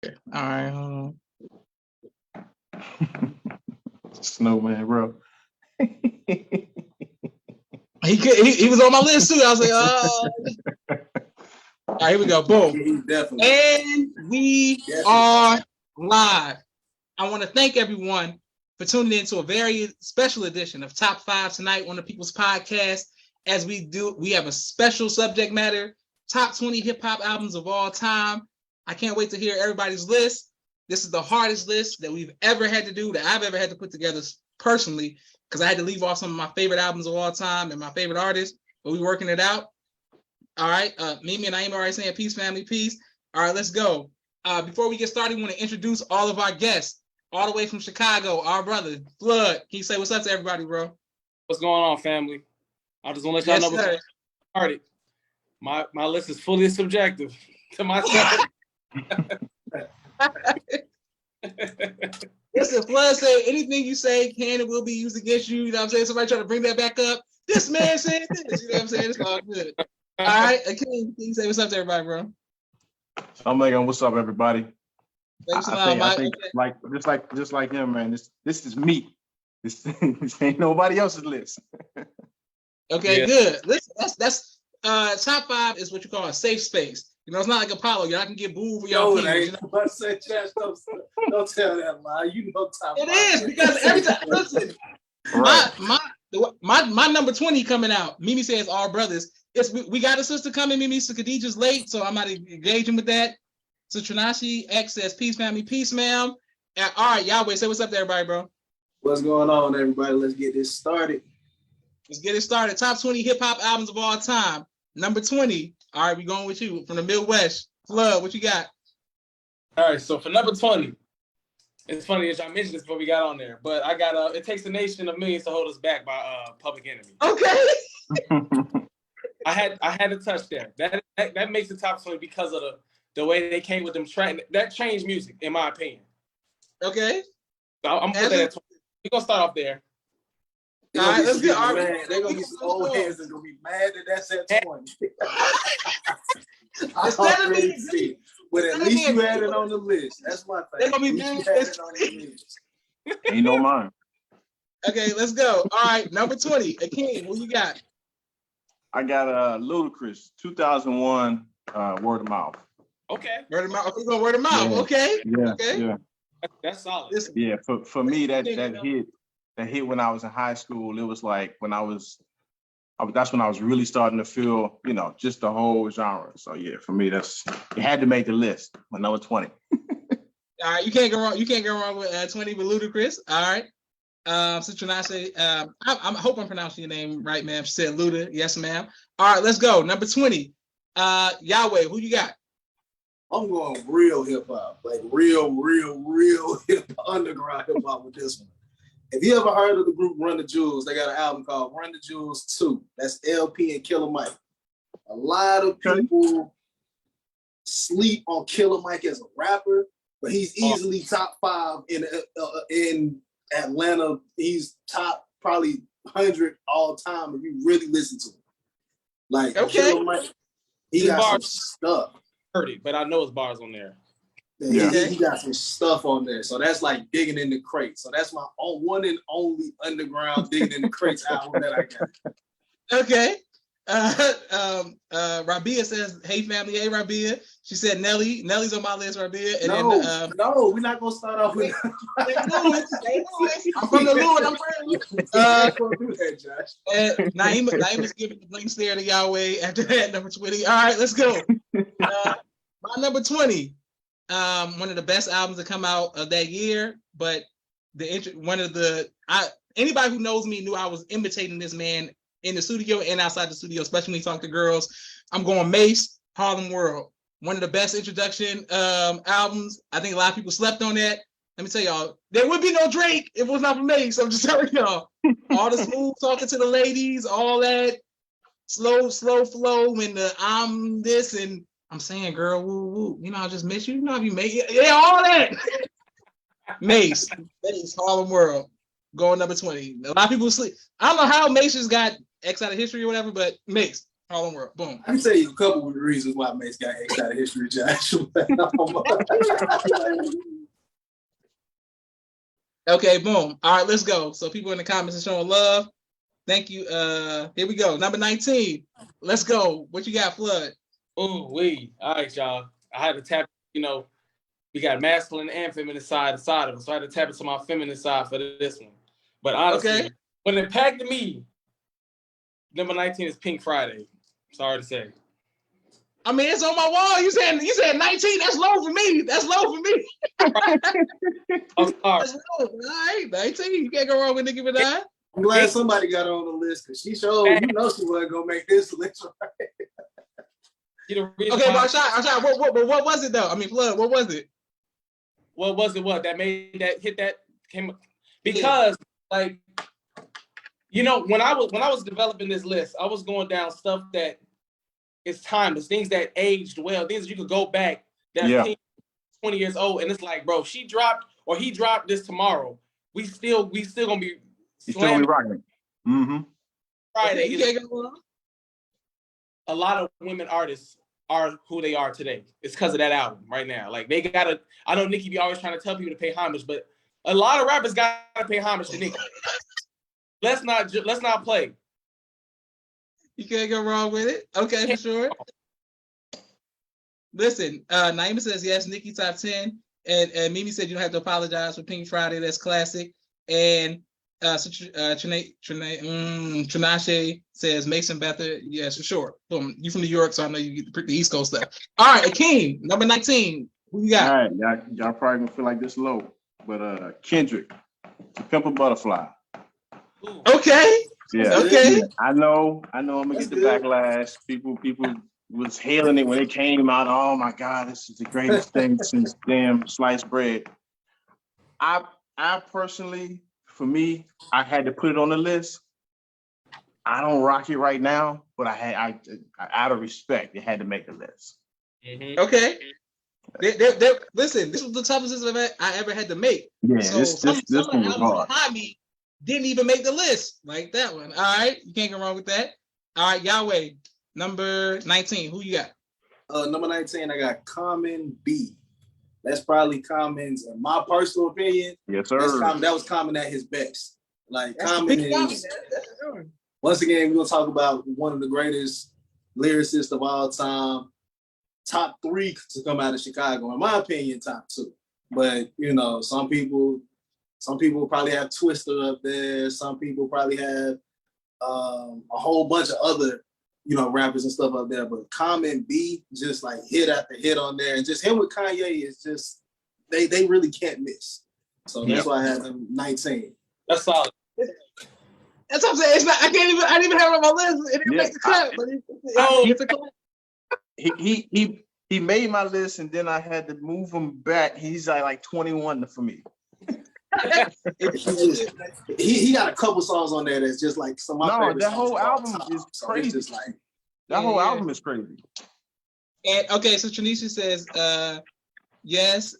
All right, hold on. Snowman, bro. He was on my list too. I was like, oh. All right, here we go. Boom. Definitely. And we are live. I want to thank everyone for tuning in to a very special edition of Top 5 Tonight on the People's Podcast. As we have a special subject matter, top 20 hip hop albums of all time. I can't wait to hear everybody's list. This is the hardest list that we've ever had to do, that I've ever had to put together personally, because I had to leave off some of my favorite albums of all time and my favorite artists, but we're working it out. All right, Mimi and Naima already saying peace, family, peace. All right, let's go. Before we get started, we want to introduce all of our guests, all the way from Chicago, our brother, Flood. Can you say what's up to everybody, bro? What's going on, family? I just want to let y'all know before we started. My list is fully subjective to myself. Listen, Flood say anything you say can and will be used against you. You know what I'm saying? Somebody try to bring that back up. This man said this. You know what I'm saying? It's all good. All right, Akeem, can you say what's up to everybody, bro? I'm like, what's up, everybody? Thanks I think like just like him, man. This is me. This ain't nobody else's list. Okay, good. Listen, that's top 5 is what you call a safe space. You know, it's not like Apollo. Y'all can get booed for y'all. Don't tell that lie. You know, top it is because every time. Listen, right. my number 20 coming out. Mimi says all brothers. We got a sister coming. Mimi, so Khadijah's late, so I'm not engaging with that. So Trinashi X says peace, family, peace, ma'am. All right, Yahweh, say what's up to everybody, bro. What's going on, everybody? Let's get this started. Let's get it started. Top 20 hip hop albums of all time. Number 20. All right, we going with you from the Midwest. Flood, what you got? All right, so for number 20, it's funny that y'all mentioned this before we got on there, but I got It Takes a Nation of Millions to Hold Us Back by Public Enemy. Okay. I had to touch that. That makes the top 20 because of the way they came with them that changed music, in my opinion. Okay. So I'm gonna put that at 20. We're gonna start off there. All right, let's get they're gonna be some old heads that's gonna be mad that that's at 20. I already see it. But at least you had it on the list. That's my thing. They're gonna be mad at on the list. Ain't no mine. Okay, let's go. All right, number 20. Akeem, what you got? I got Ludacris, 2001, Word of Mouth. Okay. Word of mouth. We're going word of mouth. Yeah. Okay. Yeah. Okay. Yeah. That's solid. Listen, Yeah. For me, that hit when I was in high school. It was like when that's when I was really starting to feel, just the whole genre. So yeah, for me, it had to make the list. My number 20. all right, you can't go wrong. You can't go wrong with 20 with Ludacris. All right. So Trinashi, I hope I'm pronouncing your name right, ma'am. She said Luda. Yes, ma'am. All right, let's go. Number 20. Yahweh, who you got? I'm going real hip hop, like real hip underground hip hop with this one. If you ever heard of the group Run the Jewels, they got an album called Run the Jewels 2. That's LP and Killer Mike. A lot of people sleep on Killer Mike as a rapper, but he's easily top 5 in Atlanta. He's top probably 100 all time if you really listen to him. Like Killer Mike, he got some stuff. Heard it, but I know his bars on there. Yeah. He got some stuff on there. So that's like digging in the crates. So that's my one and only underground digging in the crates album that I got. Okay. Rabia says, hey family, hey Rabia. She said Nelly. Nelly's on my list, Rabia. And no, we're not gonna start off with I'm from the Lord, I'm friendly. And Naima's giving the blank stare to Yahweh after that, number 20. All right, let's go. My number 20. One of the best albums to come out of that year, but anybody who knows me knew I was imitating this man in the studio and outside the studio, especially when he talked to girls. I'm going Mase, Harlem World. One of the best introduction albums. I think a lot of people slept on that. Let me tell y'all, there would be no Drake if it was not for Mase. I'm just telling y'all. All the smooth talking to the ladies, all that slow flow when I'm this and I'm saying, girl, woo woo. I just miss you. You know if you make it. Yeah, all that. Mase, Harlem World, going number 20. A lot of people sleep. I don't know how Mase just got X out of history or whatever, but Mase. Harlem World. Boom. I can tell you a couple of reasons why Mace got X out of history, Josh. Okay, boom. All right, let's go. So people in the comments are showing love. Thank you. Here we go. Number 19. Let's go. What you got, Flood? Ooh, wee. All right, y'all. I had to tap, we got masculine and feminine side of them. So I had to tap into my feminine side for this one. But honestly, Okay. when it impacted me, number 19 is Pink Friday. Sorry to say. I mean, it's on my wall. You said 19. That's low for me. That's low for me. I'm sorry. That's low. All right, 19. You can't go wrong with Nicki Minaj. I'm glad somebody got her on the list because she showed, she wasn't gonna make this list right. Okay, but Ashad, what was it though? I mean, Flood, what was it? What was it? What that made that hit that came because when I was developing this list, I was going down stuff that is timeless, things that aged well, things that you could go back that's 20 years old, and it's like, bro, she dropped or he dropped this tomorrow. We still gonna be slamming. Rocking. Mm-hmm. Friday. Okay, you can't go wrong. A lot of women artists are who they are today. It's because of that album right now. Like they gotta. I know Nicki be always trying to tell people to pay homage, but a lot of rappers gotta pay homage to Nicki. Let's not play. You can't go wrong with it. Okay, for sure. Listen, Naima says yes, Nicki top 10. And Mimi said you don't have to apologize for Pink Friday. That's classic. And Trinache says Mason Bether. Yes, for sure. Boom. You from New York, so I know you get the East Coast stuff. All right, Akeem, number 19. Who you got? All right, y'all probably gonna feel like this low, but Kendrick, To Pimp a Butterfly. Ooh. Okay. Yeah. Okay. I know. I'm gonna get the backlash. People was hailing it when it came out. Oh my God, this is the greatest thing since damn sliced bread. I personally, for me, I had to put it on the list. I don't rock it right now, but I out of respect, it had to make the list. Mm-hmm. Okay. Listen, this was the toughest list I ever had to make. Yeah, So this some one was albums hard. behind me didn't even make the list, like that one. All right, you can't go wrong with that. All right, Yahweh, number 19. Who you got? Number 19, I got Common B. That's probably Common's, in my personal opinion. Yes, sir. That was Common at his best. Like That's Common is. Once again, we're gonna talk about one of the greatest lyricists of all time. Top 3 to come out of Chicago, in my opinion, top 2. But some people probably have Twista up there. Some people probably have a whole bunch of other, rappers and stuff up there. But Common B, just like hit after hit on there, and just him with Kanye is just they really can't miss. So that's why I have him 19. That's solid. That's what I'm saying. It's not. I didn't even have it on my list. It didn't make the cut. But it's a cut. He made my list, and then I had to move him back. He's like 21 for me. He got a couple songs on there that's just like some of my favorite that songs whole of all album time. is So crazy. it's just like That whole album is crazy. And okay, so Tranisha says yes.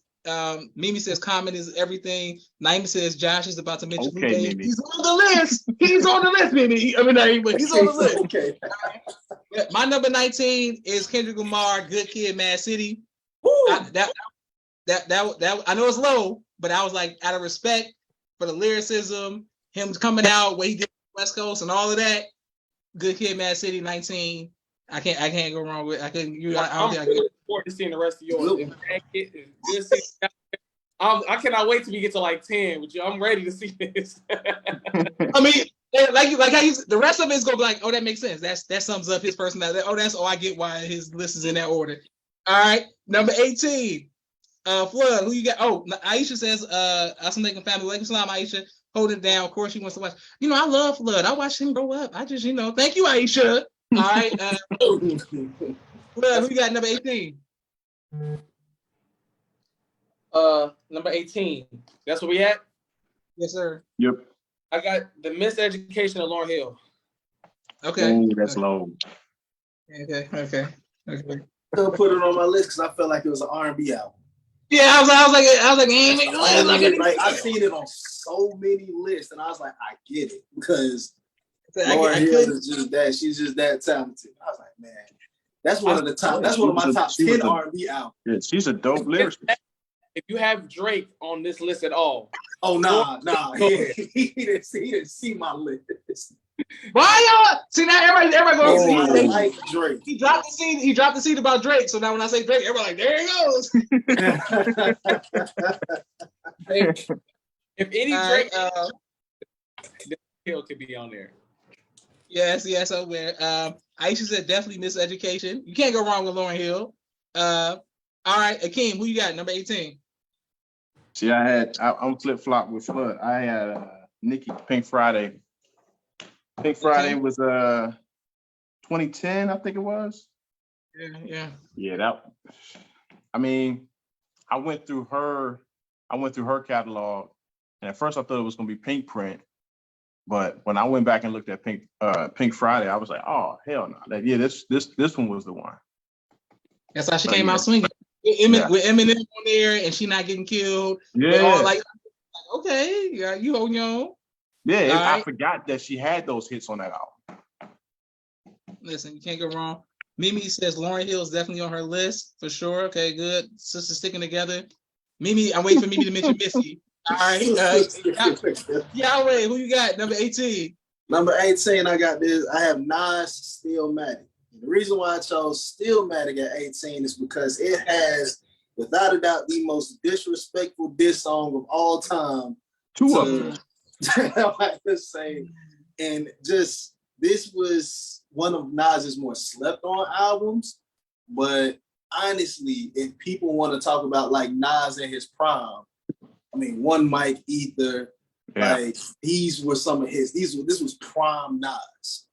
Mimi says Common is everything. Naima says Josh is about to mention Blue Day. Mimi. He's on the list. He's on the list, Mimi. He's on the list. Okay. My number 19 is Kendrick Lamar, Good Kid, Mad City. That I know it's low, but I was like, out of respect for the lyricism, him coming out, what he did on the West Coast and all of that. Good Kid, Mad City, 19. I can't go wrong with. I don't think I can. Looking forward to seeing the rest of yours. I cannot wait till we get to like 10 with you. I'm ready to see this. I mean, like how the rest of it is gonna be like, oh, that makes sense. That sums up his personality. I get why his list is in that order. All right, number 18. Flood, who you got? Oh, Aisha says, I'm making family. Like Islam, Aisha, hold it down. Of course, she wants to watch. I love Flood. I watched him grow up. I just, thank you, Aisha. All right, Flood, who you got? Number 18. Number 18. That's where we at? Yes, sir. Yep. I got The Miseducation of Lauryn Hill. Okay. Oh, that's low. Okay. I'll put it on my list because I felt like it was an R&B album. Yeah, I was like, I've seen it on so many lists, and I was like, I get it because Lauryn Hill is just that. She's just that talented. I was like, man, that's one of the top. That's one of my top 10 R&B albums. Yeah, she's a dope lyricist. If you have Drake on this list at all, Oh nah. He didn't see my list. Why y'all? See now everybody goes. I like Drake. He dropped the seed. He dropped the seed about Drake. So now when I say Drake, everybody like, there he goes. if any Right, Drake, Hill could be on there. yes, over there. Aisha said definitely Miseducation. You can't go wrong with Lauryn Hill. All right, Akeem, who you got? Number 18. See, I'm flip flop with Flood. I had Nicki, Pink Friday. Pink Friday was 2010, I think it was. Yeah. I mean, I went through her catalog, and at first I thought it was gonna be Pink Print, but when I went back and looked at Pink Friday, I was like, oh hell no, this one was the one. That's how she came out swinging. With Eminem on there, and she not getting killed. Yeah, all like okay, yeah, you hold your own. Yeah, I right. forgot that she had those hits on that album. Listen, you can't go wrong. Mimi says Lauryn Hill is definitely on her list for sure. Okay, good. Sisters sticking together. Mimi, I'm waiting for Mimi to mention Missy. All right. Yahweh, who you got? Number 18. Number 18, I got this. I have Nas, Stillmatic. And the reason why I chose Stillmatic at 18 is because it has, without a doubt, the most disrespectful diss song of all time. Two of them. I like to say, and just this was one of Nas's more slept on albums. But honestly, if people want to talk about like Nas in his prime, I mean, One Mic, Ether, like these were some of his. This was prime Nas.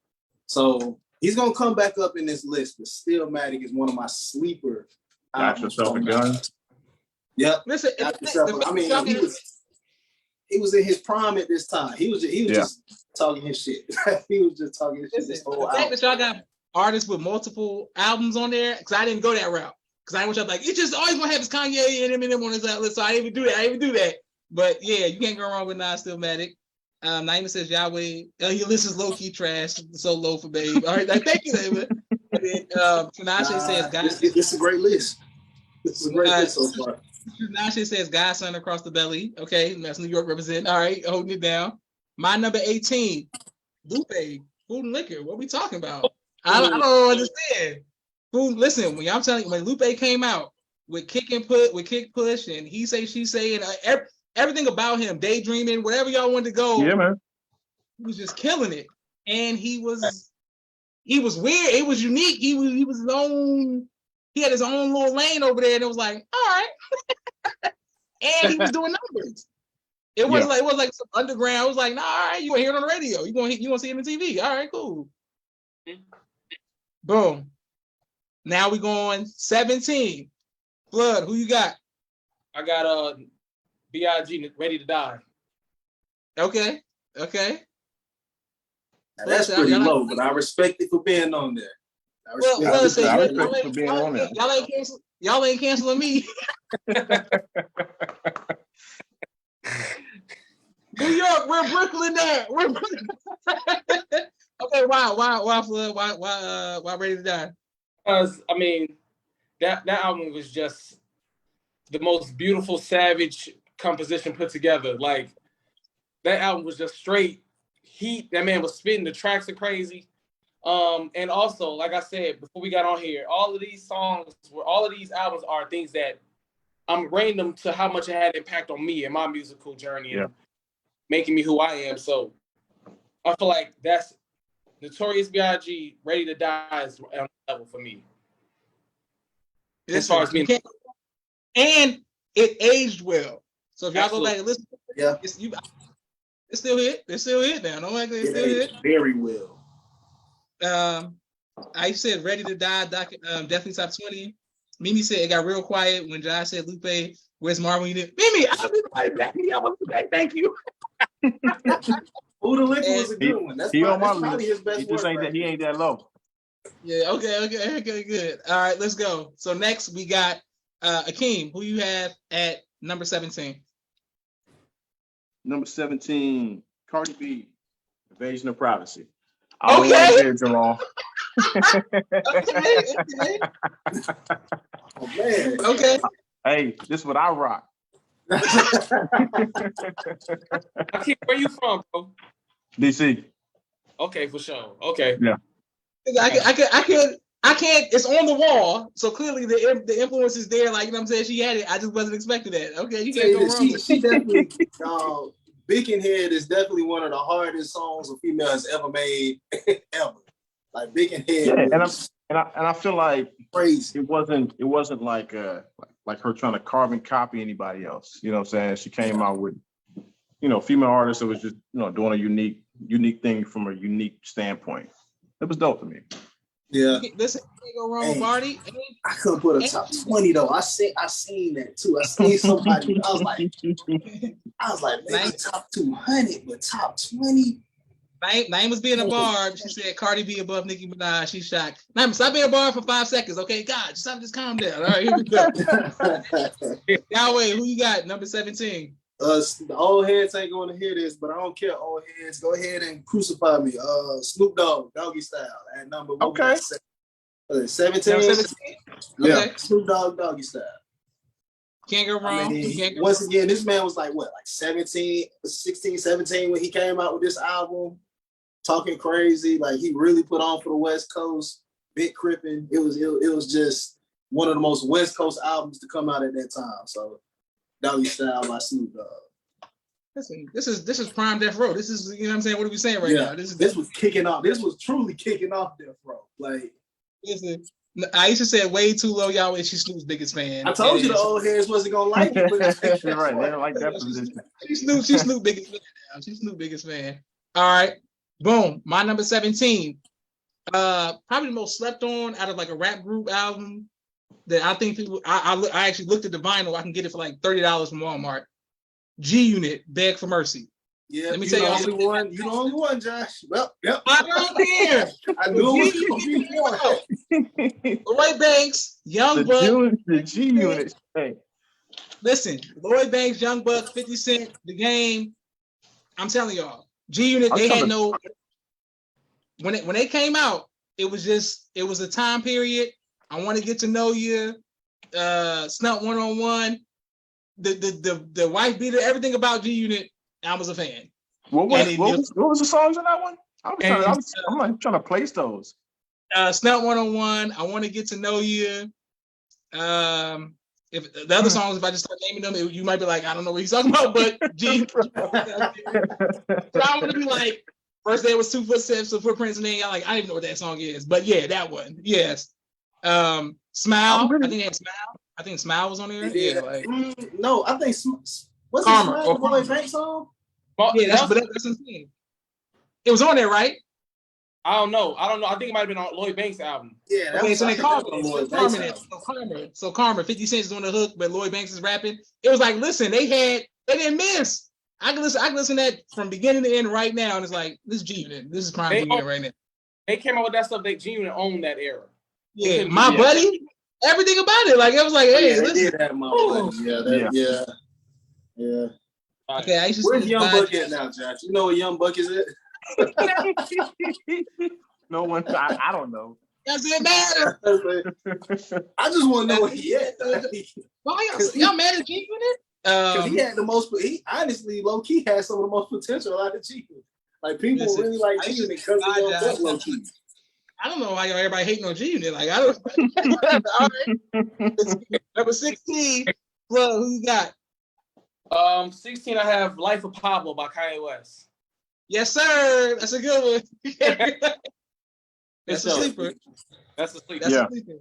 So he's gonna come back up in this list. But Stillmatic is one of my sleeper. Got yourself a gun. Yep. Listen, I mean, he was in his prime at this time. He was just talking his shit. He was just talking his shit. This whole the fact that y'all got artists with multiple albums on there, because I didn't go that route. Because I want y'all like, it's just always gonna have his Kanye and Eminem on his list. So I didn't even do that. But yeah, you can't go wrong with Nas Stillmatic. Naima says Yahweh, your list is low key trash, so low for babe. All right, thank you, David. And then Tinashe says, "Guys, this is a great list. This is a great list so far." Tinashe says, "Godson across the belly." Okay, that's New York represent. All right, holding it down. My number 18, Lupe, Food and Liquor. What are we talking about? I don't understand. Food. Listen, when I'm telling you, when Lupe came out with Kick Push, and He Say She Say, and everything about him, Daydreaming, wherever y'all wanted to go, yeah, man, he was just killing it. And he was weird. It was unique. He was his own. He had his own little lane over there, and it was like, all right. And he was doing numbers. It was like some underground. It was like, nah, all right, you gonna hear it on the radio. You gonna see it on TV. All right, cool. Boom. Now we going 17. Flood, who you got? I got B.I.G. Ready to Die. Okay. Now, that's pretty low, but I respect it for being on there. Y'all ain't canceling me. New York, we're Brooklyn there. We're Brooklyn. Okay, why Flood? Why Ready to Die? Because I mean, that album was just the most beautiful Savage composition put together. Like that album was just straight heat. That man was spitting. The tracks are crazy. And also, like I said before we got on here, all of these albums are things that I'm rating them to how much it had impact on me and my musical journey and making me who I am. So I feel like that's Notorious B.I.G. Ready to Die is on the level for me. As far as being, and it aged well. So if y'all go back and listen, it's still hit. It's still hit now. Don't like it's still hit. Very well. I said Ready to Die, definitely top 20. Mimi said it got real quiet when Josh said Lupe, where's Marvin? You did Mimi, I was back me up. Thank you. Who the Liquor was a good one. That's probably his best work. He ain't that low. Yeah, okay, good. All right, let's go. So next we got Akeem, who you have at number 17. Number 17, Cardi B, Invasion of Privacy. I don't Okay. like that, Jamal. Oh, man. Okay. Hey, this is what I rock. Akeem, where you from, bro? DC. Okay, for sure. Okay. I can't. It's on the wall, so clearly the influence is there. Like, you know what I'm saying? She had it. I just wasn't expecting that. Okay, you can't go wrong. She definitely, Beacon Head is definitely one of the hardest songs a female has ever made, ever. Like Beacon Head, Yeah, and I feel like crazy. it wasn't like her trying to carbon copy anybody else. You know what I'm saying? She came out with, female artists that was just, doing a unique thing from a unique standpoint. It was dope to me. Yeah. Listen, you can't go wrong with Barty. I couldn't put a top 20 though. I seen that too. I seen somebody. I was like, maybe top 200, but top 20. Naim was being a barb. She said Cardi B above Nicki Minaj. She's shocked. Naim, stop being a barb for 5 seconds, okay? God, just calm down. All right, here we go. Yahweh, who you got? Number 17. The old heads ain't going to hear this, but I don't care. Old heads, go ahead and crucify me. Snoop Dogg, Doggy Style, at number one. Okay. 17. Number 17? Yeah. Okay. Snoop Dogg, Doggy Style. Can't go wrong. Once again, this man was like 16, 17 when he came out with this album, talking crazy. Like, he really put on for the West Coast, big crippin'. It was just one of the most West Coast albums to come out at that time. So, Doggy Style by Snoop Dogg. Listen, this is prime Death Row. This is, you know what I'm saying? What are we saying right now? This was kicking off. This was truly kicking off Death Row. Like, listen, Aisha said way too low, Yahweh. She's Snoop's biggest fan. I told you the old heads wasn't gonna like it. But right, they don't like that position. She's Snoop's biggest fan now. She's Snoop's biggest fan. All right, boom. My number 17. Probably the most slept on out of like a rap group album that I think people. I actually looked at the vinyl. I can get it for like $30 from Walmart. G Unit, Beg for Mercy. Yeah, let me tell you, you're the only one, Josh. Well, yep. I don't care. I knew it was gonna be one. Lloyd Banks, Young Buck. The G Unit. Hey. Listen, Lloyd Banks, Young Buck, 50 Cent, The Game. I'm telling y'all, G Unit. They had no. When they came out, it was a time period. I want to get to know you. Snunt 101. The wife beater, everything about G Unit. I was a fan. What was the songs in that one? I'm trying to place those. Snunt 101. I want to get to know you. If the other songs, if I just start naming them, you might be like, I don't know what he's talking about, but G. So I'm gonna be like, first there was 2 footsteps, of footprints, and then I don't even know what that song is, but yeah, that one, yes. Smile. I think they had Smile. I think Smile was on there. Yeah, no, I think what's Karma, the Lloyd Banks song? Yeah, that's insane. It was on there, right? I don't know. I think it might have been on Lloyd Banks' album. Yeah. Okay, so then Karma. 50 Cent is on the hook, but Lloyd Banks is rapping. It was like, listen, they didn't miss. I can listen to that from beginning to end right now, and it's like, this is G Unit. This is prime G Unit right now. They came out with that stuff. G Unit owned that era. Yeah, my buddy, everything about it. Like, it was like, hey, listen. Yeah. Okay, I used to. Where's Young Buck at now, Josh? You know what Young Buck is at? No one. I don't know. Doesn't matter. I just want to know where he at. Why y'all mad at G Unit? Because he had the most. He honestly, low key, had some of the most potential out of G Unit. Like, people really like G Unit because of Young Buck, low key. I don't know why everybody hating on G Unit. Like, I don't. All right. Number 16. Bro, who you got? 16, I have Life of Pablo by Kanye West. Yes, sir. That's a good one. That's a sleeper. That's a sleeper. That's a sleeper.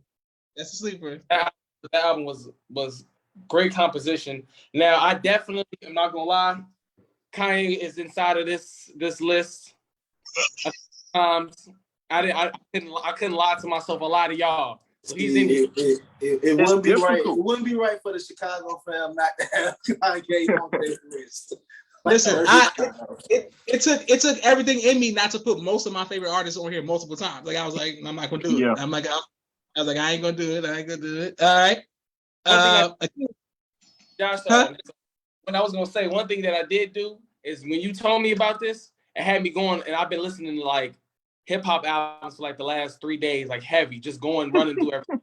That's a sleeper. That album was great composition. Now, I definitely am not gonna lie. Kanye is inside of this list. I couldn't lie to myself. A lot of y'all. So he's in here. It wouldn't be right. It wouldn't be right for the Chicago fam not to have Kanye on their list. Listen, it took everything in me not to put most of my favorite artists on here multiple times. Like, I was like, I'm not gonna do it. I'm like, I was like, I ain't gonna do it. All right. Josh, what I was gonna say, one thing that I did do is when you told me about this, it had me going, and I've been listening to like hip hop albums for like the last 3 days, like heavy, just running through everything.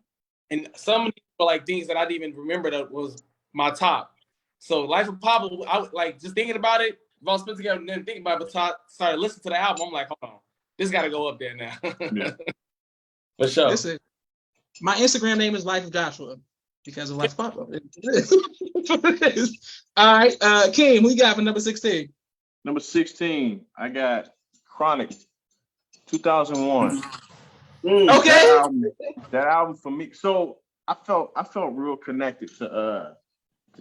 And some of these were like things that I didn't even remember that was my top. So Life of Pablo, I like just thinking about it. If I was put together and then thinking about it, but started listening to the album, I'm like, hold on, this got to go up there now. Yeah. For sure. Listen, my Instagram name is Life of Joshua because of Life of Pablo. All right, King, who you got for number 16? Number 16, I got Chronic, 2001. Okay. That album for me. So I felt real connected to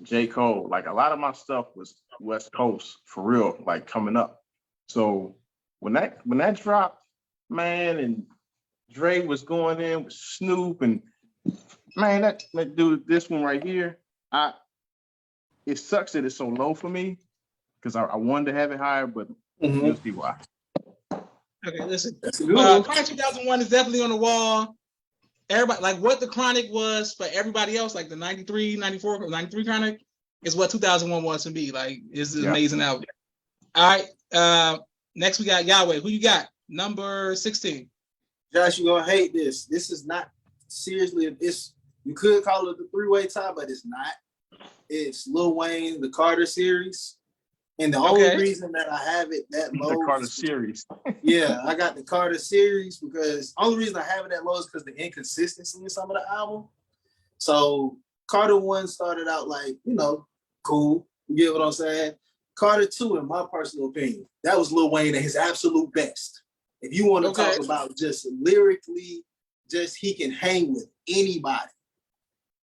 J. Cole. Like a lot of my stuff was West Coast for real, like coming up. So when that dropped, man, and Dre was going in with Snoop, and man, that dude, this one right here, it sucks that it's so low for me because I wanted to have it higher, but you'll see why. Okay, listen. Chronic 2001 is definitely on the wall. Everybody, like what the Chronic was for everybody else, like the 93, 94, 93 Chronic is what 2001 was to me. Like, it's an amazing album. All right, next we got Yahweh. Who you got? Number 16. Josh, you're gonna hate this. This is not seriously. You could call it the three-way tie, but it's not. It's Lil Wayne, the Carter series, and the only reason that I have it that low, the Carter series. Yeah, I got the Carter series because only reason I have it that low is because the inconsistency in some of the album. So Carter 1 started out like, cool. You get what I'm saying? Carter 2, in my personal opinion, that was Lil Wayne at his absolute best. If you want to talk about just lyrically, just he can hang with anybody,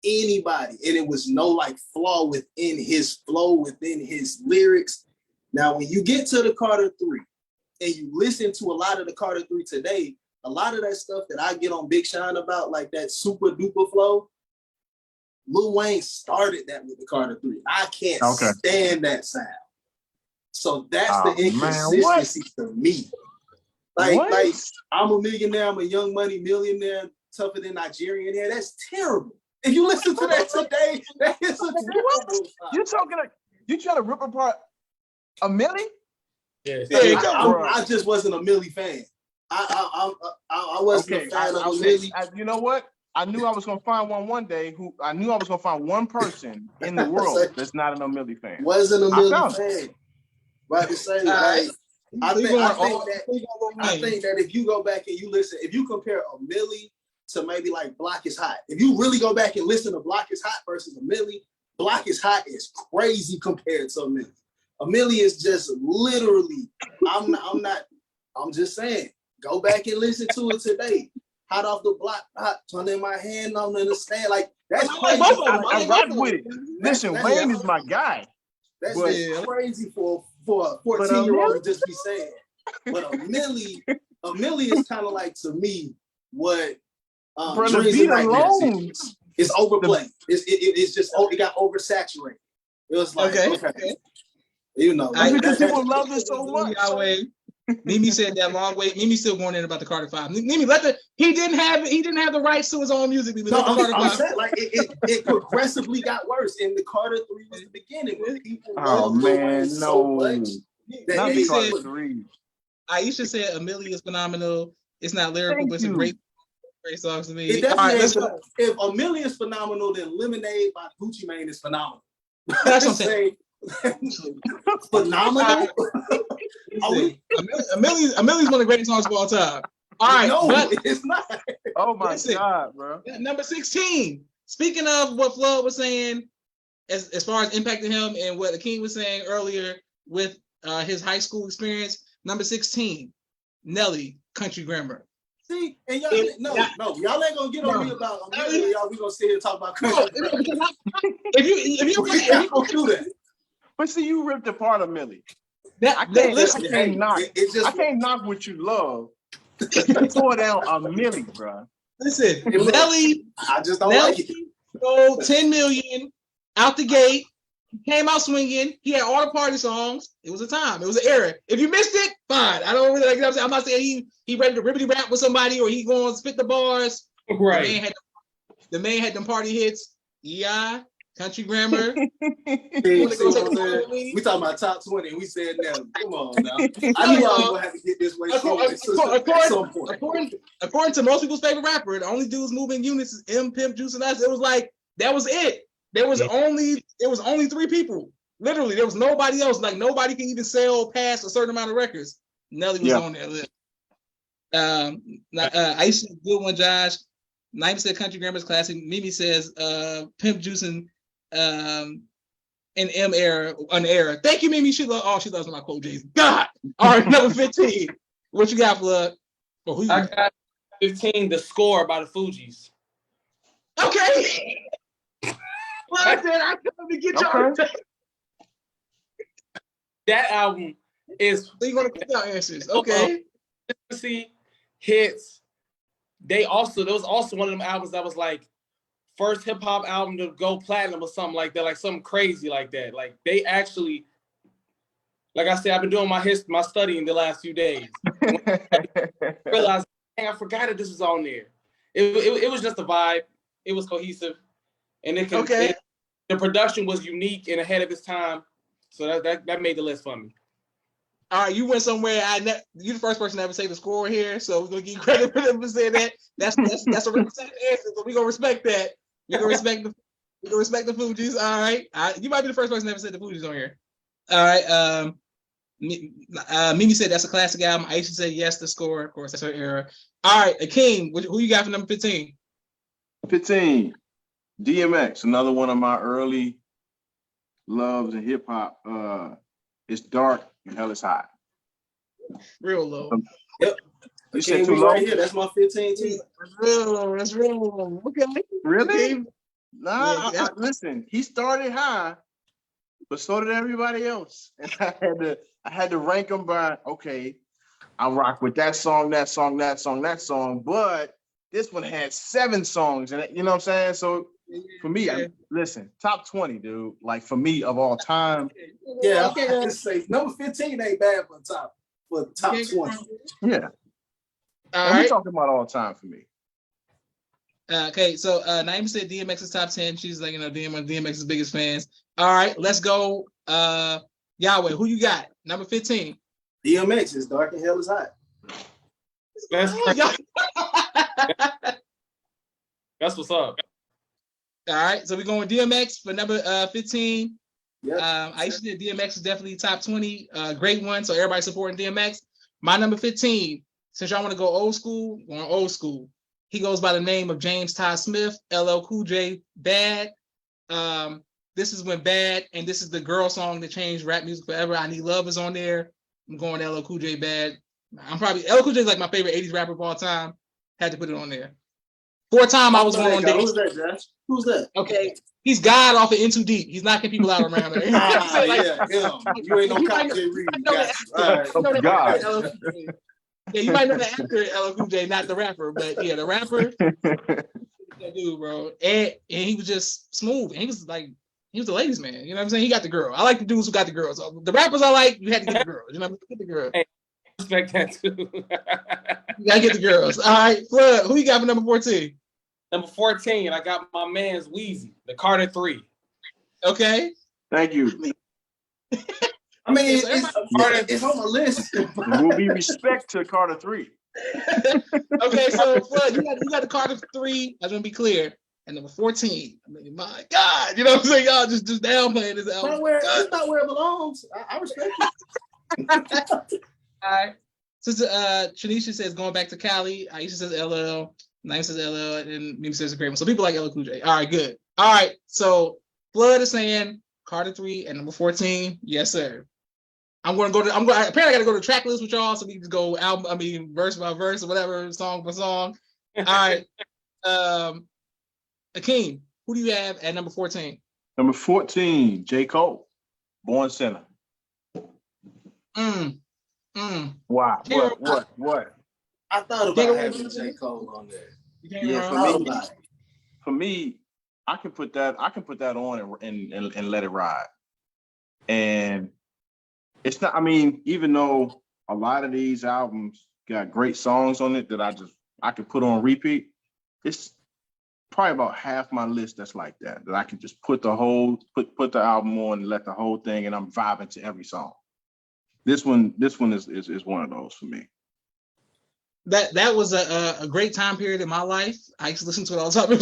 and it was no like flaw within his flow, within his lyrics. Now, when you get to the Carter 3 and you listen to a lot of the Carter 3 today, a lot of that stuff that I get on Big Sean about, like that super duper flow, Lil Wayne started that with the Carter 3. I can't stand that sound. So that's the inconsistency to me. Like I'm a millionaire, I'm a Young Money millionaire, tougher than Nigerian here. That's terrible. If you listen to that today, that is a terrible song. You trying to rip apart a Millie? Yes. I just wasn't a Millie fan. I wasn't a fan of Millie. You know what? I knew I was gonna find one day. I knew I was gonna find one person in the world that's not a Millie fan. Wasn't a Millie fan. About to say, I think that if you go back and you listen, if you compare a Millie to maybe like Block is Hot, if you really go back and listen to Block is Hot versus a Millie, Block is Hot is crazy compared to a Millie. A Millie is just literally, I'm just saying, go back and listen to it today. Hot off the block, hot, turning my hand on the stand. Like, that's crazy. I rock with it. Listen, Wayne is my guy. That's crazy for a 14-year-old to just be saying. But a Millie is kind of like, to me, what Dreams alone is overplayed. It's just, it got oversaturated. It was like, okay. Because people love it so much. Mimi said that long way. Mimi still going in about the Carter 5. Mimi, he didn't have the rights to his own music. I'm saying, like, it progressively got worse, and the Carter 3 was the beginning when people loved Wayne so much. Aisha said Amelia is phenomenal. It's not lyrical, but it's a great song to me. If Amelia is phenomenal, then Lemonade by Gucci Mane is phenomenal. That's what I'm saying. Phenomenal. Amelia's one of the greatest songs of all time. All right, no, it's not. Oh my God, bro. Number 16. Speaking of what Flood was saying, as far as impacting him and what the King was saying earlier with his high school experience, number 16, Nelly, Country Grammar. See, and y'all, y'all ain't gonna get on me about Amelia. Y'all, we gonna sit here and talk about country. If you gonna do that. But see, you ripped apart a Millie. I can't knock what you love. You tore down a Millie, bro. Listen, Nelly, I just don't like it. Sold 10 million out the gate. He came out swinging. He had all the party songs. It was a time. It was an era. If you missed it, fine. I don't really like. I'm not saying he ready to ribbity rap with somebody or he going to spit the bars. Right. The man had them party hits. Yeah. Country Grammar. See wanna what go I'm take a saying? vote with me? We talking about top 20, and we said no. Come on now. I knew I was gonna have to get this way According- at some point. According to most people's favorite rapper, the only dudes moving units is M, Pimp, Juice, and Us. It was like that was it. There was only 3 people. Literally, there was nobody else. Like nobody can even sell past a certain amount of records. Nelly was on their list. Aisha, good one, Josh. 90 said Country Grammar's classic. Mimi says Pimp Juice and M era an era. Thank you, Mimi. She loves my quote, Jason. God. All right, number 15. What you got, Flood? Oh, who you I got 15, The Score by the Fugees. Okay. Well, I said I come to get y'all. Okay. That album is So you're gonna get our answers. Okay. see hits. There was also one of them albums that was like first hip hop album to go platinum or something like that, like something crazy like that. Like they actually, like I said, I've been doing my studying the last few days. I realized, dang, I forgot that this was on there. It was just a vibe. It was cohesive, and the production was unique and ahead of its time. So that made the list for me. All right, you went somewhere. You're the first person to ever say The Score here, so we're gonna give you credit for them for saying that. That's a representative answer, so we're gonna respect that. We're gonna respect the Fugees. All right. You might be the first person to ever say the Fugees on here. All right. Mimi said that's a classic album. Aisha said yes, The Score. Of course, that's her era. All right, Akeem, who you got for number 15? 15, DMX, another one of my early loves in hip hop. It's dark and hell is hot. Real low. Yep. You said too low? Right here. That's my 15 too. That's real low. Okay. Really? Nah, Yeah, listen, he started high, but so did everybody else. And I had to rank them by, okay, I rock with that song, that song, that song, that song, but this one had 7 songs, and you know what I'm saying? So for me, listen, top 20, dude. Like for me of all time. Yeah, I just say number 15 ain't bad for top 20. Yeah. All And right. we're talking about all time for me. Okay, so Naima said DMX's top 10. She's like, DMX's biggest fans. All right, let's go. Yahweh, who you got? Number 15. DMX is dark and hell is hot. That's what's up. All right, so we're going with DMX for number 15. Yeah. Aisha said DMX is definitely top 20. Great one. So everybody supporting DMX. My number 15, since y'all want to go old school, we're going old school. He goes by the name of James Todd Smith, LL Cool J, Bad. This is when Bad, and this is the girl song that changed rap music forever. I Need Love is on there. I'm going LL Cool J, Bad. LL Cool J is like my favorite 80s rapper of all time. Had to put it on there. 4-time I was going on dates. Who's that, Josh? Who's that? Okay. He's God off of In Too Deep. He's knocking people out around there. You ain't no cop J Reed. Yeah, you might know the actor LL Cool J, not the rapper, but yeah, the rapper. That dude, bro. And he was just smooth. And he was the ladies' man. You know what I'm saying? He got the girl. I like the dudes who got the girls. So the rappers I like, you had to get the girls. You know, get the girl. Hey, respect that too. You gotta get the girls. All right, Flood, who you got for number 14? Number 14, I got my man's Weezy, the Carter 3. Okay. Thank you. I mean, it's on my list. There will be respect to Carter 3. Okay, so Flood, you got the Carter 3. I just want to be clear. And number 14. I mean, my God, you know what I'm saying? Y'all just downplaying this album. It's not where it belongs. I respect it. All right. Sister Shanisha says going back to Cali. Aisha says LL. Naima says LL, and Mimi says a great one. So people like LL Cool J. All right, good. All right. So Flood is saying Carter 3 and number 14. Yes, sir. Apparently I gotta go to the track list with y'all so we can just go verse by verse or whatever, song by song. All right. Akeem, who do you have at number 14? Number 14, J. Cole, Born Sinner. Wow. What? I thought about having J. Cole on there. Yeah, for me, I can put that on and let it ride. And it's not, I mean, even though a lot of these albums got great songs on it that I could put on repeat, probably about half my list that's like that I can just put the album on and let the whole thing, and I'm vibing to every song. This one is one of those for me. That was a great time period in my life. I used to listen to it all the time. It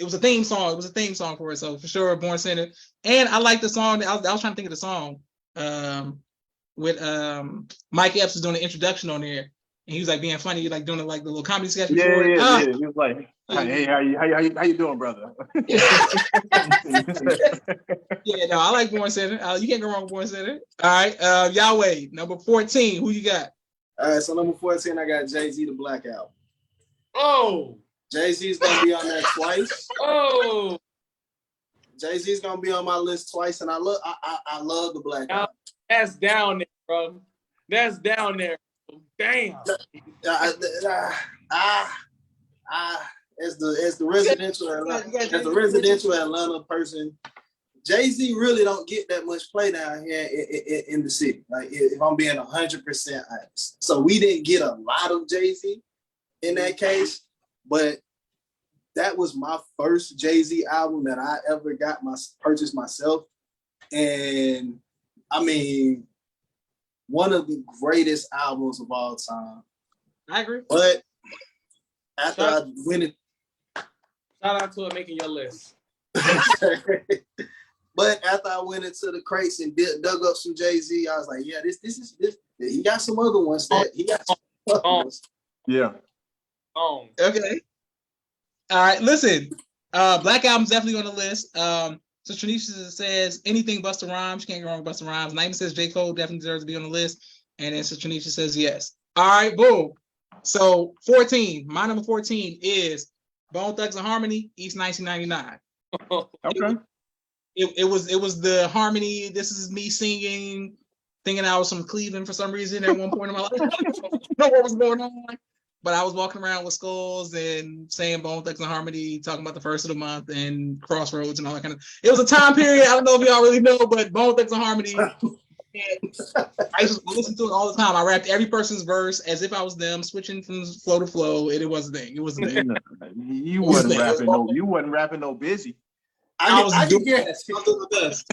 was a theme song. It was a theme song for it. So for sure, Born Center. And I like the song. I was trying to think of the song with Mike Epps was doing the introduction on there, and he was like being funny, like doing like the little comedy sketch. Yeah. He was like, "Hey, how you doing, brother?" Yeah, no, I like Born Center. You can't go wrong with Born Center. All right, Yahweh, number 14. Who you got? All right, so number 14, I got Jay-Z, the Black Album. Oh. Jay-Z's gonna be on there twice. Oh. Jay-Z's gonna be on my list twice, and I love the Black Album. That's down there, bro. That's down there. Damn. As the residential Atlanta person, Jay-Z really don't get that much play down here in the city. Like, if I'm being 100% honest, so we didn't get a lot of Jay-Z in that case, but that was my first Jay-Z album that I ever purchased myself, and I mean, one of the greatest albums of all time. I agree. But after I went it, shout out to it making your list. But after I went into the crates and dug up some Jay-Z, I was like, yeah, this. He got some other ones that he got. Some other ones. Yeah. Okay. All right. Listen, Black Album's definitely on the list. So Tranisha says anything Busta Rhymes. She can't go wrong with Busta Rhymes. Naima says J. Cole definitely deserves to be on the list. And then so Tranisha says yes. All right, boom. So 14. My number 14 is Bone Thugs and Harmony, East 1999. Okay. It was the harmony. This is me singing, thinking I was from Cleveland for some reason at one point in my life. I don't know what was going on. But I was walking around with skulls and saying Bone Thugs and Harmony, talking about the first of the month and Crossroads and all that kind of. It was a time period. I don't know if y'all really know, but Bone Thugs and Harmony. I used to listen to it all the time. I rapped every person's verse as if I was them, switching from flow to flow, and it was a thing. It was a thing. You wasn't rapping no. You wasn't rapping no busy. I was doing my best.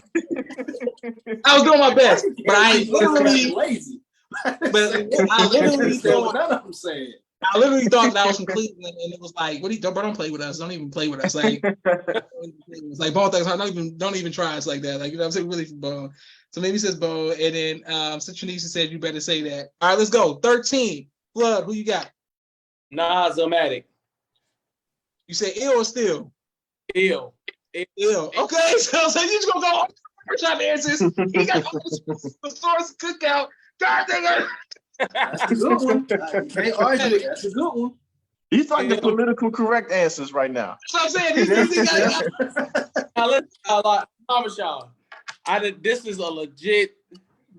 I was doing my best, but I literally lazy. But I literally thought none of them saying. I literally thought that I was from Cleveland, and it was like, "What? Don't play with us. Don't even play with us." Like, it's like Bone Thugs. Don't even try us like that. Like, you know what I'm saying? Really from Bone. So maybe it says Bone, and then Tranisha said you better say that. All right, let's go. 13. Flood. Who you got? Nas, Illmatic. You say ill or still? Ill. Okay, so you just gonna go first time answers. He got the source cookout. God dang it. That's a good one. You can't argue it. That's a good one. He's like the political correct answers right now. That's what I'm saying. Now listen, I promise y'all, this is a legit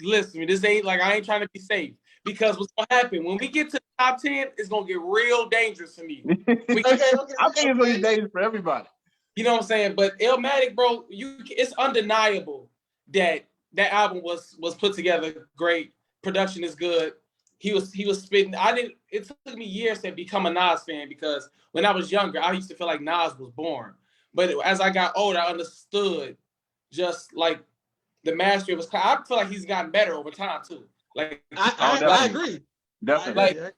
list. I mean, this ain't like I ain't trying to be safe, because what's gonna happen when we get to the top 10, it's gonna get real dangerous for me. I think it's gonna be dangerous for everybody. You know what I'm saying? But Illmatic, bro, it's undeniable that album was put together great. Production is good. He was spitting. It took me years to become a Nas fan, because when I was younger, I used to feel like Nas was born. But as I got older, I understood just like the mastery of his. I feel like he's gotten better over time too. Like I agree. Definitely. Like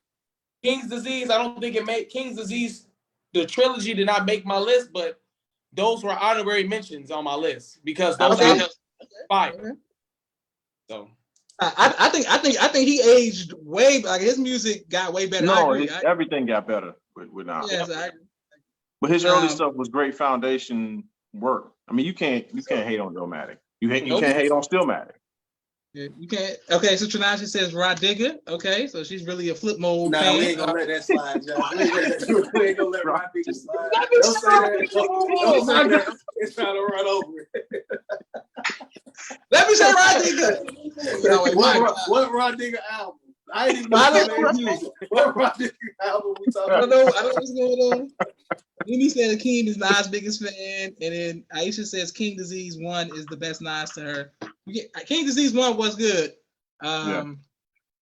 King's Disease, I don't think it made King's Disease. The trilogy did not make my list, but those were honorary mentions on my list because those are fire. So. I think he aged way, like his music got way better. No, everything got better with Nas. Yes, I agree. But his early stuff was great foundation work. I mean, you can't hate on Illmatic. You can't hate on Stillmatic. Yeah, you can't. Okay, so Trinashe says Rod Digger. Okay, so she's really a flip mode fan. We ain't gonna let that slide, John. We ain't gonna let Rod Digger slide. Don't say that. It's trying to run over it. Let me say Rod Digger. What Rod Digger album? I ain't even know what Rod Digger album we talking about. I don't know what's going on. Mimi said King is Nas' biggest fan, and then Aisha says King Disease 1 is the best Nas to her. King Disease 1 was good.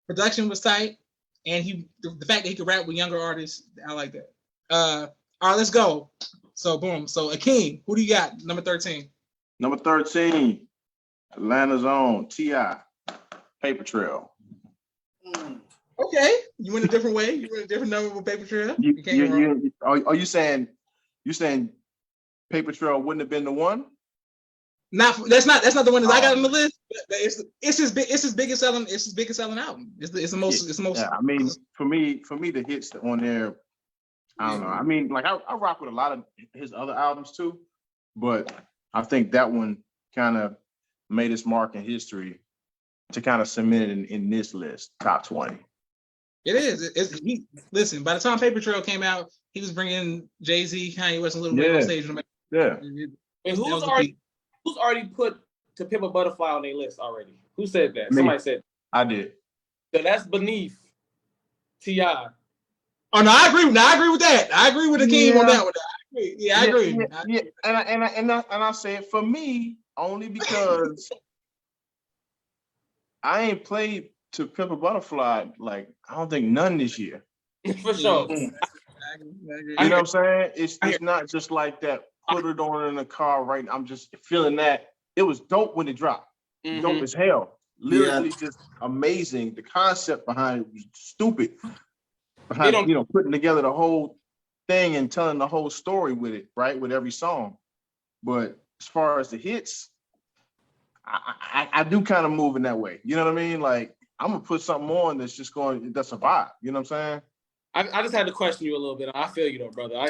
Production was tight, and the fact that he could rap with younger artists, I like that. All right, let's go. So boom. So Akeem, who do you got? Number 13. Number 13, Atlanta's own T.I., Paper Trail. Okay, you went a different way. You went a different number with Paper Trail. You can't go wrong. Are you saying Paper Trail wouldn't have been the one? That's not the one that I got on the list. But it's his biggest selling album. It's the most. Yeah, I mean, for me, the hits on there, I don't know. I mean, like I rock with a lot of his other albums too, but I think that one kind of made its mark in history to kind of cement it in this list, top 20. It is. Listen, by the time Paper Trail came out, he was bringing Jay-Z, Kanye West, a little bit on stage. Yeah. And who's already put To Pimp a Butterfly on their list already? Who said that? Somebody said. I did. So that's beneath T.I. Oh no, I agree with that. I agree with Akeem on that one. I agree. Yeah. And I say it for me only because I ain't played To Pimp a Butterfly like I don't think none this year. For sure. I agree. You know what I'm saying? It's not just like that. Put it on in the car right now. I'm just feeling that. It was dope when it dropped. Mm-hmm. Dope as hell. Literally just amazing. The concept behind it was stupid. Behind putting together the whole thing and telling the whole story with it, right? With every song. But as far as the hits, I do kind of move in that way. You know what I mean? Like I'm gonna put something on that's just that's a vibe. You know what I'm saying? I just had to question you a little bit. I feel you though, brother. I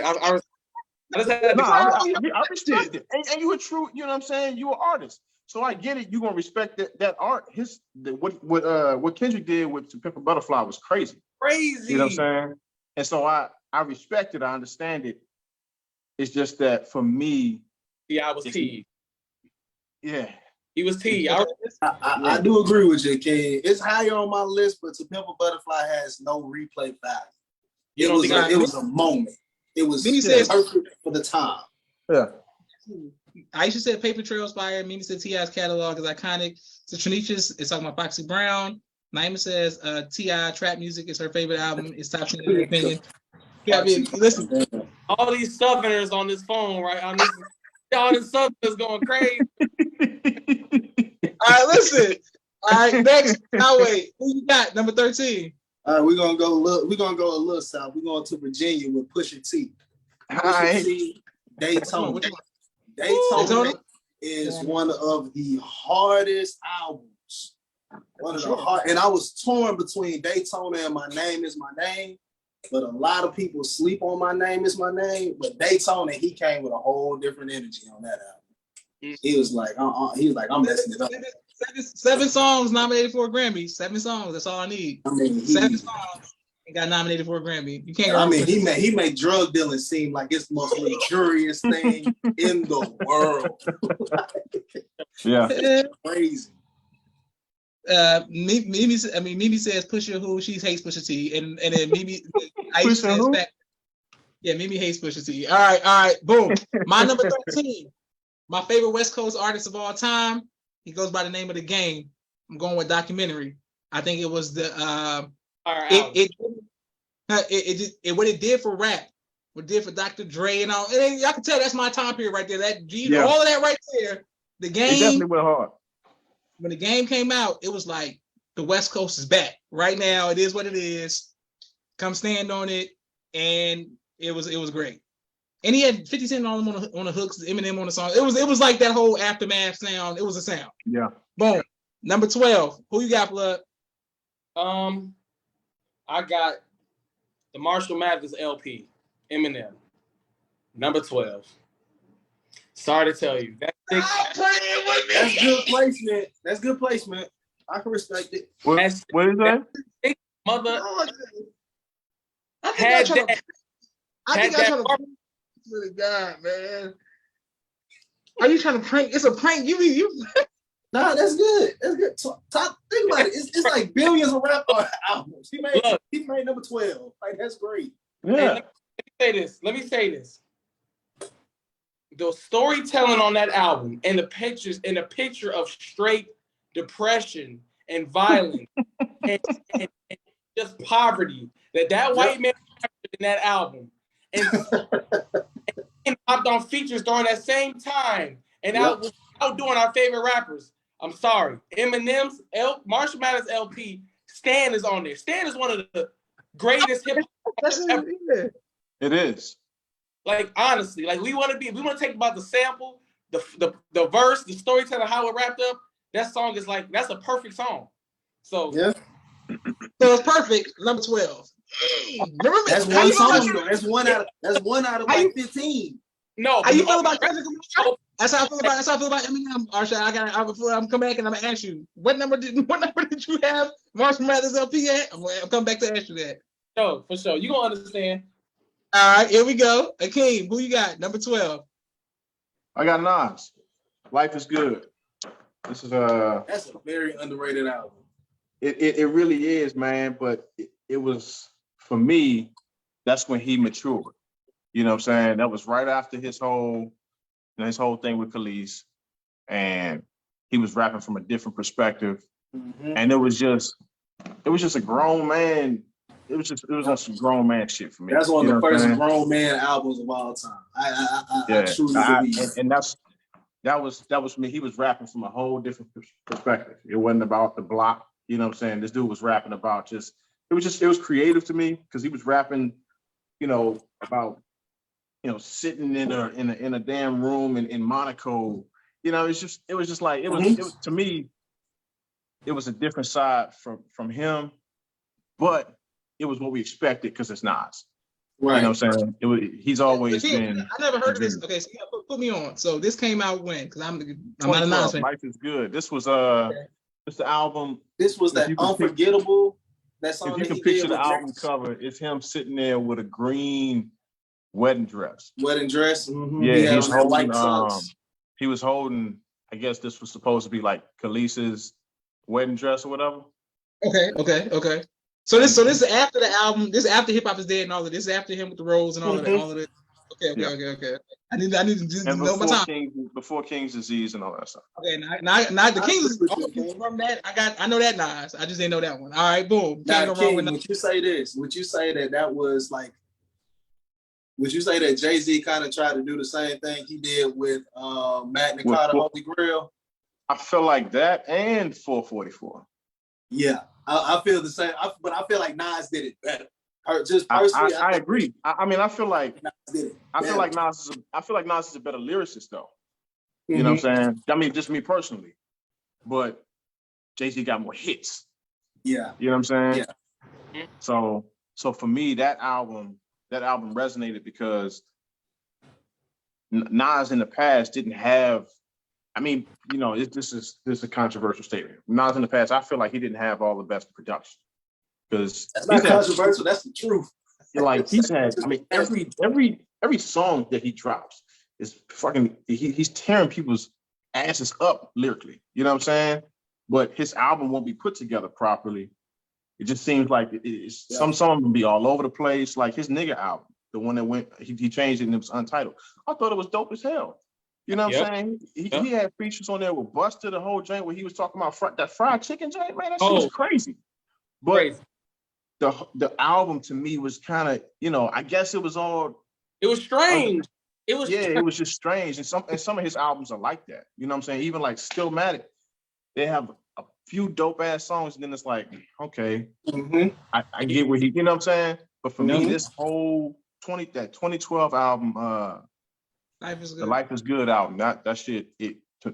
just had to I respect it. And you a true, you know what I'm saying? You an artist. So I get it. You're gonna respect that art. What Kendrick did with To Pimp a Butterfly was crazy. Crazy. You know what I'm saying? And so I respect it. I understand it. It's just that for me, I was T. Yeah. He was T. I do agree with you, King. It's higher on my list, but To Pimp a Butterfly has no replay value. It was a moment. It was perfect for the time. Yeah. Aisha said Paper Trail inspired. Mimi said T.I.'s catalog is iconic. So Trinichis is talking about Foxy Brown. Naima says T.I. trap music is her favorite album. It's top 10 in her opinion. Yeah, listen. All these Southerners on this phone, right? All these Southerners going crazy. All right, listen. All right, next. Now wait. Who you got? Number 13. All right, we're gonna go a little south. We're going to Virginia with Pusha T. Pusha T, Daytona. Daytona is one of the hardest albums. And I was torn between Daytona and My Name Is My Name, but a lot of people sleep on My Name Is My Name. But Daytona, he came with a whole different energy on that album. He was like, I'm messing it up. 7 songs nominated for a Grammy. 7 songs. That's all I need. 7 songs and got nominated for a Grammy. You can't. I mean, he made drug dealing seem like it's the most luxurious thing in the world. Yeah, crazy. Mimi says Pusha who she hates Pusha T, and then Mimi Aisha says fact. Yeah, Mimi hates Pusha T. All right, boom. My number 13. My favorite West Coast artist of all time. He goes by the name of The Game. I'm going with Documentary. I think it was the what it did for rap, what it did for Dr. Dre and all. And y'all can tell that's my time period right there. All of that right there. The Game. It definitely went hard. When The Game came out, it was like the West Coast is back. Right now, it is what it is. Come stand on it, and it was great. And he had 50 Cent on the hooks, Eminem on the song. It was like that whole aftermath sound. It was a sound. Yeah. Boom. Number 12. Who you got, Blood? I got the Marshall Mathers LP, Eminem. Number 12. Sorry to tell you. That's good placement. That's good placement. I can respect it. What is that? Mother I had think that. I trying to really God, man. Are you trying to prank? It's a prank. You. Nah, that's good. That's good. Think about it. It's like billions of rap albums. He made number 12. Like that's great. Yeah. Hey, let me say this. The storytelling on that album and the pictures and the picture of straight depression and violence and just poverty that white man in that album. and hopped on features during that same time, and out was outdoing our favorite rappers. I'm sorry, Eminem's Marshall Mathers LP. Stan is on there. Stan is one of the greatest hip hop ever. It is. Like honestly, like we want to take about the sample, the verse, the storytelling, how it wrapped up. That song is like that's a perfect song. So yeah, So it's perfect. Number 12. Remember, that's how one you feel song about- though. That's one out of How like you- 15. no, How you but feel no, about Kendrick Lamar? That's how I feel about Eminem. Arsha, before I'm come back and I'm gonna ask you what number did you have Marshall Mathers LP at? I'll come back to ask you that. no, for sure. You gonna understand. All right, here we go. Akeem, who you got? Number 12. I got Nas. Life is Good. This is That's a very underrated album. it really is, man. But it was for me. That's when he matured. You know what I'm saying? That was right after his whole thing with Khalees, and he was rapping from a different perspective. Mm-hmm. And it was just a grown man. It was on some grown man shit for me. That's one of the first saying? grown man albums of all time. I truly believe. And that was me. He was rapping from a whole different perspective. It wasn't about the block. You know what I'm saying? This dude was rapping about it was creative to me because he was rapping, about, sitting in a damn room in Monaco. It was just like, it was to me, it was a different side from him, but it was what we expected because it's Nas. Right. You know what I'm saying? He's always been. I never heard of this. Okay, so put me on. So this came out when? Because I'm not a 2012, Nas fan. Life is Good. This was it's the album. This was If that you can Unforgettable. That song If you that can he picture did the with album Jax. cover, it's him sitting there with a green wedding dress. Wedding dress. Mm-hmm. Yeah, he's holding. white socks. He was holding. I guess this was supposed to be like Khalees's wedding dress or whatever. Okay. So this is after the album. This is after Hip Hop Is Dead and all of this. This is after him with the rose and all of that. All of it. Okay. I need to just And know my time. before King's Disease and all that stuff. Okay, now the Kings from that. I know that Nas. I just didn't know that one. All right, boom. Now, Can't go wrong King, with would you say this? Would you say that was like? Would you say that Jay-Z kind of tried to do the same thing he did with Magna Carta, Holy Grail? I feel like that and 444. Yeah, I feel the same. But I feel like Nas did it better. Just personally, I agree. I feel like Nas did it. I feel like Nas is a better lyricist though. You know what I'm saying? I mean, just me personally. But Jay-Z got more hits. Yeah. You know what I'm saying? Yeah. So for me, that album resonated because Nas in the past didn't have. I mean, this is a controversial statement. Nas in the past, I feel like he didn't have all the best production because that's not controversial. That's the truth. Like he's had. I mean, every song that he drops is fucking. He's tearing people's asses up lyrically. You know what I'm saying? But his album won't be put together properly. It just seems like some of them be all over the place. Like his nigga album, the one that went, he changed it and it was untitled. I thought it was dope as hell. You know what I'm saying? He had features on there with Busta, the whole joint where he was talking about that fried chicken joint. Man, that shit was crazy. But the album to me was kind of, I guess it was all. It was strange. It was just strange. And some of his albums are like that. You know what I'm saying? Even like Stillmatic, they have a few dope ass songs, and then it's like, okay, I get where you know what I'm saying? But for me, this whole 2012 album, Life Is Good. the Life Is Good album, that shit,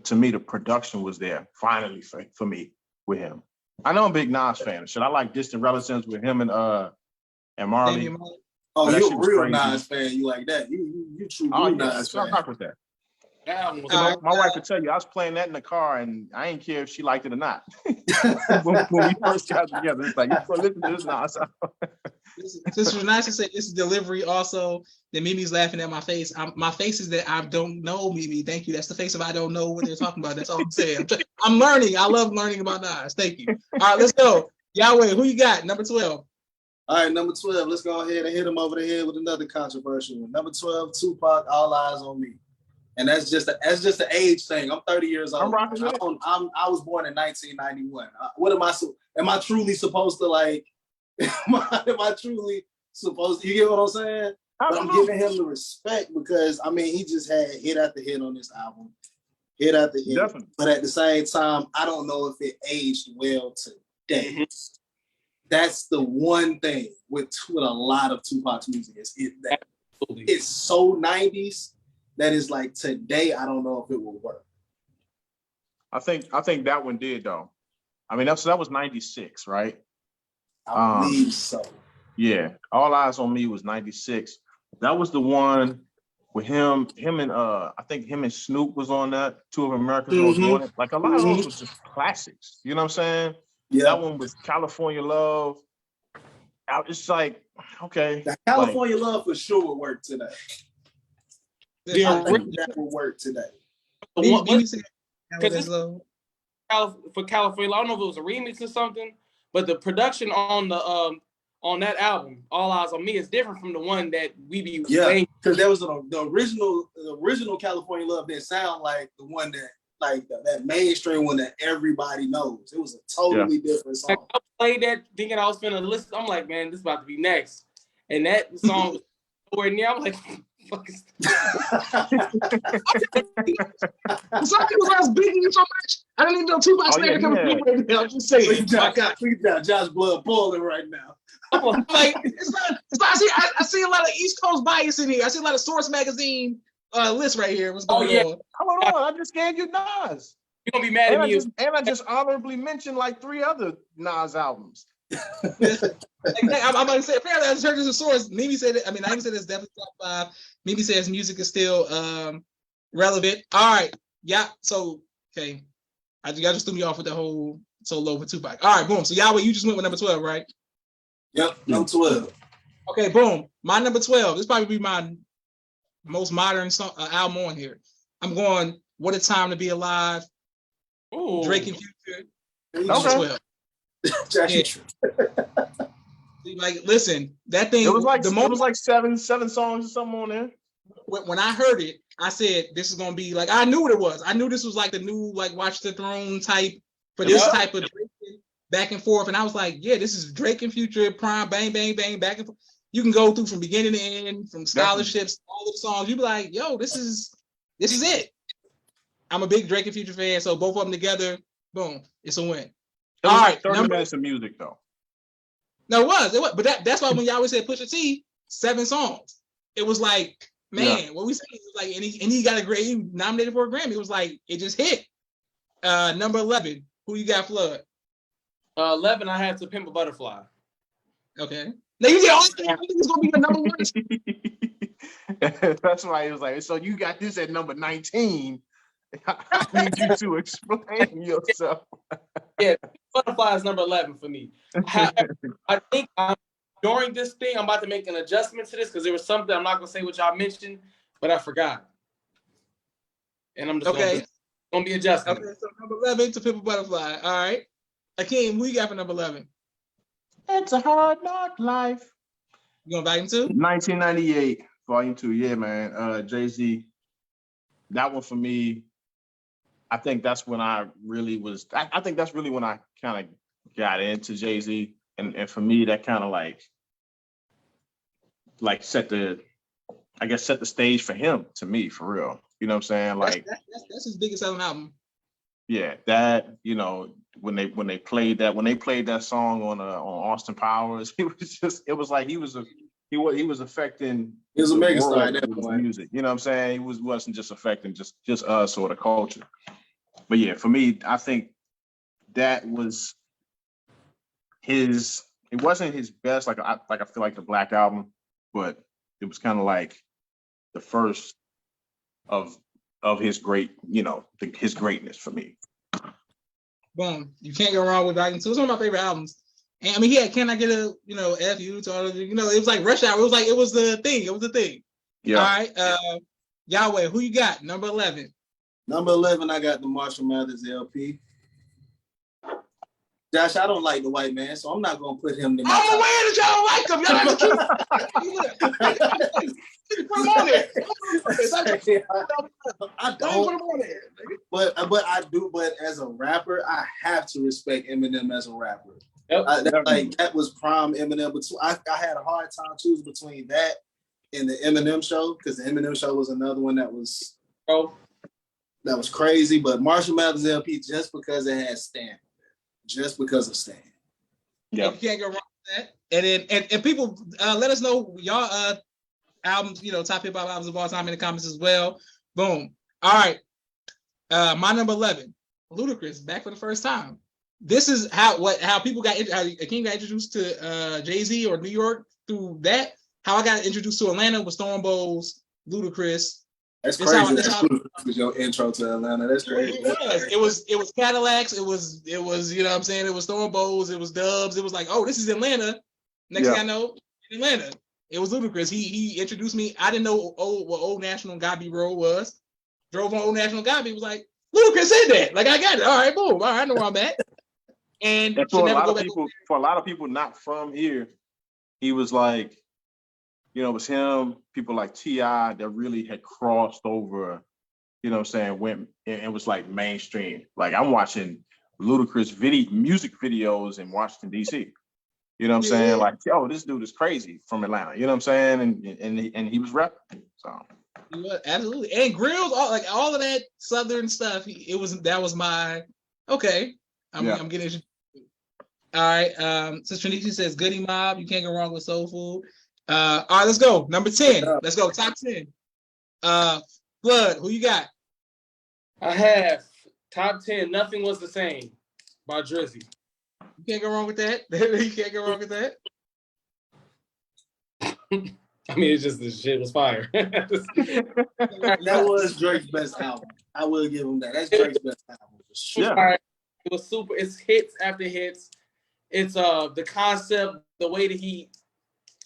to me, the production was there finally for me with him. I know I'm a big Nas fan. Shit, I like Distant Relatives with him and Marley. Oh, you're a real Nas fan. You like that? You true Nas fan. I rock with that. My wife could tell you, I was playing that in the car, and I didn't care if she liked it or not. when we first got together, it's like, listen to this Nas. This was nice to say. This is delivery also. Then Mimi's laughing at my face. My face is that I don't know Mimi. Thank you. That's the face of I don't know what they're talking about. That's all I'm saying. I'm learning. I love learning about Nas. Thank you. All right, let's go. Yahweh, who you got? Number 12. All right, number 12. Let's go ahead and hit him over the head with another controversial one. Number 12, Tupac, All Eyes on Me. And that's just an age thing. I'm 30 years old. I'm rocking with it. I was born in 1991. What am I truly supposed to like? Am I truly supposed to? You get what I'm saying? But I'm giving him the respect because I mean he just had hit after hit on this album, hit after hit. Definitely. But at the same time, I don't know if it aged well today. Mhm. That's the one thing with a lot of Tupac's music is Absolutely. it's so 90s that is like today. I don't know if it will work. I think that one did though. I mean, that was 96, right? I believe so. Yeah. All Eyes on Me was 96. That was the one with him and I think him and Snoop was on that. Two of America's Most Wanted. Like a lot of those was just classics. You know what I'm saying? Yeah. That one was California Love. It's like, okay. Now, California Love for sure would work today. Yeah, I think that will work today. Because for California, I don't know if it was a remix or something, but the production on the on that album, All Eyes on Me, is different from the one that we be playing. Because there was the original California Love didn't sound like the one that that mainstream one that everybody knows. It was a totally different song. I played that thinking I was finna listen. I'm like, man, this is about to be next. And that song was nowhere near. I'm like, fuck is Some people I was beating you so much, I didn't even know Tupac started coming from. I'm just saying. Josh blood boiling right now. Like it's not I see a lot of East Coast bias in here. I see a lot of Source magazine list right here. What's going on? Hold on, I just gave you Nas. You're gonna be mad at me. And I just honorably mentioned like 3 other Nas albums. I'm about to say, apparently, I heard this a source. Mimi said it. I mean, I even said it's definitely top 5. Mimi says music is still relevant. All right, yeah. So, okay, y'all just threw me off with the whole so low for Tupac. All right, boom. So, Yahweh, you just went with number 12, right? Yep, number 12. Okay, boom. My number 12. This probably be my most modern song, album on here. I'm going. What a Time to Be Alive. Ooh. Drake and Future. Okay. 12. Like, listen, that thing. It was like the moment, it was like seven songs or something on there. When I heard it, I said, "This is gonna be like." I knew what it was. I knew this was like the new like Watch the Throne type for this type of back and forth. And I was like, "Yeah, this is Drake and Future, Prime, bang, bang, bang, back and forth." You can go through from beginning to end, from scholarships, all the songs. You be like, "Yo, this is it." I'm a big Drake and Future fan, so both of them together, boom, it's a win. All right, 30 minutes of music though. No, it was, but that's why when y'all always said Pusha T, 7 songs, it was like, man, what we saying is like, and he got a great, he nominated for a Grammy. It was like it just hit. Number 11, who you got, Flood? 11, I had To Pimp a Butterfly. Okay. Now you get all the I think it's gonna be the number 1. That's why he was like, so you got this at number 19. I need you to explain yourself. Yeah, Butterfly is number 11 for me. I think during this thing, I'm about to make an adjustment to this because there was something I'm not gonna say what y'all mentioned, but I forgot. And I'm just gonna be adjusting. Okay, so number 11, To Pimp a Butterfly. All right. Akeem, who you got for number 11? It's a Hard Knock Life. You going volume 2? 1998, volume 2. Yeah, man. Jay-Z. That one for me. I think that's when I really was. I think that's really when I kind of got into Jay-Z, and for me, that kind of like set the stage for him. To me, for real, you know what I'm saying? Like that's his biggest selling album. Yeah, that when they played that song on Austin Powers, it was like he was affecting. He was a megastar in that music. You know what I'm saying? He wasn't just affecting just us or the culture. But yeah, for me, I think that was his. It wasn't his best. I feel like the Black Album, but it was kind of like the first of his great, his greatness for me. Boom! You can't go wrong with Volume 2. It's one of my favorite albums. And I mean, he had "Can I Get a F You" to all of it was like Rush Hour. It was the thing. Yeah. All right, Yahweh, who you got? Number 11. Number 11, I got the Marshall Mathers LP. Josh, I don't like the white man, so I'm not gonna put him in my I'm aware that y'all don't like him. Y'all put him on there. I don't put him on there. But I do. But as a rapper, I have to respect Eminem as a rapper. Yep. That was prime Eminem. But I had a hard time choosing between that in the Eminem show, because the Eminem show was another one that was Bro, crazy. But Marshall Mathers LP, just because it had Stan, just because of Stan. Yeah. You can't go wrong with that. And then and people let us know y'all albums, top hip hop albums of all time in the comments as well. Boom. All right. My number 11, Ludacris, back for the first time. This is how people got how King got introduced to Jay-Z or New York through that. How I got introduced to Atlanta was Storm Bowles, Ludacris. That's It's crazy. how- That was your intro to Atlanta. That's crazy. It was Cadillacs. It was you know what I'm saying. It was Storm Bowles. It was Dubs. It was like, oh, this is Atlanta. Next thing I know, Atlanta. It was Ludacris. He introduced me. I didn't know what Old National Gabi Road was. Drove on Old National Gabi. Was like, Ludacris said that. Like, I got it. All right, boom. All right, I know where I'm at. And for a lot of people not from here, he was like, it was him, people like T.I. that really had crossed over, went and was like mainstream. Like, I'm watching Ludacris music videos in Washington, D.C. You know what I'm saying? Like, yo, this dude is crazy from Atlanta. You know what I'm saying? And he was rapping. So absolutely. And Grills, all of that Southern stuff. That was my okay. I'm getting it. All right. So Trinici says Goody Mob. You can't go wrong with Soul Food. All right, let's go. Number 10. Let's go. Top 10. Flood, who you got? I have top 10. Nothing Was the Same by Drizzy. You can't go wrong with that. You can't go wrong with that. I mean, it's just the shit was fire. That was Drake's best album. I will give him that. That's Drake's best album for sure. Yeah. It was super. It's hits after hits. It's the concept, the way that he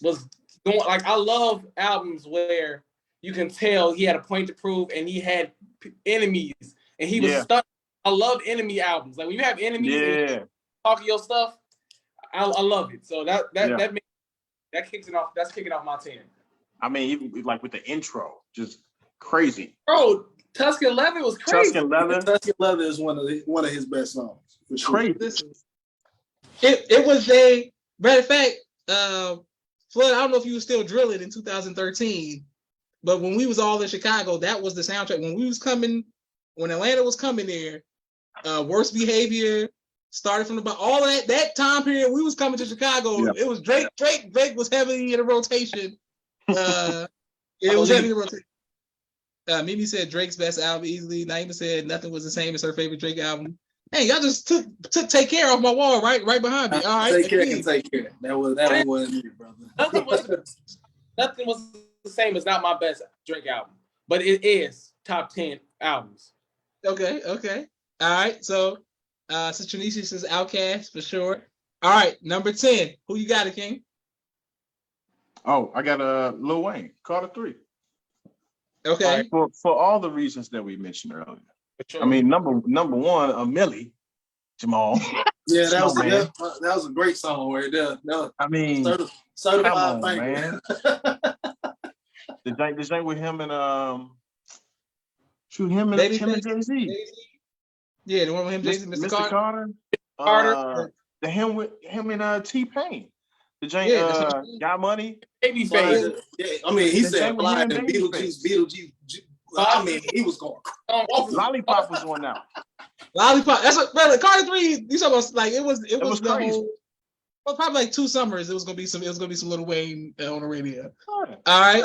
was going. Like, I love albums where you can tell he had a point to prove and he had enemies and he was stuck. I love enemy albums. Like, when you have enemies and you talking your stuff, I love it. So that kicks it off. That's kicking off my 10. I mean, even like with the intro, just crazy. Bro, Tuscan Leather was crazy. Tuscan Leather is one of his best songs. For sure. Crazy. It was a matter of fact, Flood, I don't know if you were still drilling in 2013, but when we was all in Chicago, that was the soundtrack. When Atlanta was coming there, Worst Behavior started from all of that time period. We was coming to Chicago. It was Drake. Drake was heavily in the rotation. It was heavy in the rotation. Mimi said Drake's best album easily. Naima said Nothing Was the Same as her favorite Drake album. Hey, y'all just took Take Care off my wall right behind me. All right, Take Care. That wasn't me, brother. Nothing was the Same as not my best Drake album, but it is top 10 albums. Okay. All right. So, Trinici says Outkast for sure. All right, number 10. Who you got, King? Oh, I got Lil Wayne, Carter 3. Okay. For all the reasons that we mentioned earlier. Sure. I mean, number one, Millie, Jamal. Yeah, that was a great song right there. No, I mean, certified man. The jank with him and him and Jay-Z. Yeah, the one with him, Jay-Z, Mr. Carter. The him and T-Pain. The jank Got Money. Babyface. Yeah, I mean, he said Blind and Beetlejuice. I mean, he was going. Lollipop was going out. Lollipop. That's what, brother. Carter 3. You talking about like it was the crazy. whole. Well, probably like 2 summers. It was gonna be some Lil Wayne on the radio. All right,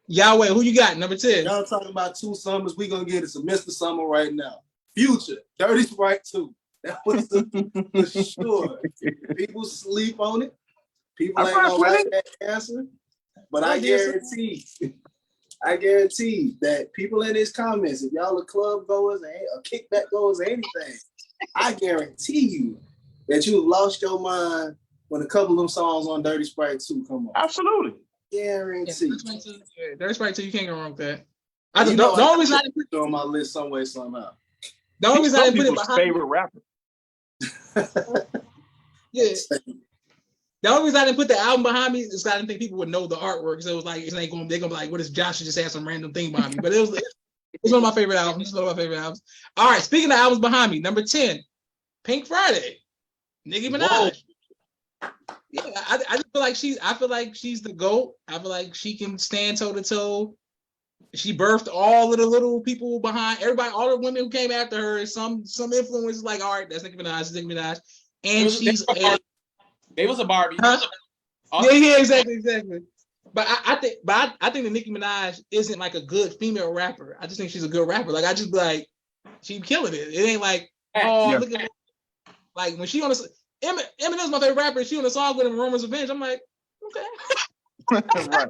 Yahweh. Who you got? Number 10. Y'all talking about 2 summers? We gonna get it some Mr. Summer right now. Future, Dirty Sprite 2. That was for sure. People sleep on it. People ain't gonna like that answer, but I guarantee that people in these comments, if y'all are club goers or kickback goers or anything, I guarantee you that you've lost your mind when a couple of them songs on Dirty Sprite 2 come on. Absolutely. Guarantee. Dirty Sprite 2, you can't go wrong with that. The only reason I didn't put it on my list some way, somehow. The only reason I didn't put it behind favorite rapper. Yeah. The only reason I didn't put the album behind me is I didn't think people would know the artwork. So it was like they're gonna be like, what is Josh just had some random thing behind me? But it's one of my favorite albums. All right, speaking of albums behind me, number 10, Pink Friday, Nicki Minaj. Yeah, I just feel like she's the GOAT. I feel like she can stand toe to toe. She birthed all of the little people behind everybody, all the women who came after her. Some influencers like, all right, that's Nicki Minaj, Nicki Minaj, and they was a Barbie. Huh? Yeah, exactly. But I think that Nicki Minaj isn't like a good female rapper. I just think she's a good rapper. Like I just like she's killing it. It ain't like look at like when she on the Eminem's my favorite rapper. She on the song with him, Roman's Revenge. I'm like, okay. Right.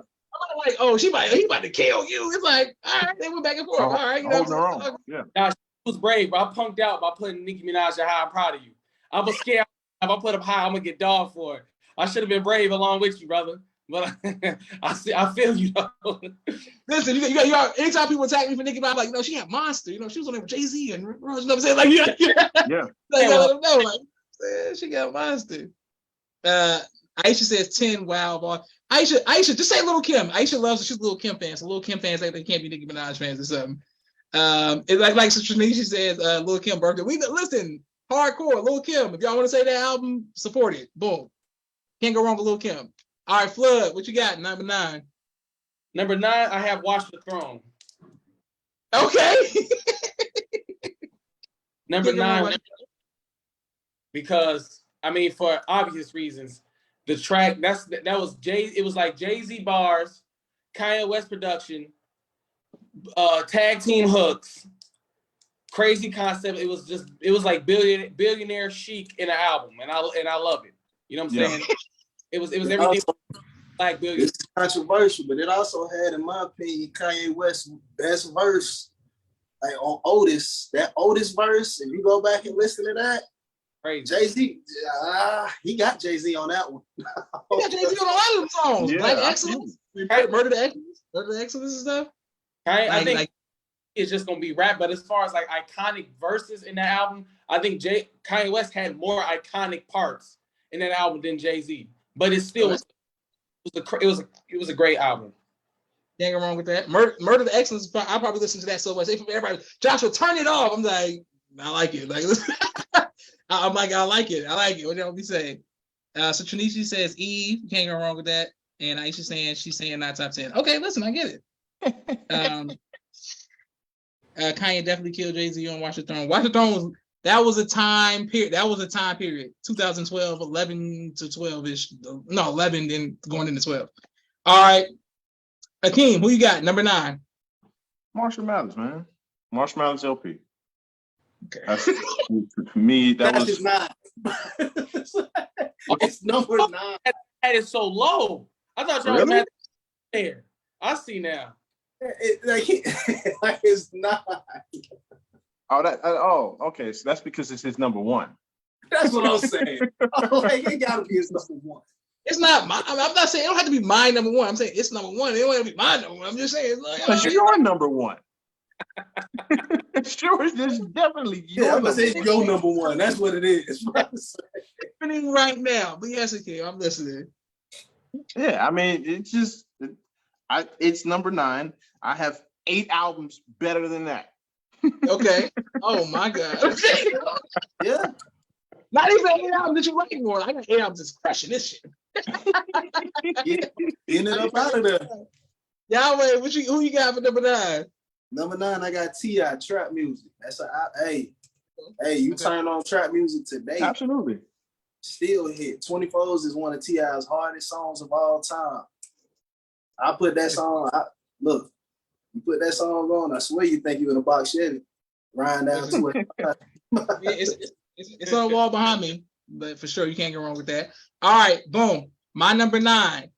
I'm like, oh, he about to kill you. It's like, all right, they went back and forth. All right, you know what I'm saying? Yeah. Now, she was brave, but I punked out by putting Nicki Minaj at high. I'm proud of you. I was scared. If I put up high, I'm gonna get dogged for it. I should have been brave along with you, brother. But I feel you. Listen, you got anytime people attack me for Nicki Minaj, I'm like, no, she had Monster. You know, she was on there with Jay-Z and you know what I'm saying? Like, yeah. Like, let them know, like, she got Monster. Aisha says 10. Wow, boy. Aisha, just say Lil' Kim. Aisha loves it. She's a Lil' Kim fan. So Lil' Kim fans like they can't be Nicki Minaj fans or something. It's like Shanisha says, Lil' Kim birthday. We listen, hardcore, Lil' Kim. If y'all want to say that album, support it. Boom. Can't go wrong with Lil' Kim. All right, Flood, what you got? Number 9. Number 9, I have Watch the Throne. Okay. Number 9, because I mean, for obvious reasons, the track that was it was like Jay-Z bars, Kanye West production, tag team hooks, crazy concept. It was like billionaire chic in an album, and I love it. You know what I'm saying? It was everything also, like billionaire. It's controversial, but it also had, in my opinion, Kanye West's best verse. Like on Otis, that Otis verse, if you go back and listen to that, Crazy. Jay-Z, he got Jay-Z on that one. He got Jay-Z on a lot of them songs. Yeah, Black Excellence, Murder the Excellence and stuff. I think it's just gonna be rap, but as far as like iconic verses in that album, I think Kanye West had more iconic parts in that album than Jay-Z. But it still it was a great album. Can't go wrong with that. Murder the Excellence. I probably listen to that so much. Everybody, Joshua, turn it off. I'm like, I like it. Like, I'm like, I like it. I like it. What y'all be saying? So Trinishi says Eve. You can't go wrong with that. And Aisha she's saying not top 10. Okay, listen, I get it. Kanye definitely killed Jay-Z on Watch the Throne. Watch the Throne was a time period. 2012, 11 to 12-ish. No, 11, then going into 12. All right. Akeem, who you got? Number 9. Marshall Mathers, man. Marshall Mathers LP. Okay. For me, That's his 9. It's number 9. That is so low. I thought y'all Really? had there. I see now. Like it's 9. Okay. So that's because it's his number 1. That's what I'm saying. Like, it gotta be his number 1. It's not my. I'm not saying it don't have to be my number 1. I'm saying it's number 1. It don't have to be my number 1. I'm just saying. It's your number 1. Sure, it's definitely your number 1. That's what it is. Happening right now. But yes, okay, I'm listening. Yeah, I mean, it's number 9. I have 8 albums better than that. Okay. Oh my God. Okay. Yeah. Not even 8 albums that you like more. I got 8 albums that's crushing this shit. Getting it up out of there. Yahweh, who you got for number 9? Number 9, I got T.I. Trap Music. That's hey, you turn on trap music today. Absolutely. Still hit. 24s is one of T.I.'s hardest songs of all time. I put that song, look, you put that song on, I swear you think you're in a box Chevy. Riding down to it. It's on the wall behind me, but for sure you can't go wrong with that. All right, boom. My number 9.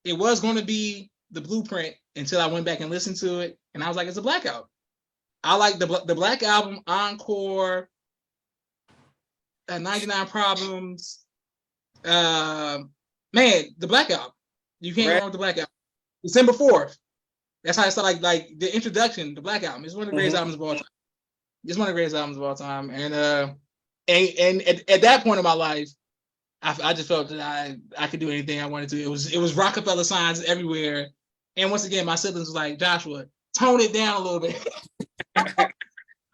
It was going to be The Blueprint until I went back and listened to it, and I was like, it's a Black Album. I like the Black Album, Encore, 99 Problems. Man, the Black Album. You can't go wrong with the Black Album. December 4th. That's how it's like the introduction, the Black Album. It's one of the greatest albums of all time. It's one of the greatest albums of all time. And at that point in my life, I just felt that I could do anything I wanted to. It was Rockefeller signs everywhere. And once again, my siblings was like, Joshua, tone it down a little bit. I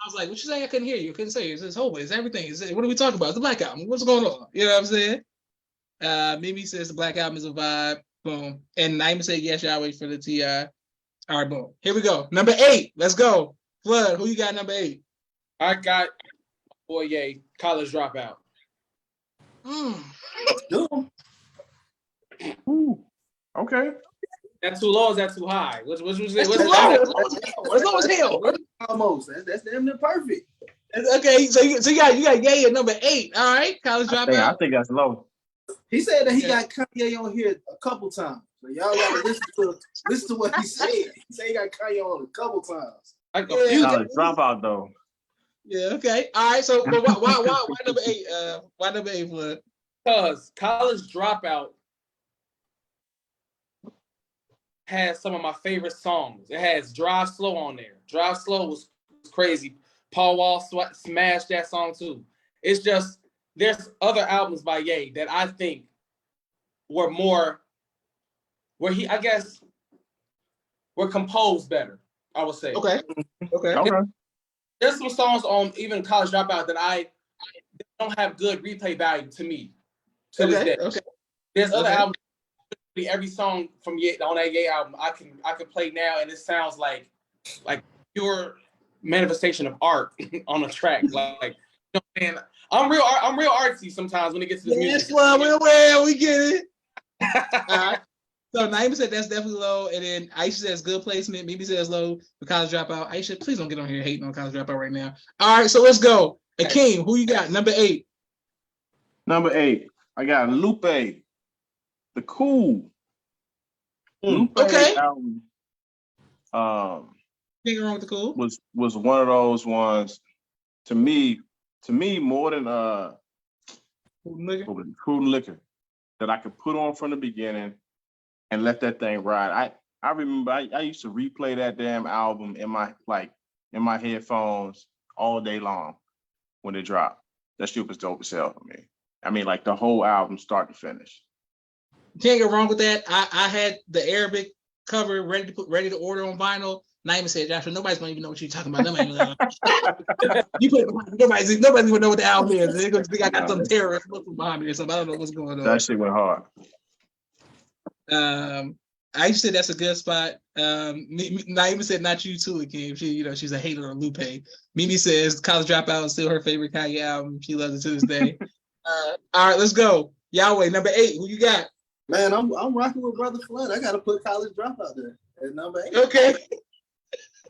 was like, what you saying? I couldn't hear you. I couldn't say it. It's whole. It's everything. What are we talking about? It's the Black Album. What's going on? You know what I'm saying? Mimi says the Black Album is a vibe. Boom. And Naima said yes, y'all wait for the T.I. All right, boom. Here we go. Number 8. Let's go. Flood, who you got number 8? I got boy, Ye, College Dropout. Ooh, okay. That too low? Or is that too high? What's That's too low. As low as hell. Almost. That's damn near perfect. Okay, so you got Ye at number 8. All right, College I Dropout. think that's low. He said that he got Kanye on here a couple times. So y'all gotta listen to what he said. He said he got Kanye on a couple times. I confused. College Dropout though. Yeah, okay. All right, so but why number 8? Why number 8, Flood? Because College Dropout has some of my favorite songs. It has Drive Slow on there. Drive Slow was crazy. Paul Wall smashed that song too. It's just, there's other albums by Ye that I think were more, were composed better, I would say. Okay. There's some songs on even College Dropout that don't have good replay value to me to this day. Okay. There's other albums. Every song from Ye on that Ye album, I can play now, and it sounds like pure manifestation of art on a track. Like, you know, man, I'm real artsy sometimes when it gets to this music. Yes, well, we get it. All right. So Naima said that's definitely low, and then Aisha says good placement. Mimi says low for College Dropout. Aisha, please don't get on here hating on College Dropout right now. All right, so let's go. Akeem, who you got? Number 8. Number 8, I got Lupe, the Cool. Lupe Okay. album, Nothing wrong with the Cool. was one of those ones to me more than Food and Liquor that I could put on from the beginning and let that thing ride. I remember I used to replay that damn album in my headphones all day long when it dropped. That shit was dope as hell for me. I mean, like the whole album start to finish. Can't go wrong with that. I had the Arabic cover ready to order on vinyl. Naima said, Joshua, nobody's gonna even know what you're talking about. You put nobody's even know what the album is. They're gonna think I got some terrorist looking behind me or something. I don't know what's going on. That shit went hard. Aisha said that's a good spot. Naima said not you too, Akeem. She's a hater on Lupe. Mimi says College Dropout is still her favorite Kanye album. She loves it to this day. All right, let's go. Yahweh, number 8. Who you got? Man, I'm rocking with Brother Flood. I gotta put College Dropout there at number 8. Okay.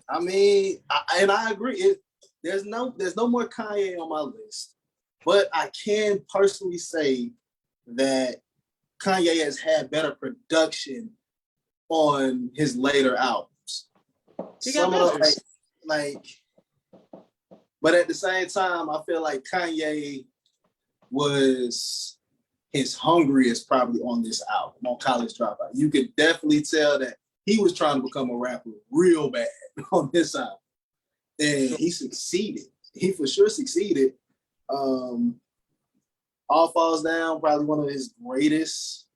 I mean, I agree. There's no more Kanye on my list, but I can personally say that Kanye has had better production on his later albums. Some of those, but at the same time, I feel like Kanye was his hungriest probably on this album, on College Dropout. You could definitely tell that he was trying to become a rapper real bad on this album. And he succeeded. He for sure succeeded. All Falls Down, probably one of his greatest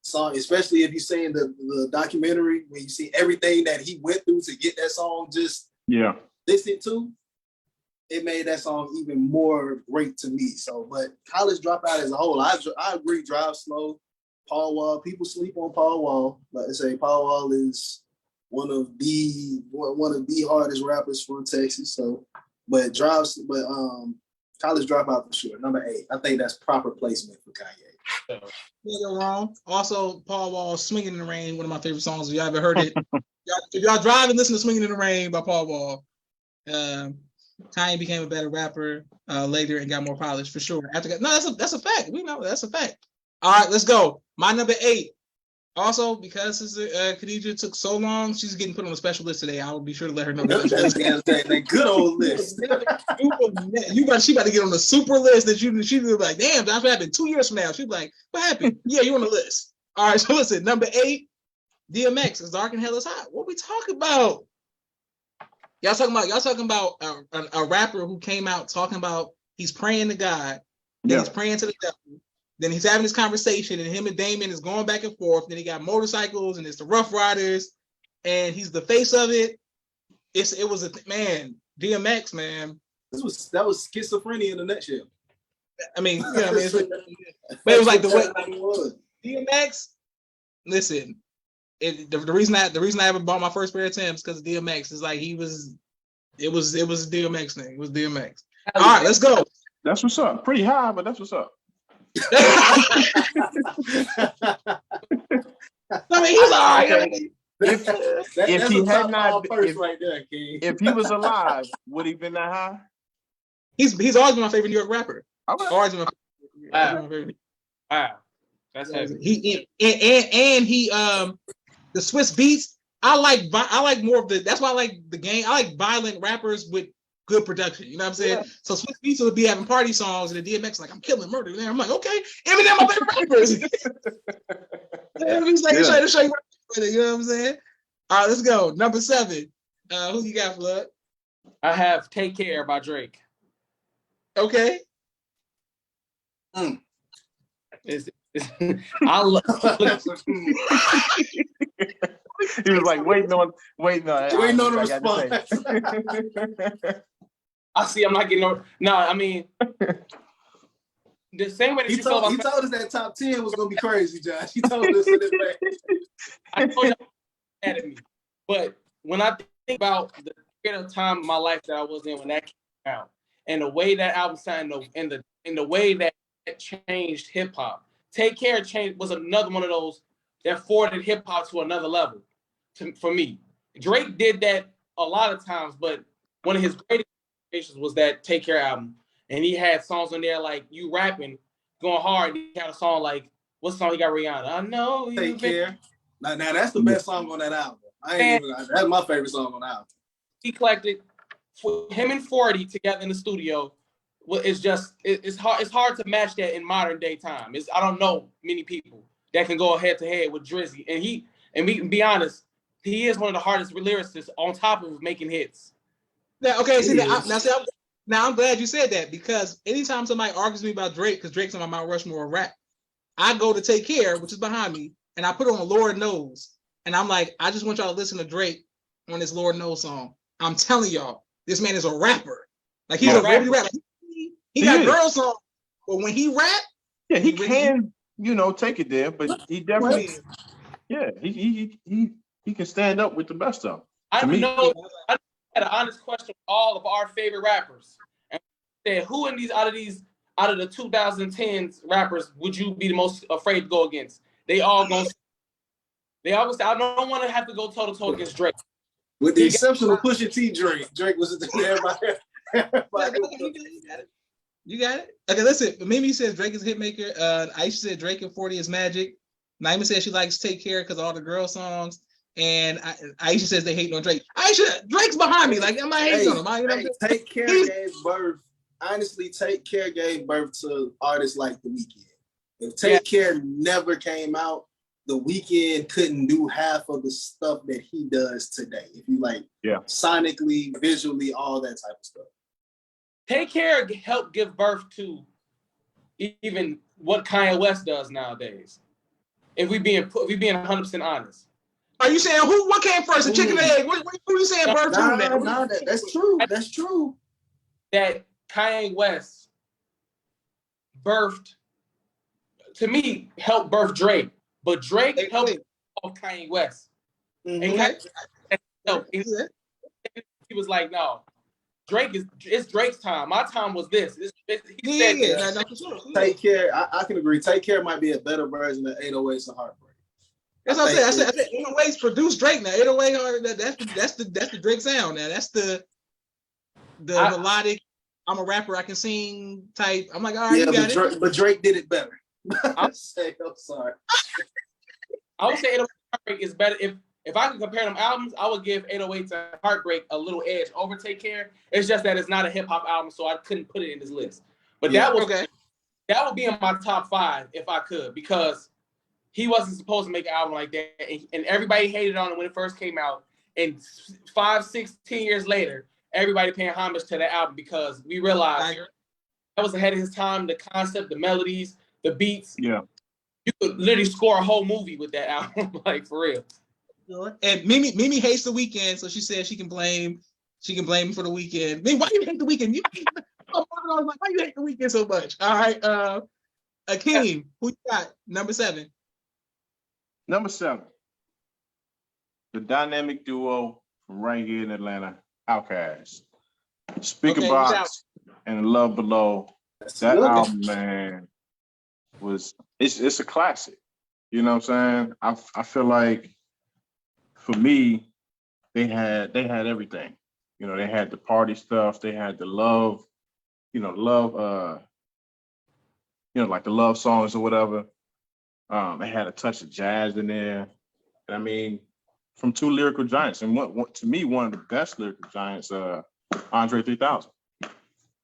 songs, especially if you're saying the documentary, when you see everything that he went through to get that song just listened to. It made that song even more great to me. So, but College Dropout as a whole, I agree. Drive Slow, Paul Wall. People sleep on Paul Wall. Like I say, Paul Wall is one of the hardest rappers from Texas. So, but College Dropout for sure. Number 8. I think that's proper placement for Kanye. You're wrong. Also, Paul Wall, "Swinging in the Rain," one of my favorite songs. If y'all ever heard it, if y'all drive and listen to "Swinging in the Rain" by Paul Wall. Kanye became a better rapper later and got more polish for sure. That's a fact. We know that's a fact. All right, let's go. My number 8. Also, because Khadija took so long, she's getting put on a special list today. I will be sure to let her know. That good old list. She about to get on the super list that she'd be like, damn, that's what happened 2 years from now. She'd be like, what happened? Yeah, you're on the list. All right, so listen, number 8, DMX, "It's Dark and Hell Is Hot." What we talking about? Y'all talking about a rapper who came out talking about he's praying to God, then he's praying to the devil, then he's having this conversation, and him and Damon is going back and forth. Then he got motorcycles, and it's the Rough Riders, and he's the face of it. It was DMX, man. That was schizophrenia in a nutshell. I mean, you know what I mean? But it was like the way It was. DMX. Listen, the reason I ever bought my first pair of Timbs because of DMX is like it was a DMX thing. It was DMX. All right, let's go. That's what's up. Pretty high, but that's what's up. I mean, he's all right. If he had not, right there, King. if he was alive, would he been that high? He's always been my favorite New York rapper. Okay. Always been my favorite. Wow, that's heavy. He the Swiss Beats. I like more of the. That's why I like the game. I like violent rappers with good production. You know what I'm saying? Yeah. So Swiss Beats would be having party songs, and the DMX like I'm killing murder. And I'm like, okay, Eminem, my favorite rappers. He's like trying to show you. You know what I'm saying? All right, let's go. Number 7. Who you got, Flood? I have "Take Care" by Drake. Okay. I love. He was like waiting on the response. I see. I'm not getting no. I mean, the same way that he told us that top 10 was gonna be crazy, Josh. He told us in advance. I told you mad at me, but when I think about the period of time in my life that I was in when that came out, and the way that album sounded, and the way that it changed hip hop, "Take Care" was another one of those that forwarded hip hop to another level. For me, Drake did that a lot of times, but one of his greatest creations was that "Take Care" album, and he had songs on there like "You Rapping," going hard. He had a song like, what song he got Rihanna? I know you. Take Care. Now that's the best song on that album. That's my favorite song on the album. He collected him and 40 together in the studio. It's hard to match that in modern day time. I don't know many people that can go head to head with Drizzy, and we can be honest, he is one of the hardest lyricists on top of making hits. Yeah, okay. Now I'm glad you said that, because anytime somebody argues with me about Drake, because Drake's on my Mount Rushmore of rap, I go to "Take Care," which is behind me, and I put on "Lord Knows," and I'm like, I just want y'all to listen to Drake on this "Lord Knows" song. I'm telling y'all, this man is a rapper. Like he's a rapper. He got girl songs, but when he rap, yeah, he can, take it there. But he definitely, he can stand up with the best of them. I had an honest question with all of our favorite rappers, and said, who in out of the 2010s rappers would you be the most afraid to go against? They all say, I don't want to have to go toe to toe against Drake. With the exception of Pusha T, Drake was everybody. You got it? Okay, listen. Mimi says Drake is a hit maker. Aisha said Drake and 40 is magic. Naima says she likes "Take Care" because of all the girl songs. And Aisha says they hate on Drake. Aisha, Drake's behind me. Like, I'm not hating on him. Take Care gave birth. Honestly, Take Care gave birth to artists like The Weeknd. If Take Care never came out, The Weeknd couldn't do half of the stuff that he does today. If you sonically, visually, all that type of stuff. Take Care helped give birth to even what Kanye West does nowadays. If we being 100% honest. Are you saying what came first, the chicken or egg? What are you saying birth to? No, that's true. That's true. That Kanye West helped birth Drake, but Drake helped Kanye West. Mm-hmm. And he was like, no. It's Drake's time. My time was this. Take Care. I can agree. Take Care might be a better version of 808s and Heartbreak. That's what I said. I said 808s produced Drake now. 808 that's the Drake sound now. That's the melodic. I'm a rapper. I can sing type. I'm like, all right, you got it. But Drake did it better. I'm sorry. I would say 808s Heartbreak is better. If I could compare them albums, I would give 808s and Heartbreak a little edge over Take Care. It's just that it's not a hip hop album, so I couldn't put it in this list. But that would be in my top 5 if I could, because he wasn't supposed to make an album like that, and everybody hated on it when it first came out. And 5, 6, 10 years later, everybody paying homage to that album because we realized that was ahead of his time. The concept, the melodies, the beats. Yeah, you could literally score a whole movie with that album, like for real. And Mimi hates The Weeknd, so she said she can blame him for The Weeknd. I mean, why do you hate The Weeknd? was like, why you hate the weekend so much? All right, Akeem, who you got? Number 7. Number 7, the dynamic duo from right here in Atlanta, Outkast. Speaker Okay, Box and Love Below. That Look, album, man, it's a classic. You know what I'm saying? I feel like for me, they had everything. You know, they had the party stuff, they had the love, like the love songs or whatever. They had a touch of jazz in there. And I mean, from 2 lyrical giants, and what to me, one of the best lyrical giants, Andre 3000.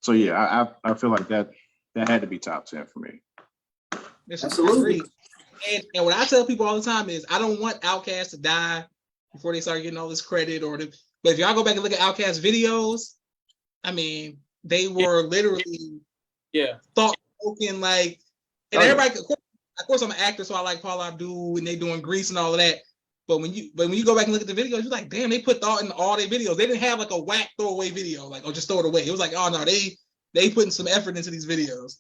So yeah, I feel like that had to be top 10 for me. Absolutely. And what I tell people all the time is I don't want Outkast to die before they start getting all this credit but if y'all go back and look at Outkast videos, I mean, they were literally thought-provoking, like, and everybody, of course I'm an actor, so I like Paula Abdul and they doing Grease and all of that. But when you go back and look at the videos, you're like, damn, they put thought in all their videos. They didn't have like a whack throwaway video, like, oh, just throw it away. It was like, oh no, they putting some effort into these videos.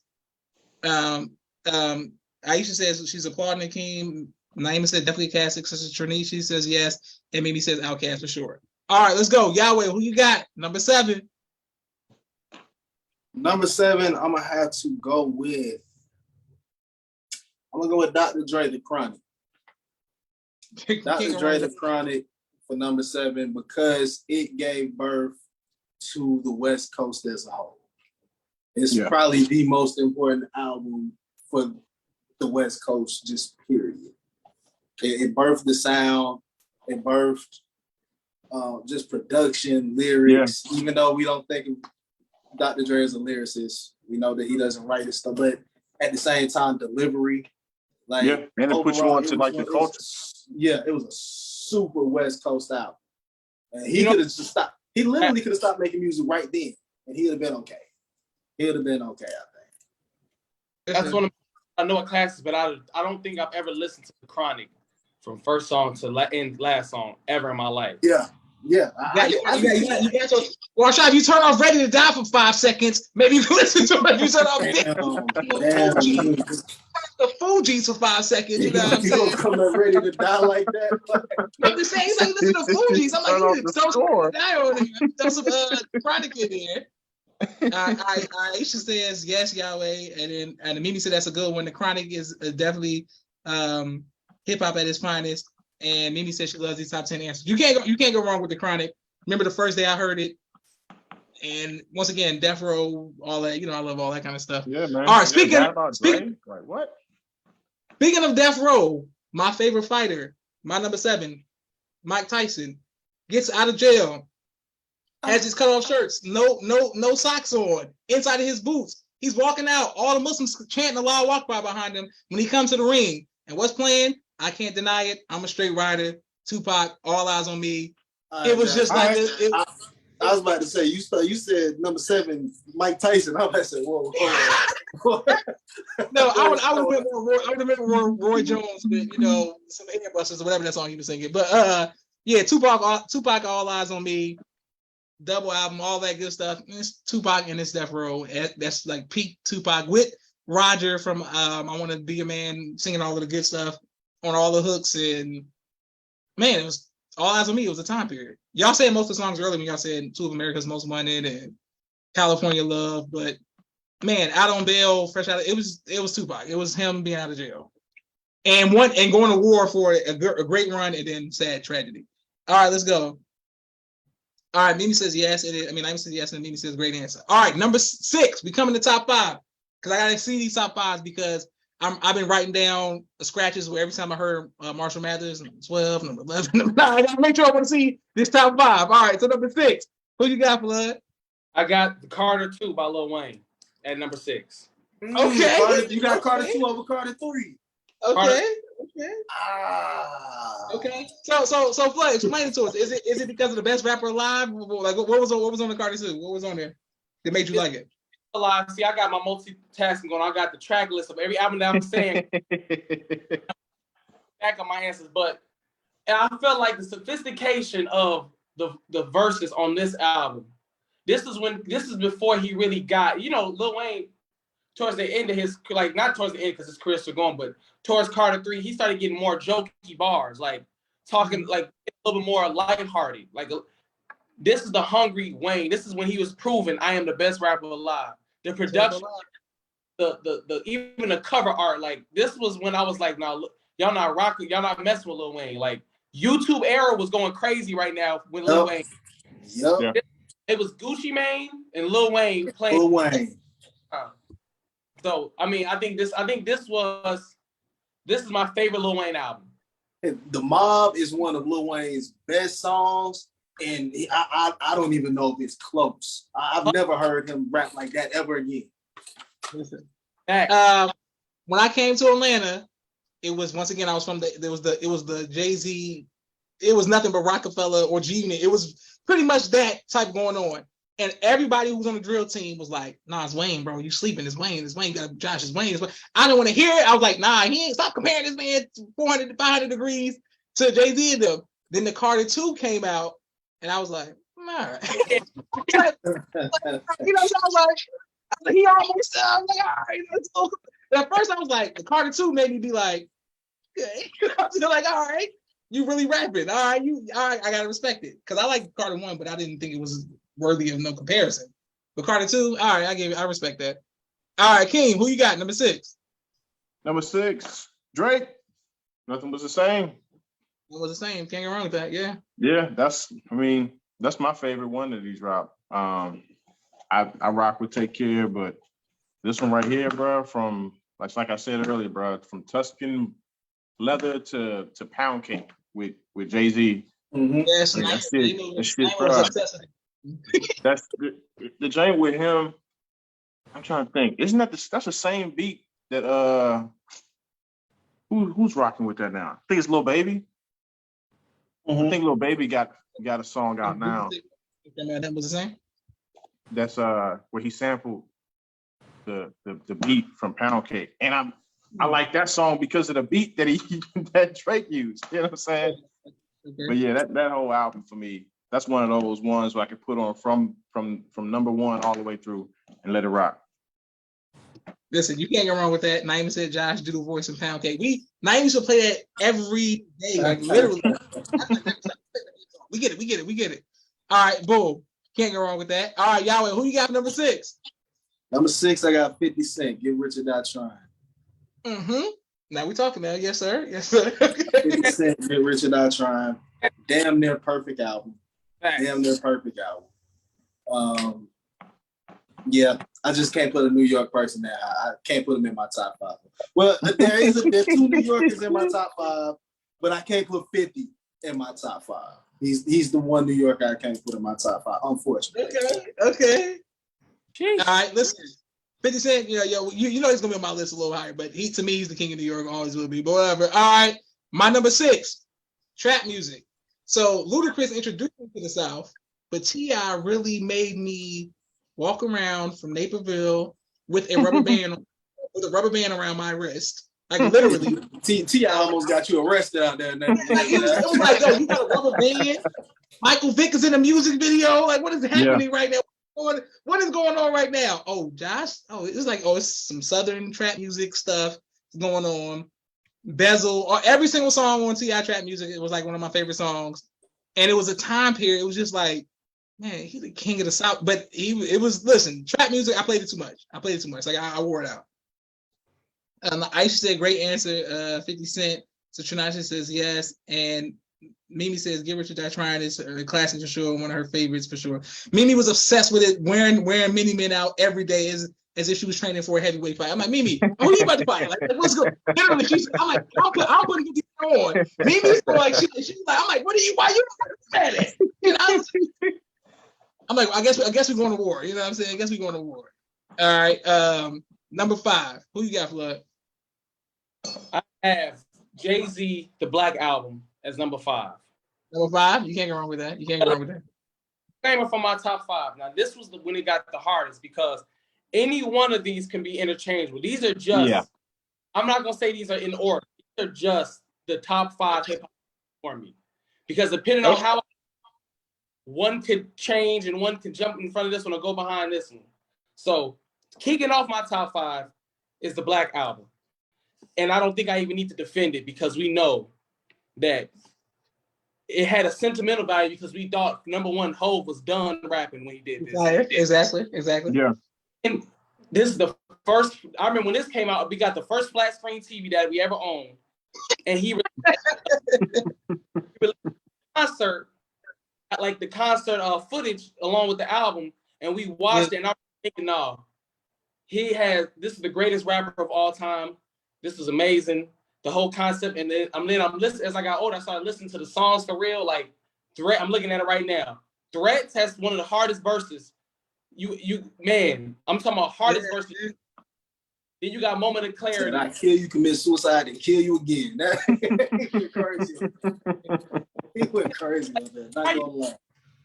Aisha says she's applauding Akeem. Naima said definitely a classic. Sister Trinishi says yes, and Mimi says Outkast for sure. All right, let's go. Yahweh, who you got? Number 7. Number 7, I'm gonna have to go with. I'm gonna go with Dr. Dre, The Chronic. Dr. Dre, The Chronic for number 7 because it gave birth to the West Coast as a whole. It's probably the most important album for the West Coast, just period. It birthed the sound. It birthed just production, lyrics. Yeah. Even though we don't think of Dr. Dre as a lyricist, we know that he doesn't write his stuff. But at the same time, delivery, like, and it puts you on to like the culture. It was a super West Coast album, and he could have just stopped. He literally could have stopped making music right then, and he would have been okay. He would have been okay, I think. That's one of I know a classic, but I don't think I've ever listened to The Chronic from first song to last song ever in my life. Yeah. Well, Shai, if you turn off Ready to Die for 5 seconds, maybe you can listen to it. If you turn off the Fugees for 5 seconds, you know what I'm saying? You come up Ready to Die like that? I'm just saying, he's like, listen to Fugees. I'm like, you throw some die on it. Throw some Chronic in there. Aisha says yes, Yahweh, and Mimi said that's a good one. The Chronic is definitely hip hop at its finest, and Mimi says she loves these top 10 answers. You can't go wrong with The Chronic. Remember the first day I heard it, and once again, Death Row, all that. You know, I love all that kind of stuff. Yeah, man. All right, speaking like what? Speaking of Death Row, my favorite fighter, my number 7, Mike Tyson, gets out of jail. Has his cut off shirts, no socks on, inside of his boots. He's walking out. All the Muslims chanting Allahu Akbar behind him when he comes to the ring. And what's playing? I can't deny it. I'm a straight rider. Tupac, All Eyes on Me. It was just like I was about to say, you said number 7, Mike Tyson. I was about to say, whoa. No, I would have remembered Roy Jones with, some Airbusters or whatever that song he was singing. But Tupac, All Eyes on Me. Double album, all that good stuff. It's Tupac and it's Death Row. That's like peak Tupac with Roger from I Want to Be a Man singing all of the good stuff on all the hooks. And man, it was All Eyes on Me. It was a time period. Y'all said most of the songs earlier when y'all said Two of America's Most Wanted and California Love, but man, Out on Bail, fresh out. It was Tupac. It was him being out of jail and going to war for a great run and then sad tragedy. All right, let's go. All right, Mimi says yes. Naima says yes, and Mimi says great answer. All right, number 6. We come in the top 5 because I gotta see these top 5s because I've been writing down the scratches where every time I heard Marshall Mathers, number 12, number 11, number 9. I gotta make sure I want to see this top 5. All right, so number 6. Who you got, Flood? I got Carter 2 by Lil Wayne at number 6. Okay, Carter, you got Carter 2 over Carter 3. Okay. Carter. Okay. So Flood, explain it to us. Is it because of the best rapper alive? Like what was on the Carter 2? What was on there that made you like it? Alive. See, I got my multitasking going. I got the track list of every album that I'm saying back on my answers, but I felt like the sophistication of the verses on this album this is before he really got, Lil Wayne towards the end of his, like, not towards the end because his career's still going, but towards Carter 3, he started getting more jokey bars, like talking like a little bit more lighthearted. Like, this is the hungry Wayne. This is when he was proving I am the best rapper alive. The production, the even the cover art, like this was when I was like, nah, y'all not rocking, y'all not messing with Lil Wayne. Like YouTube era was going crazy right now with Lil Wayne. Yep. It was Gucci Mane and Lil Wayne playing. Lil Wayne. So I mean, I think this is my favorite Lil Wayne album. The Mob is one of Lil Wayne's best songs, and I don't even know if it's close. I've never heard him rap like that ever again. Listen. When I came to Atlanta, it was once again I was from it was the Jay-Z. It was nothing but Rockefeller or G-Unit. It was pretty much that type going on. And everybody who was on the drill team was like, nah, it's Wayne, bro. You sleeping. It's Wayne. It's Wayne. Josh, it's Wayne. I didn't want to hear it. I was like, nah, he ain't. Stop comparing this man 400 to 500 degrees to Jay-Z and them. Then the Carter 2 came out, and I was like, all right. So I was like, he almost, I was like, all right. Let's go. And at first, I was like, the Carter 2 made me be like, okay. I was like, all right, you really rapping. All right, I got to respect it. Because I like Carter 1, but I didn't think it was worthy of no comparison. But Carter 2, all right, I respect that. All right, King, who you got? Number 6. Number 6, Drake. Nothing was the same. What was the same? Can't go wrong with that, yeah. Yeah, that's my favorite one that he's dropped. I rock with Take Care, but this one right here, bro, from like I said earlier, bro, from Tuscan Leather to Pound Cake with Jay-Z. Mm-hmm. Yes, that shit, bro. That's the joint with him. I'm trying to think. Isn't that that's the same beat that who's rocking with that now? I think it's Lil Baby. Mm-hmm. I think Lil Baby got a song out now. That was the same. That's where he sampled the beat from Pound Cake, and I like that song because of the beat that that Drake used. You know what I'm saying? Okay. But yeah, that whole album for me, that's one of those ones where I could put on from number 1 all the way through and let it rock. Listen, you can't go wrong with that. Naima said Josh do the voice of Pound Cake. Naima used to play that every day, like literally. We get it. All right, boom. Can't go wrong with that. All right, Yahweh, who you got for number 6? Number 6, I got 50 Cent. Get Rich or Die Trying. Mm-hmm. Now we talking now. Yes, sir. Yes, sir. 50 Cent, Get Rich or Die Trying. Damn near perfect album. Damn near perfect album. Yeah, I just can't put a New York person there. I can't put him in my top 5. Well, there's 2 New Yorkers in my top 5, but I can't put 50 in my top 5. He's the one New Yorker I can't put in my top 5, unfortunately. Okay. Jeez. All right, listen. 50 Cent, you know he's gonna be on my list a little higher, but to me he's the king of New York, always will be. But whatever. All right, my number 6, trap music. So Ludacris introduced me to the South, but T.I. really made me walk around from Naperville with a rubber band around my wrist, like literally. T.I. almost got you arrested out there. It was like, yo, you got a rubber band. Michael Vick is in a music video. Like, what is happening right now? What is going on right now? Oh, Josh. Oh, it's like, it's some Southern trap music stuff going on. Bezel, or every single song on T.I. trap music, it was like one of my favorite songs. And it was a time period. It was just like, man, he's the king of the South. But listen, trap music, I played it too much. Like, I wore it out. Aisha said, great answer, 50 Cent. So Trinasha says yes. And Mimi says, Get Rich or Die Trying is a classic for sure, one of her favorites for sure. Mimi was obsessed with it, wearing Mini Men out every day as if she was training for a heavyweight fight. I'm like, Mimi, who you about to fight? Like what's good? Literally, I'm like, I'll put it on. Mimi's like, she's like, I'm like, why you mad at? You know, I'm like, I guess we're going to war. You know what I'm saying? I guess we're going to war. All right. Number 5. Who you got, Flood? I have Jay-Z, the Black Album, as number 5. Number 5? You can't go wrong with that. Came from my top 5. Now, this was when it got the hardest because any one of these can be interchangeable. These are just, I'm not going to say these are in order. These are just the top 5 hip hop for me. Because depending on one could change and one could jump in front of this one or go behind this one. So kicking off my top 5 is the Black Album. And I don't think I even need to defend it because we know that it had a sentimental value because we thought, number one, Hov was done rapping when he did this. Exactly. Yeah. And this is the first, I remember when this came out, we got the first flat screen TV that we ever owned. And he concert, like the concert footage along with the album, and we watched it, and I'm thinking, no, this is the greatest rapper of all time. This was amazing. The whole concept, and then I'm listening as I got older. I started listening to the songs for real. Like Threat, I'm looking at it right now. Threats has one of the hardest verses. Man, I'm talking about hardest verses. Then you got Moment of Clarity. I kill you, commit suicide, and kill you again. He went crazy. He went crazy with that. Not gonna lie.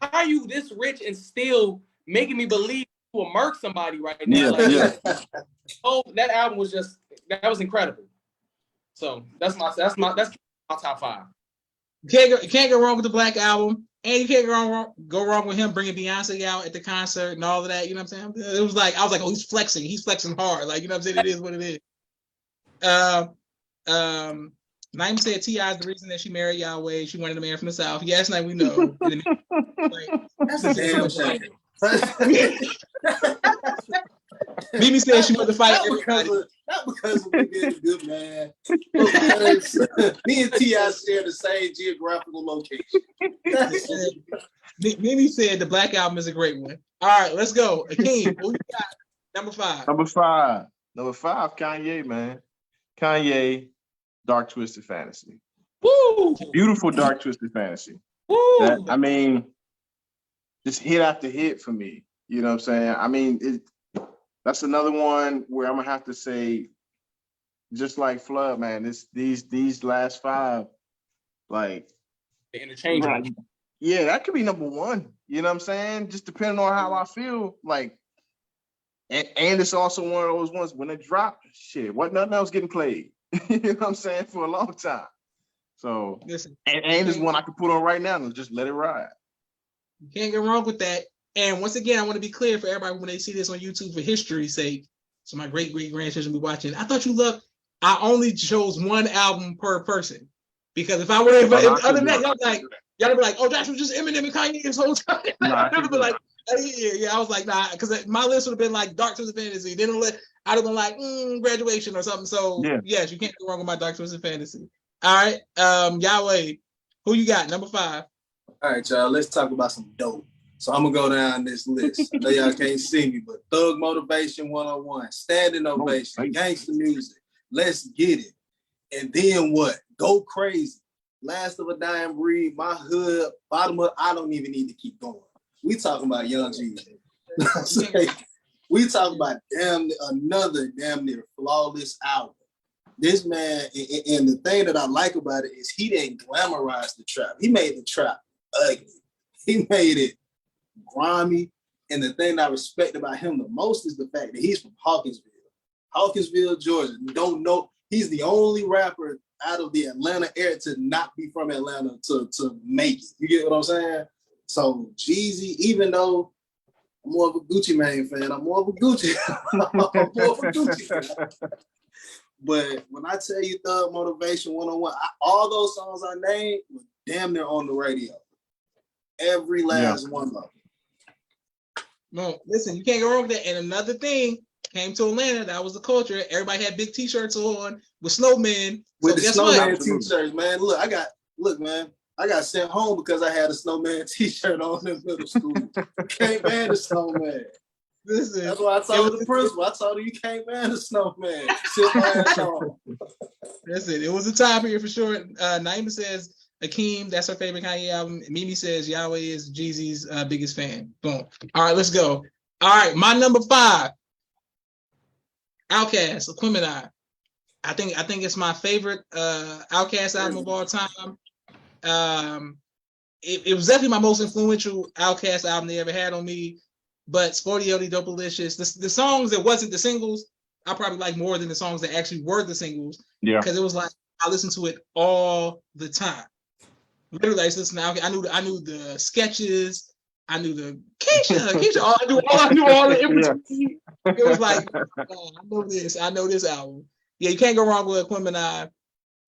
How are you this rich and still making me believe you will murk somebody right now? Yeah, Oh, that album was that was incredible. So that's my top 5. You can't go wrong with the Black Album, and you can't go wrong with him bringing Beyonce out at the concert and all of that. You know what I'm saying? It was like I was like, oh, he's flexing hard. Like, you know what I'm saying? It is what it is. Naima said T.I. is the reason that she married Yahweh. She wanted a man from the South. Yes, now we know. That's a damn shame. Mimi said she wanted to fight not because of me being a good man. Me and T.I. share the same geographical location. Mimi said the Black Album is a great one. All right, let's go. Akeem, who you got? Number 5. Number five, Kanye, man. Kanye, Dark Twisted Fantasy. Woo! Beautiful Dark Twisted Fantasy. Woo! I mean, just hit after hit for me. You know what I'm saying? I mean, that's another one where I'm gonna have to say, just like Flood, man, these last 5, like The interchangeable. yeah, that could be number 1. You know what I'm saying? Just depending on how I feel, like, and it's also one of those ones when it dropped, shit, what nothing else getting played. You know what I'm saying? For a long time. So Listen, and it's one I can put on right now and just let it ride. you can't go wrong with that. And once again, I want to be clear for everybody when they see this on YouTube for history's sake. So my great grandchildren be watching. I thought you loved. I only chose one album per person because if I were other than that, y'all be like, oh, Josh was just Eminem and Kanye this whole time. Nah, I'd be like, yeah. I was like, nah, because my list would have been like Dark Twisted Fantasy. Then I'd have been like Graduation or something. So yes, you can't go wrong with my Dark Twisted Fantasy. All right, Yahweh, who you got? Number 5. All right, y'all. Let's talk about some dope. So I'm gonna go down this list. I know y'all can't see me, but Thug Motivation 101, Standing Ovation, Gangsta Music, Let's Get It, and then what? Go Crazy, Last of a Dying Breed, My Hood, Bottom of. I don't even need to keep going. We talking about Young Jeezy. We talking about another damn near flawless album. This man, and the thing that I like about it is he didn't glamorize the trap. He made the trap ugly. He made it grimy. And the thing I respect about him the most is the fact that he's from Hawkinsville, Georgia. You don't know, he's the only rapper out of the Atlanta area to not be from Atlanta to make it. You get what I'm saying? So Jeezy, even though I'm more of a Gucci Mane fan, I'm more of a Gucci fan. But when I tell you Thug Motivation 101, all those songs I named were damn near on the radio. Every last one of them. No, listen, you can't go wrong with that. And another thing, came to Atlanta, that was the culture. Everybody had big t-shirts on with snowmen. With the snowman t-shirts, man. I got sent home because I had a snowman t-shirt on in middle school. Can't ban the snowman. Listen, that's why I told the principal. I told her you can't ban the snowman. Listen, it was a time period for sure. Naima says Akeem, that's her favorite Kanye album. Mimi says Yahweh is Jeezy's biggest fan. Boom. All right, let's go. All right, my number 5. Outkast, Aquemini. I think it's my favorite Outkast album of all time. It was definitely my most influential Outkast album they ever had on me. But Sporty Oldie Dopalicious, the songs that wasn't the singles, I probably like more than the songs that actually were the singles. Yeah. Because it was like I listened to it all the time. Literally, I listened to I knew the sketches, I knew the Keisha. All I knew all the in between. It was like, oh, I know this album. Yeah, you can't go wrong with Aquemini.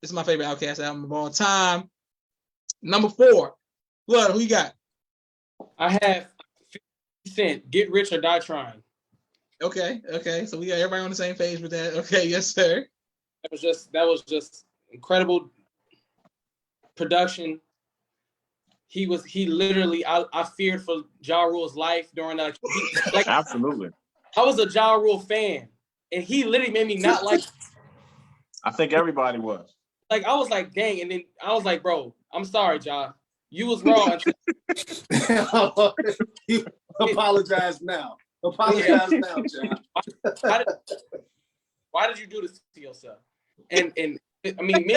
This is my favorite Outkast album of all time. Number 4, Blood. Who you got? I have 50 Cent. Get Rich or Die Trying. Okay. So we got everybody on the same page with that. Okay, yes, sir. That was just incredible production. He literally, I feared for Ja Rule's life during that. Absolutely. I was a Ja Rule fan, and he literally made me not like. I think everybody was. Like, I was like, dang, and then I was like, bro, I'm sorry, Ja. You was wrong. You apologize now. Apologize now, John. Why did you do this to yourself? And I mean,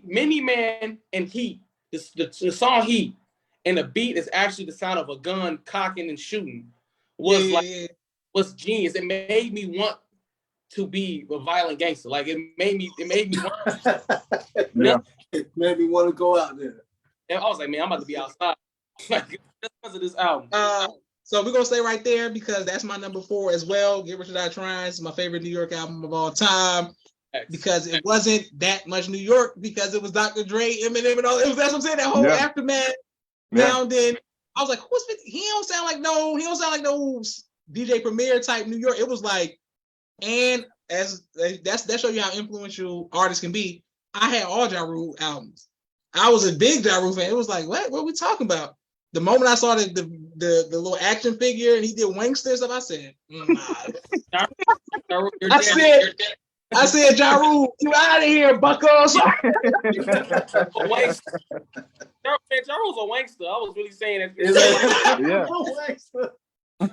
many man and Heat. The song Heat and the beat is actually the sound of a gun cocking and shooting. Was genius. It made me want to be a violent gangster. Like it made me want. Yeah. It made me want to go out there. And I was like, man, I'm about to be outside. Like just because of this album. So we're gonna stay right there because that's my number 4 as well. Get Rich or Die Trying is my favorite New York album of all time. Because it wasn't that much New York, because it was Dr. Dre, Eminem, and all. That's what I'm saying. That whole aftermath. Now then, I was like, "Who's 50? He don't sound like no DJ Premier type New York." It was like, and as that show you how influential artists can be. I had all Ja Rule albums. I was a big Ja Rule fan. It was like, what are we talking about? The moment I saw the little action figure and he did Wangster and stuff, I said, nah. I said, Ja Rule, you out of here, bucko. Ja Rule's a wankster. I was really saying that. Yeah.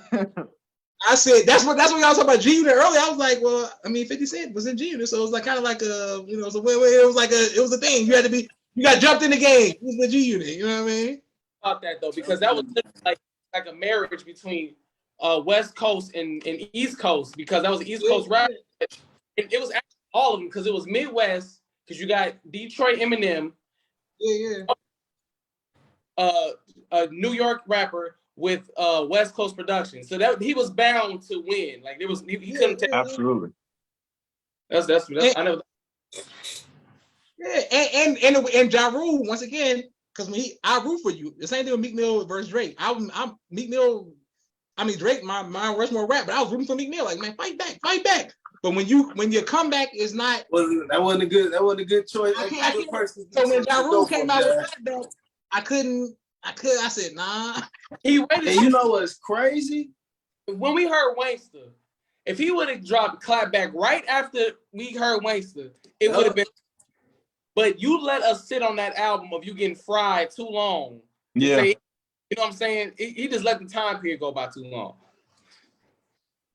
I said that's what y'all talking about G Unit earlier. I was like, well, I mean, 50 Cent was in G Unit, so it was like kind of like a, it was a thing. You got jumped in the game. It was with G Unit. You know what I mean? About that though, because that was like a marriage between West Coast and East Coast, because that was East Coast rap. It was actually all of them, because it was Midwest, because you got Detroit Eminem, a New York rapper with West Coast production, so that he was bound to win. Like there was he couldn't take. Absolutely. That's I know. Yeah, and Ja Rule once again, because I root for you. The same thing with Meek Mill versus Drake. I'm Meek Mill. I mean Drake, my Rushmore rap, but I was rooting for Meek Mill. Like, man, fight back. But when your comeback is not, that wasn't a good choice. So when Ja Rule came out with that, I said, nah. He waited. And you know what's crazy? When we heard Wangster, if he would have dropped Clapback right after we heard Wangster, it would have been. But you let us sit on that album of you getting fried too long. Yeah. You know what I'm saying? He just let the time period go by too long.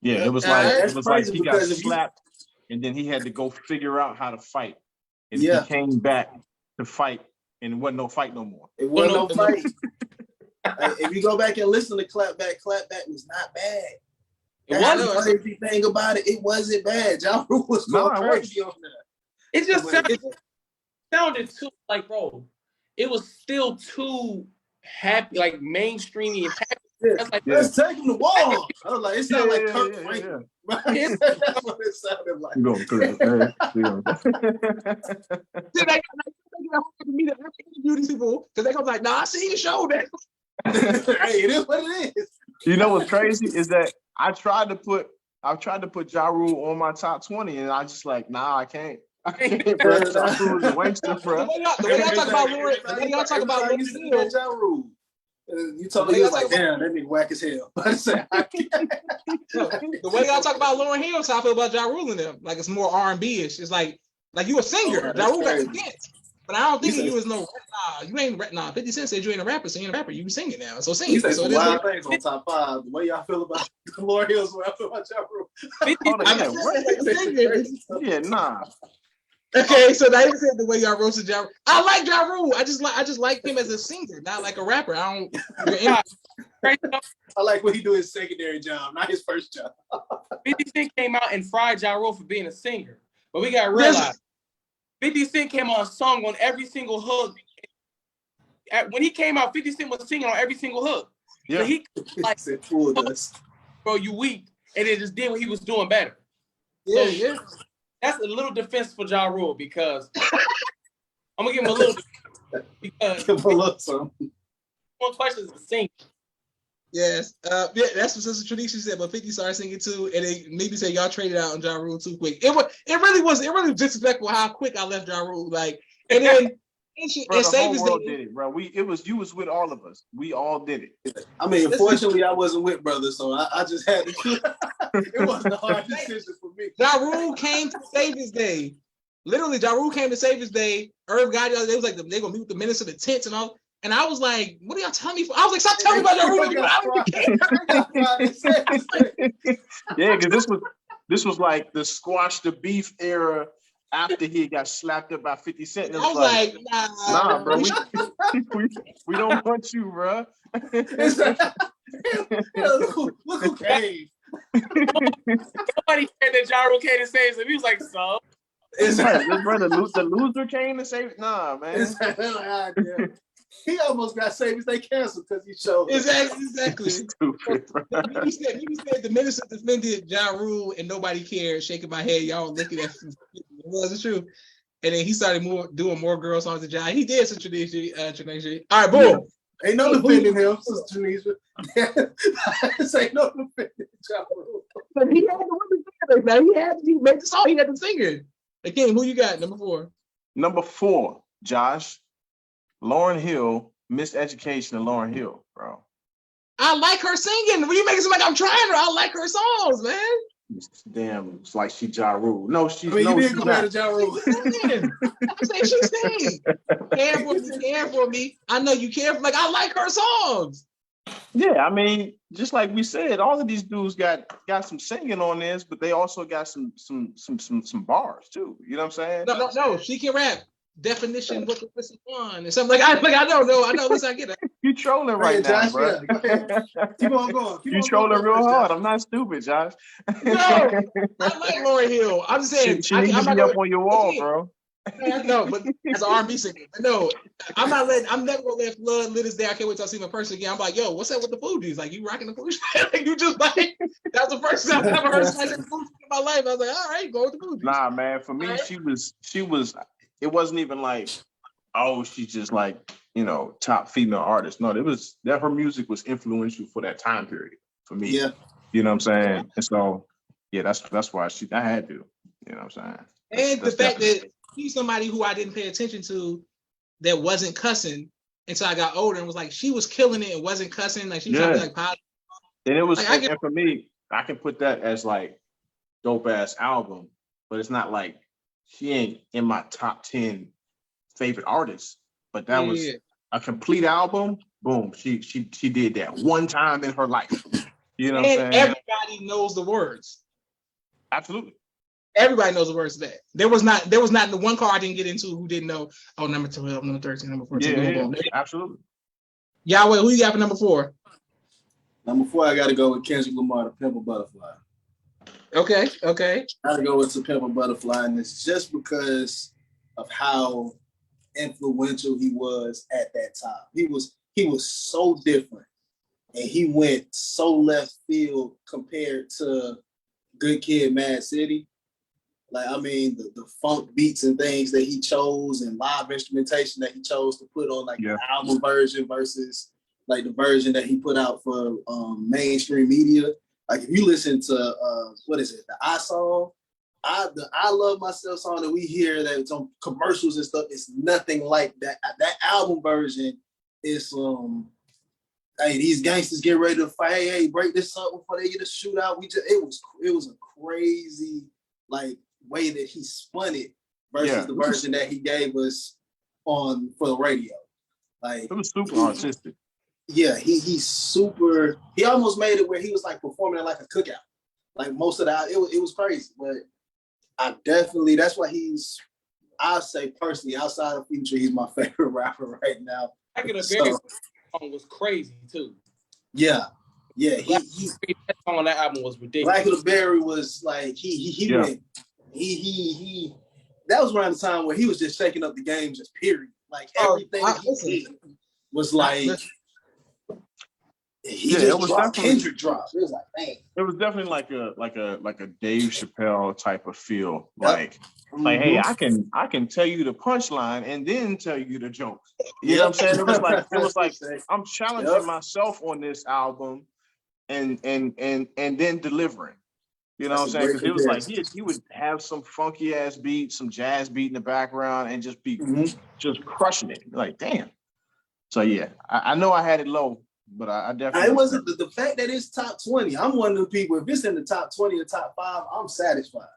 Yeah, it was like he got slapped, and then he had to go figure out how to fight. And he came back to fight, and it wasn't no fight no more. It wasn't no fight. If you go back and listen to Clapback was not bad. That's the crazy thing about it. It wasn't bad. Ja Rule was going crazy on that. It just sounded too like, bro. It was still too happy, like mainstreamy and happy. Yeah. Like, let's take him to war. I was like, it sounded like Kirk Franklin. That's what it sounded like. Then I interview these people because they come like, nah, I see you show that. Hey, it is what it is. You know what's crazy is that I tried to put Ja Rule on my top 20, and I just like, nah, I can't. Bro. Ja Rule's a wankster, bro. The way y'all talk about Lauryn Hill, Ja Rule. You told me, he was like, damn, that nigga whack as hell. The way y'all talk about Lauryn Hill, so I feel about Ja Rule and them. Like, it's more R&B-ish. It's like you a singer. Ja Rule got the dance. But I don't think you was no, you ain't, 50 Cent said you ain't a rapper, so you ain't a rapper. You singing now. So sing. He said some wild things on top 5. The way y'all feel about Lauryn Hill is the way I feel about Ja Rule. Yeah, nah. Okay, so now you said the way y'all roasted Ja Rule. I like Ja Rule. I just like him as a singer, not like a rapper. I like what he do his secondary job, not his first job. 50 Cent came out and fried Ja Rule for being a singer, but we got to realize 50 Cent came on a song on every single hook. When he came out, 50 Cent was singing on every single hook. Yeah. So he like Said fooled us. bro, you weak, and then just did what he was doing better. Yeah, So yeah. that's a little defense for Ja Rule because I'm gonna give him a little because Give him a little something. one question is the sing. Yes. Yeah, that's what Sister Tradition said, but 50 started singing too, and they maybe said y'all traded out on Ja Rule too quick. It really was disrespectful how quick I left Ja Rule. Like, and then Bro, and the save whole his world day. did it, bro. You was with all of us. We all did it. I mean, unfortunately, I wasn't with brother, so I just had to. It wasn't a hard decision for me. Ja Rule came to save his day. Literally, Ja Rule came to save his day. Irv Gotti, they was like, they gonna meet with the minister, the tents and all. And I was like, what are y'all telling me for? I was like, stop telling me about Ja Rule. I don't even care. Yeah, because this was like the squash the beef era after he got slapped up by 50 Cent. And it I was like, nah, bro, we don't want you, bro. Look who came. Nobody said that Ja Rule came to save him. He was like, so. It's the loser came to save. Nah, man. He almost got saved as they canceled because he showed. exactly. Stupid, bro. He said the minister defended Ja Rule and nobody cared. Shaking my head, y'all looking at it wasn't true. And then he started doing more girl songs than Ja. He did some tradition. All right, boom. Ain't no defending him, Sister Tunisia. This ain't no defending Ja Rule. But he had the women singing. He made the song. He had them singing. Again, who you got? Number 4. Number 4, Josh, Lauryn Hill, Miseducation of Lauryn Hill, bro. I like her singing. What are you making it seem like I'm trying her? I like her songs, man. Damn, it's like she Ja Rule. No, she's I mean, no, you she's did compare not. to Ja Rule. I'm saying she's singing. Care for me. I know you care for. Like, I like her songs. Yeah, I mean, just like we said, all of these dudes got some singing on this, but they also got some bars too. You know what I'm saying? No. She can rap. Definition. What the pussy on? And something I don't know. I know. Listen, I get it. You trolling right now, Josh, bro. yeah, go ahead. Keep on going. You trolling real hard. I'm not stupid, Josh. No, I like Lauryn Hill. I'm just saying. She needs to be up on your wall, bro. No, but as an R&B singer, no, I'm never gonna let Flood lit his day. I can't wait till I see him in person again. I'm like, yo, what's up with the Fugees? Like, you rocking the Fugees? Like, you just like, that was the first time I've ever heard somebody say the Fugees in my life. I was like, all right, go with the Fugees. Nah, man. For me, she was. It wasn't even like, oh, she's just like, you know, top female artist. No, it was that her music was influential for that time period for me. Yeah. You know what I'm saying? And so, yeah, that's why I had to. You know what I'm saying? And the fact that she's somebody who I didn't pay attention to that wasn't cussing until I got older and was like, she was killing it and wasn't cussing. Like, she was trying to be like positive. And it was, like, and for me, I can put that as like dope ass album, but it's not like she ain't in my top 10 favorite artists. But that was a complete album. Boom, she did that one time in her life. You know what I'm saying? Everybody knows the words. Absolutely. Everybody knows the words to that. There was not the one car I didn't get into who didn't know. Oh, number 12, number 13, number 14. Yeah, absolutely. Yahweh, who you got for number 4? Number 4, I got to go with Kendrick Lamar, The Pimp a Butterfly. Okay. I got to go with The Pimp a Butterfly, and it's just because of how influential he was at that time. He was so different, and he went so left field compared to Good Kid, Mad City. Like, I mean, the funk beats and things that he chose and live instrumentation that he chose to put on, like the album version versus like the version that he put out for mainstream media. Like, if you listen to what is it, the I song, the I Love Myself song that we hear that it's on commercials and stuff, it's nothing like that. That album version is hey, these gangsters get ready to fight. Hey, break this up before they get a shootout. It was a crazy like way that he spun it versus the version that he gave us for the radio. Like, it was super artistic. Yeah, he's super. He almost made it where he was like performing at like a cookout. Like most of that, it was crazy. But I definitely, that's why I'll say personally, outside of Future, he's my favorite rapper right now. Back in the very song was crazy too. Yeah. That song on that album was ridiculous. Black of the Berry was like he went. He that was around the time where he was just shaking up the game, just period. Like everything he did was like He Yeah, just it was dropped definitely- Kendrick dropped. It was like, man. It was definitely like a Dave Chappelle type of feel. Yep. Like, hey, I can tell you the punchline and then tell you the jokes. You know what I'm saying? It was like I'm challenging Yep. myself on this album and then delivering. You know That's what I'm a saying? great Because it was like comparison. he would have some funky ass beat, some jazz beat in the background, and just be Mhm. just crushing it. Like, damn. So yeah, I know I had it low, but I definitely. It wasn't the fact that it's top 20. I'm one of the people. If it's in the top 20 or top 5, I'm satisfied.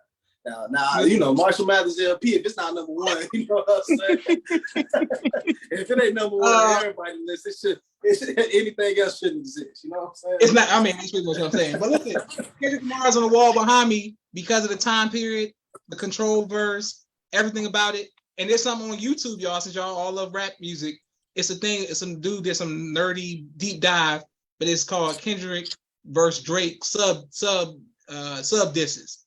Now, you know, Marshall Mathers LP. If it's not number 1, you know what I'm saying. If it ain't number 1 on everybody's list, anything else shouldn't exist. You know what I'm saying? It's not. I mean, that's pretty much what I'm saying. But listen, Kendrick Lamar's on the wall behind me because of the time period, the control verse, everything about it. And there's something on YouTube, y'all. Since y'all all love rap music, it's a thing. It's some dude did some nerdy deep dive, but it's called Kendrick versus Drake sub disses.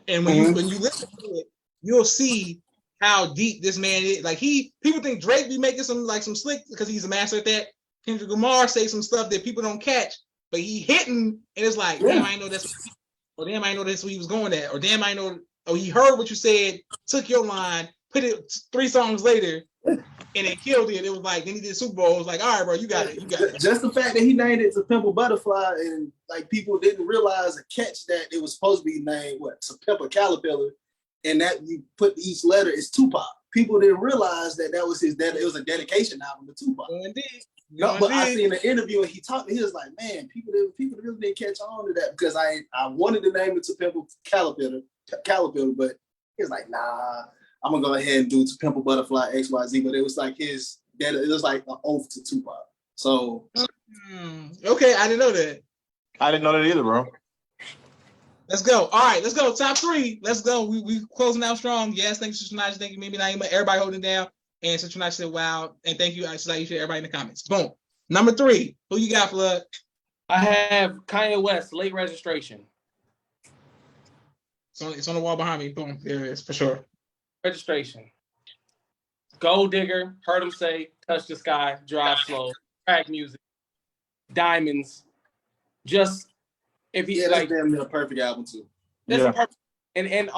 And when you listen to it, you'll see how deep this man is. Like people think Drake be making some slick because he's a master at that. Kendrick Lamar say some stuff that people don't catch, but he hitting and it's like, damn, I ain't know that's, or damn, I ain't know that's what he was going at, or damn, I know, oh, he heard what you said, took your line, put it 3 songs later, and it killed it. It was like, then he did Super Bowl. It was like, all right, bro, you got it. Just the fact that he named it To Pimp a Butterfly, and like people didn't realize or catch that it was supposed to be named To Pimp a Caterpillar, and that you put each letter is Tupac. People didn't realize that it was a dedication album to Tupac. Indeed. No, but I seen an interview and he talked. He was like, "Man, people really didn't catch on to that because I wanted to name it To Pimp a Caterpillar, but he was like, nah, I'm gonna go ahead and do To Pimp a Butterfly XYZ." But it was like it was like an oath to Tupac. So okay, I didn't know that. I didn't know that either, bro. Let's go. All right, let's go. Top 3. Let's go. We closing out strong. Yes, thank you, Sister Naja. Thank you, Mimi Naima. Everybody holding down. And Sister Naja said, wow. And thank you, Saisha, everybody in the comments. Boom. Number 3. Who you got, Flood? I have Kanye West, Late Registration. It's on the wall behind me. Boom. There it is, for sure. Registration. Gold Digger, Heard Him Say, Touch the Sky, Drive Slow, Crack Music, Diamonds. Just if he that's damn near a perfect album too. That's perfect. And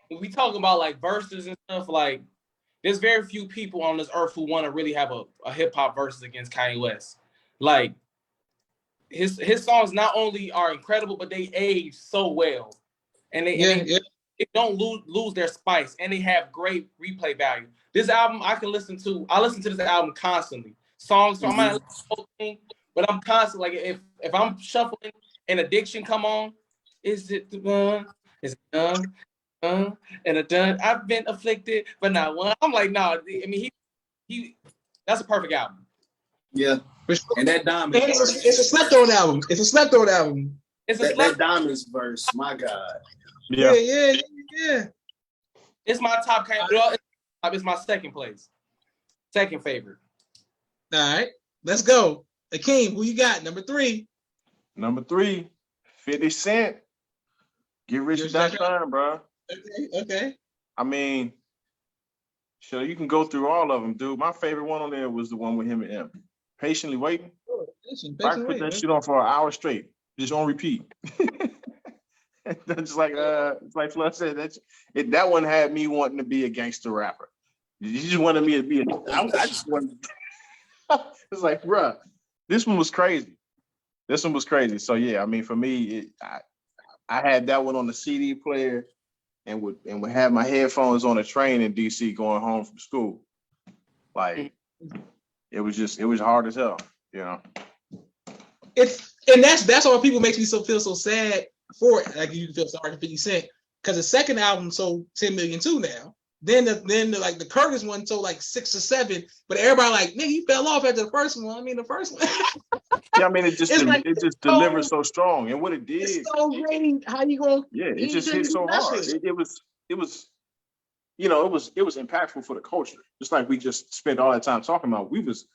when we talk about like verses and stuff, like there's very few people on this earth who want to really have a hip hop versus against Kanye West. Like his songs not only are incredible, but they age so well, and they don't lose their spice, and they have great replay value. This album I listen to this album constantly. Songs, so I might listen to the whole thing, but I'm constantly like if I'm shuffling and Addiction come on, is it the one? Is it done? And a done. I've been afflicted, but not one. I'm like, no. I mean, he. That's a perfect album. Yeah, and that Diamonds. And it's a slept on album. It's a slept on album. That Diamonds verse. My God. Yeah. It's my top. It's my second place. Second favorite. All right, let's go. Akeem, who you got? Number 3. Number 3, 50 Cent. Get Rich or Die Trying, bro. Okay. I mean, sure, you can go through all of them, dude. My favorite one on there was the one with him and M. Patiently Waiting. I put that shit on for an hour straight, just on repeat. That's like it's like Flood said. That one had me wanting to be a gangster rapper. You just wanted me to be I just wanted. It's like, bruh, this one was crazy. So yeah, I mean, for me, I had that one on the CD player, and would have my headphones on a train in DC going home from school. Like, it was hard as hell, you know. That's why people makes me feel so sad for it. Like you feel sorry for 50 Cent because the second album sold 10 million too now. Then the Curtis one sold like 6 or 7, but everybody like, nigga, he fell off after the first one. I mean, the first one. Yeah, I mean, it just delivered so strong, and what it did. It's so great. How you gonna? Yeah, it just hit so hard. It was, you know, it was impactful for the culture. Just like we just spent all that time talking about. We was,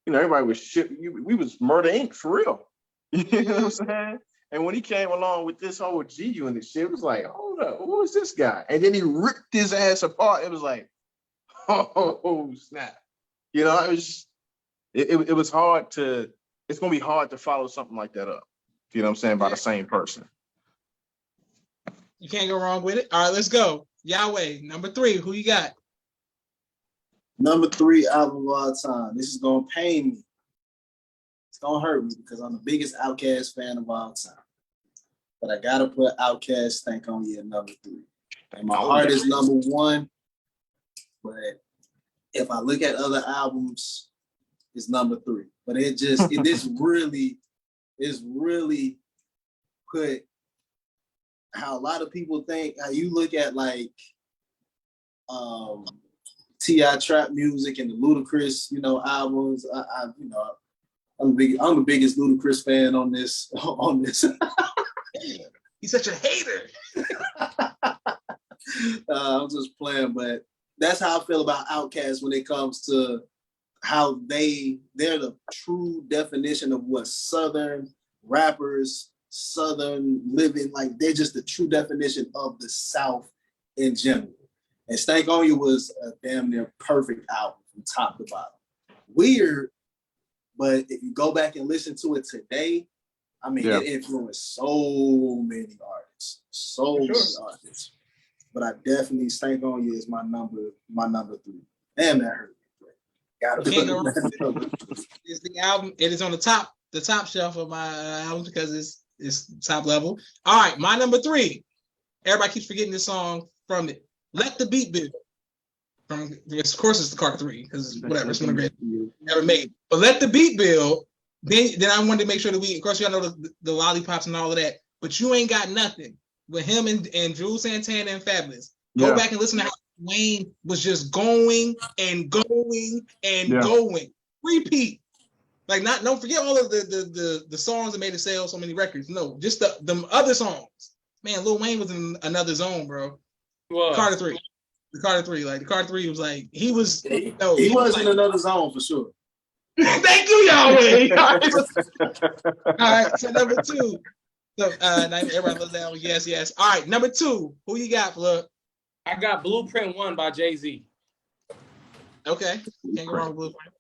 you know, everybody was shit. We was Murder Inc. for real. You know what I'm saying? And when he came along with this whole G Unit shit, it was like, hold up, who is this guy? And then he ripped his ass apart. It was like, oh snap. You know, it was hard to it's gonna be hard to follow something like that up. You know what I'm saying? By the same person. You can't go wrong with it. All right, let's go. Yahweh, number 3. Who you got? Number 3 album of all time. This is gonna pain me. It's gonna hurt me because I'm the biggest Outkast fan of all time. But I gotta put Outkast Stank on You at number 3. And my heart is number 1. But if I look at other albums, it's number 3. But this really put how a lot of people think, how you look at like T.I. trap music and the Ludacris, albums. I'm the biggest Ludacris fan on this. He's such a hater. I'm just playing, but that's how I feel about Outkast when it comes to how they're the true definition of what Southern rappers, Southern living, like they're just the true definition of the South in general. And Stank on You was a damn near perfect album from top to bottom. Weird, but if you go back and listen to it today, I mean, It influenced so many artists, artists. But I definitely Stank on You is my number 3. Damn, that hurt me. Gotta put it. It's the album. It is on the top shelf of my albums because it's top level. All right, my number 3. Everybody keeps forgetting this song from it. Let the Beat Build. Of course, it's the Carter 3 because whatever, it's one of the greatest ever made. But Let the Beat Build. Then I wanted to make sure that of course, y'all know the lollipops and all of that. But You Ain't Got Nothing with him and Jules Santana and Fabulous. Go back and listen to how Wayne was just going and going and going. Repeat. Like don't forget all of the songs that made it sell so many records. No, just the other songs. Man, Lil Wayne was in another zone, bro. Well, Carter 3. The Carter 3. Like the Carter 3 was like he was he was in another zone for sure. Thank you, Yahweh. All right, so number 2. So everybody loves that one. Yes. All right, number 2. Who you got, Flood? I got Blueprint 1 by Jay-Z. Okay. Can't go wrong with Blueprint.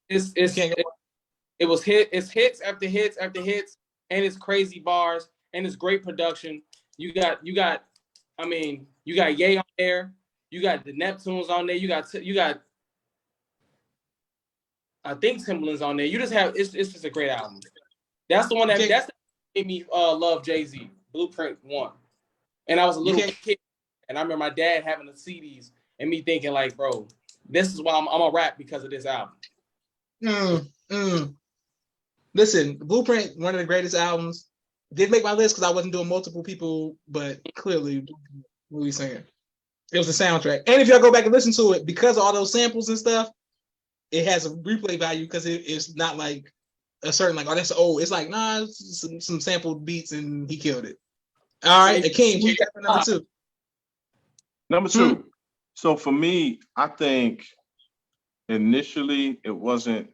It's hits after hits after hits, and it's crazy bars, and it's great production. You got Ye on there, you got the Neptunes on there, you got I think Timbaland's on there. You just have it's just a great album. That's the one that made me love Jay-Z. Blueprint 1, and I was a little kid, and I remember my dad having the CDs and me thinking like, bro, this is why I'm a rap because of this album. Listen, Blueprint, one of the greatest albums. Did make my list because I wasn't doing multiple people, but clearly, what we saying? It was the soundtrack. And if y'all go back and listen to it, because of all those samples and stuff, it has a replay value because it's not like a certain like, oh, that's old. It's like, nah, it's some sampled beats and he killed it. All right, Akeem, who you got for number 2? Number 2. So for me, I think initially it wasn't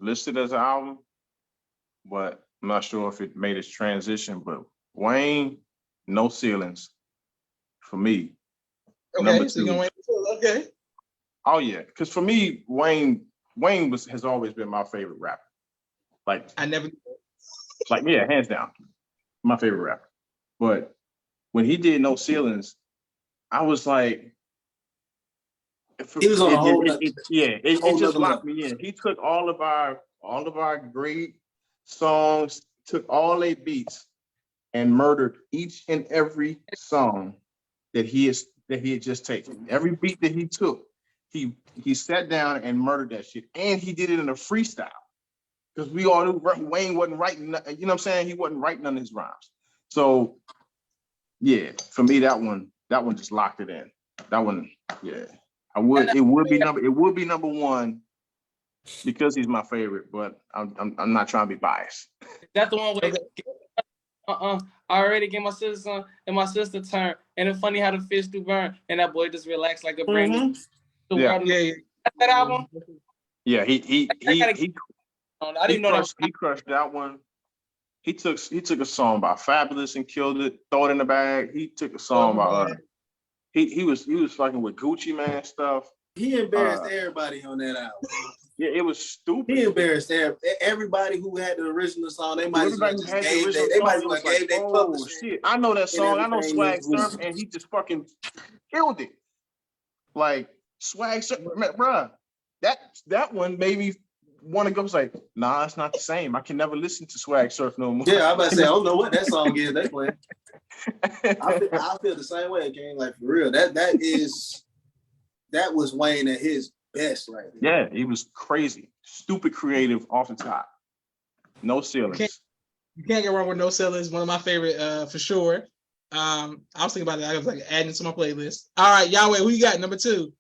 listed as an album, but I'm not sure if it made its transition. But Wayne, No Ceilings, for me. Okay, number so 2. you're gonna wait. Okay. Oh yeah, because for me, Wayne has always been my favorite rapper. Like I never. Hands down, my favorite rapper. But when he did No Ceilings, I was like, he was on a whole. It just locked me in. He took all of our great songs, took all their beats, and murdered each and every song that he had just taken. Every beat that he took, he sat down and murdered that shit, and he did it in a freestyle. Because we all knew Wayne wasn't writing, you know what I'm saying? He wasn't writing none of his rhymes. So, yeah, for me, that one just locked it in. That one, yeah. It would be number 1 because he's my favorite, but I'm not trying to be biased. That's the one where I already gave my sister some, and my sister turned. And it's funny how the fish do burn, and that boy just relaxed like a brand new. Yeah. That album. Yeah, he I didn't know that. He crushed that one. He took a song by Fabulous and killed it. Throw It in the Bag. He took a song by he was fucking with Gucci Mane stuff. He embarrassed everybody on that album. Yeah, it was stupid. He embarrassed everybody who had the original song. They might as well Everybody just had the gave original they might as song, well it was like, gave their oh publishing. shit, I know that song. I know everything Swag was- Surf, and he just fucking killed it. Like Swag Surf, bruh. That one made me want to go say, nah, it's not the same. I can never listen to Swag Surf no more. Yeah, I'm about to say, I don't know what that song is they play. I feel the same way, King. Like for real. That was Wayne at his best right there. Yeah, he was crazy. Stupid creative off the top. No ceilings. You can't get wrong with No Ceilings. One of my favorite for sure. I was thinking about it. I was like adding it to my playlist. All right, Yahweh, who you got? Number 2.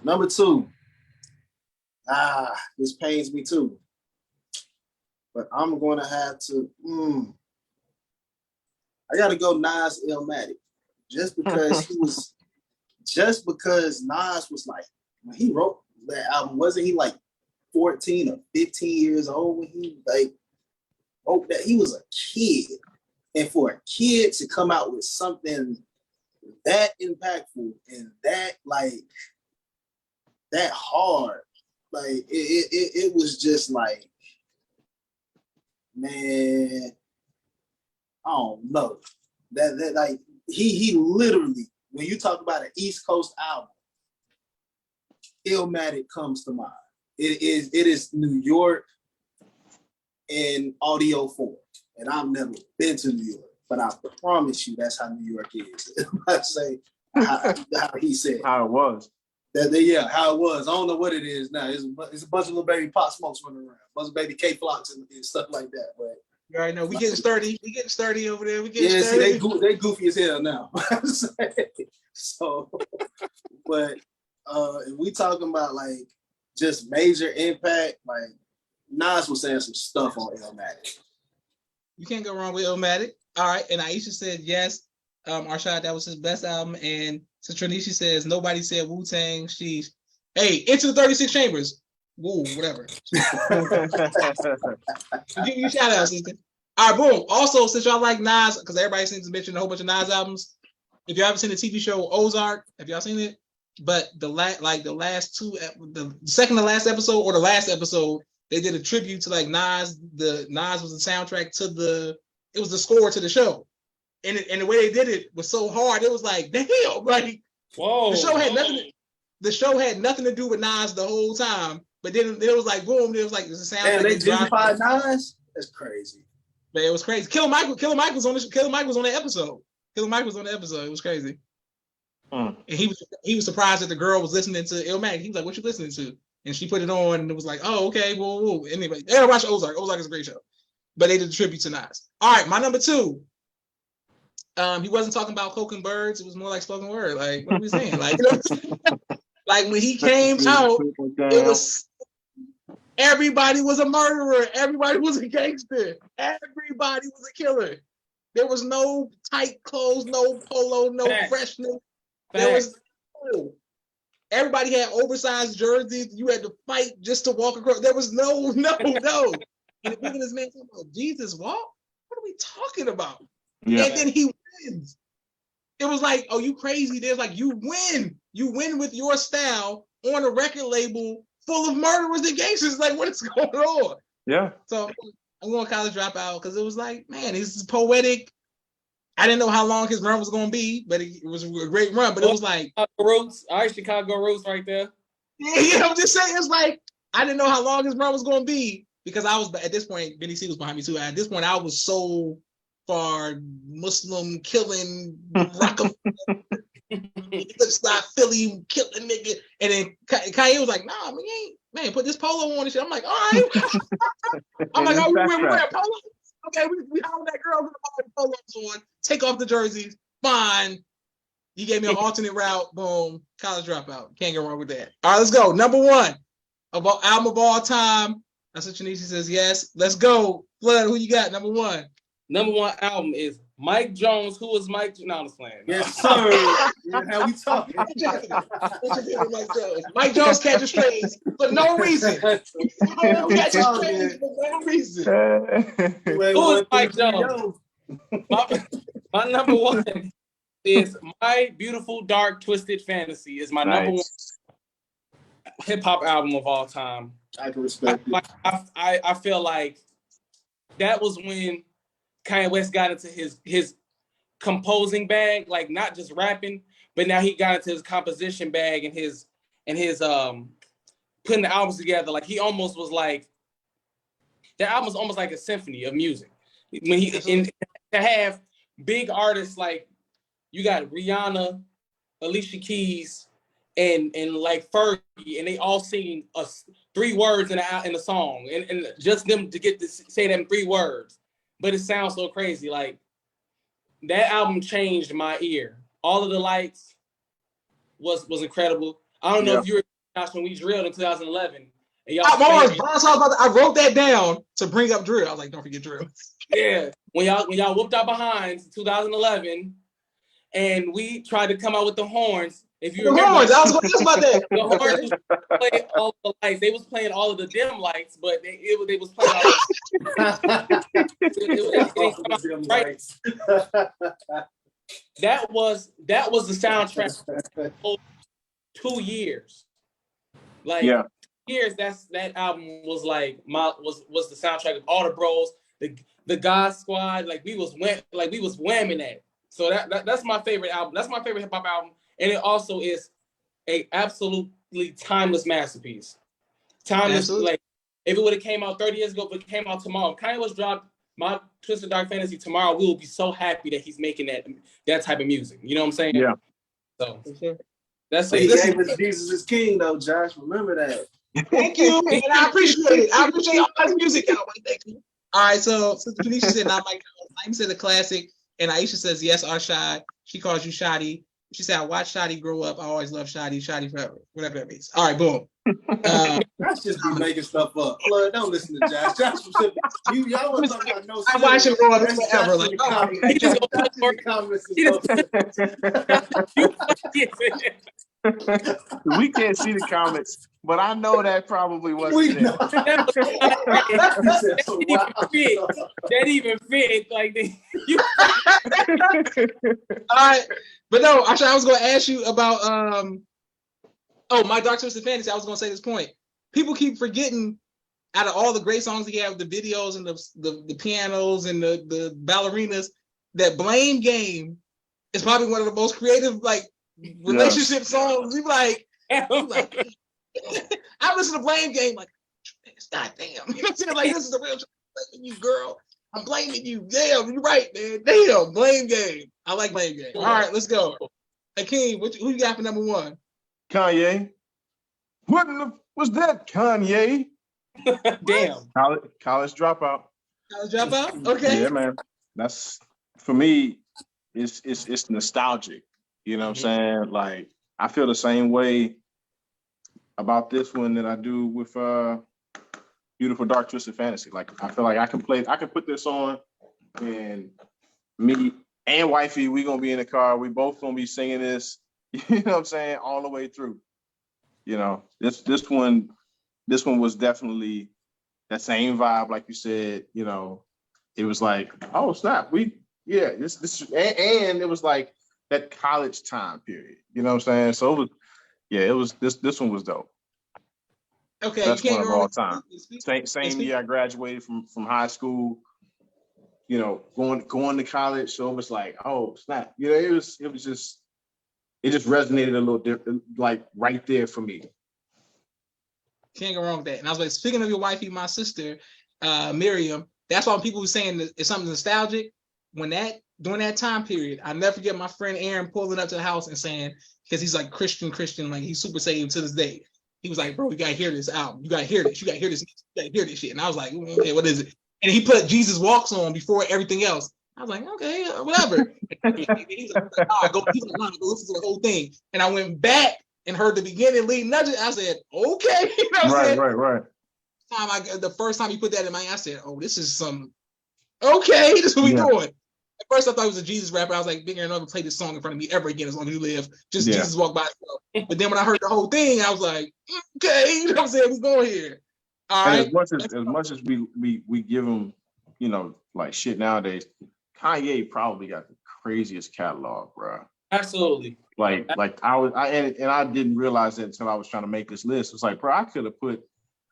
Number 2. This pains me too. But I'm gonna have to I gotta go Nas Illmatic. Just because Nas was like, when he wrote that album, wasn't he like 14 or 15 years old when he like wrote that? He was a kid. And for a kid to come out with something that impactful and that like that hard, like it was just like, man, I don't know. That like he literally, when you talk about an East Coast album, Illmatic comes to mind. It is New York in audio form. And I've never been to New York, but I promise you that's how New York is. I say how he said How it was. that how it was. I don't know what it is now. It's a bunch of little baby Pop Smokes running around, a bunch of baby K-Flocks and stuff like that. But You already know we getting sturdy. We getting sturdy over there. We getting yeah, sturdy. see, they goofy as hell now. So, but if we talking about like just major impact, like Nas was saying some stuff on Illmatic. You can't go wrong with Illmatic. All right, and Aisha said yes. Arshad, that was his best album. And so Trinishi says nobody said Wu-Tang. She's hey, Into the 36 Chambers. Woo, whatever. Give you a shout out, sister. All right, boom. Also, since y'all like Nas, because everybody seems to mention a whole bunch of Nas albums. If you haven't seen the TV show Ozark, have y'all seen it? But the second to last episode or the last episode, they did a tribute to like Nas. Nas was the soundtrack to it was the score to the show. And the way they did it was so hard. It was like, damn, like Whoa. the show had nothing to do with Nas the whole time. But then it was like, boom, it was like the soundtrack. And they gentrified Nas? That's crazy. But it was crazy. Killer Mike was on the episode. Killer Mike was on the episode. It was crazy. And he was surprised that the girl was listening to Illmatic. He was like, "What you listening to?" And she put it on, and it was like, "Oh, okay, whoa." Anyway, everybody watch Ozark. Ozark is a great show. But they did a tribute to Nas. All right, my number 2. He wasn't talking about coke and birds. It was more like spoken word. Like, what are we saying? Like, like when he came out, it was everybody was a murderer. Everybody was a gangster. Everybody was a killer. There was no tight clothes, no polo, no freshness. There was everybody had oversized jerseys. You had to fight just to walk across. There was no. And the biggest man talking about Jesus walk. What are we talking about? Yeah. And then he wins. It was like, oh, you crazy? There's like you win with your style on a record label full of murderers and gangsters. Like, what is going on? Yeah. So I'm going College Dropout because it was like, man, this is poetic. I didn't know how long his run was going to be, but it was a great run. But it was like Roots. All right, Chicago Roots right there. Yeah, I'm just saying, it's like I didn't know how long his run was going to be because I was at this point. Benny C was behind me too. At this point, I was so far Muslim killing Rockefeller, stop Philly killing nigga, and then Kanye was like, "Nah, man, put this polo on and shit." I'm like, "All right." I'm like, "Oh, we wear polo? Okay, we holler that girl with the polos on. Take off the jerseys. Fine." He gave me an alternate route. Boom. College Dropout. Can't go wrong with that. All right, let's go. Number 1 of all, album of all time. That's what Shanice says. Yes. Let's go. Flood, who you got? Number 1. Number 1 album is Mike Jones. Who is Mike? No, I'm just playing. Yes, sir. How we talking? Mike Jones catches strays for no reason. Catches strays for no reason. Who is Mike Jones? My number 1 is My Beautiful Dark Twisted Fantasy. Is my number 1 hip hop album of all time. I can respect it. I feel like that was when Kanye West got into his composing bag, like not just rapping, but now he got into his composition bag and his putting the albums together. Like he almost was like the album was almost like a symphony of music. When to have big artists like you got Rihanna, Alicia Keys, and like Fergie, and they all singing us 3 words in the song, and just them to get to say them 3 words, but it sounds so crazy. Like that album changed my ear. All of the Lights was incredible. I don't know if you were when we drilled in 2011. And y'all I wrote that down to bring up drill. I was like, don't forget drill. Yeah, when y'all whooped our behinds in 2011, and we tried to come out with the horns. If you remember, horns, I was going to ask about that. The horns playing all the lights. They was playing all of the dim lights, but they was playing all That was the soundtrack for 2 years. Like years, that album was like was the soundtrack of all the bros, the God Squad. Like we was whamming that. So that's my favorite album. That's my favorite hip hop album, and it also is a absolutely timeless masterpiece. Timeless. Absolutely. Like if it would have came out 30 years ago, if it came out tomorrow, Kanye West dropped My Twisted Dark Fantasy tomorrow, we will be so happy that he's making that type of music. You know what I'm saying? Yeah. So that's it. He gave us Jesus is King though, Josh. Remember that. Thank you. And I appreciate it. I appreciate all his music. Thank you. All right, so Tanisha said not my girl. Naima said the classic. And Aisha says, yes, Arshad. She calls you Shadi. She said, I watched Shadi grow up. I always love Shadi. Shadi forever. Whatever that means. All right, boom. Josh just be making stuff up. Look, don't listen to Josh. Josh, y'all want to talk about no. I watch him grow up forever. Like, we can't see the comments, but I know that probably wasn't there. That even fit. Like all right, but no, actually, I was going to ask you about My Dark Twisted Fantasy. I was going to say this point. People keep forgetting, out of all the great songs he had, the videos and the pianos and the ballerinas, that Blame Game is probably one of the most creative relationship songs. You like I listen to Blame Game like, God damn, you know what I'm saying? Like, this is the real you, girl. I'm blaming you. Damn, you're right, man. Damn, Blame Game. I like Blame Game. All right, let's go. Akeem, who you got for number 1? Kanye. What was that, Kanye? Damn. College Dropout. College Dropout? Okay. Yeah, man. That's, for me, it's nostalgic. You know what I'm saying? Like, I feel the same way about this one that I do with Beautiful Dark Twisted Fantasy. Like, I feel like I can put this on, and me and wifey, we gonna be in the car. We both gonna be singing this. You know what I'm saying? All the way through. You know, this one was definitely that same vibe, like you said. You know, it was like, oh snap, this and it was like that college time period. You know what I'm saying? So it was this one was dope. Okay, that's one of all time. Same year I graduated from high school. You know, going to college, so it was like, oh snap. You know, it just resonated a little different, like right there for me. Can't go wrong with that. And I was like, speaking of your wifey, my sister, Miriam, that's why when people were saying that it's something nostalgic, during that time period, I never forget my friend Aaron pulling up to the house and saying, because he's like Christian, like he's super saved to this day. He was like, bro, you gotta hear this album. You gotta hear this. You gotta hear this. You gotta hear this shit. And I was like, okay, what is it? And he put Jesus Walks on before everything else. I was like, okay, whatever. He's like, go listen to the whole thing. And I went back and heard the beginning leading up to it. I said, okay. You know what I'm saying? Right. The first time he put that in my ear, I said, oh, this is some, okay, this is what we doing. At first I thought it was a Jesus rapper. I was like, Big Aaron never play this song in front of me ever again as long as you live. Just Jesus Walk by himself. But then when I heard the whole thing, I was like, okay, you know what I'm saying? What's going here? All right. As much as we give him, you know, like shit nowadays, Kanye probably got the craziest catalog, bro. Absolutely. Like I didn't realize that until I was trying to make this list. It's like, bro, I could have put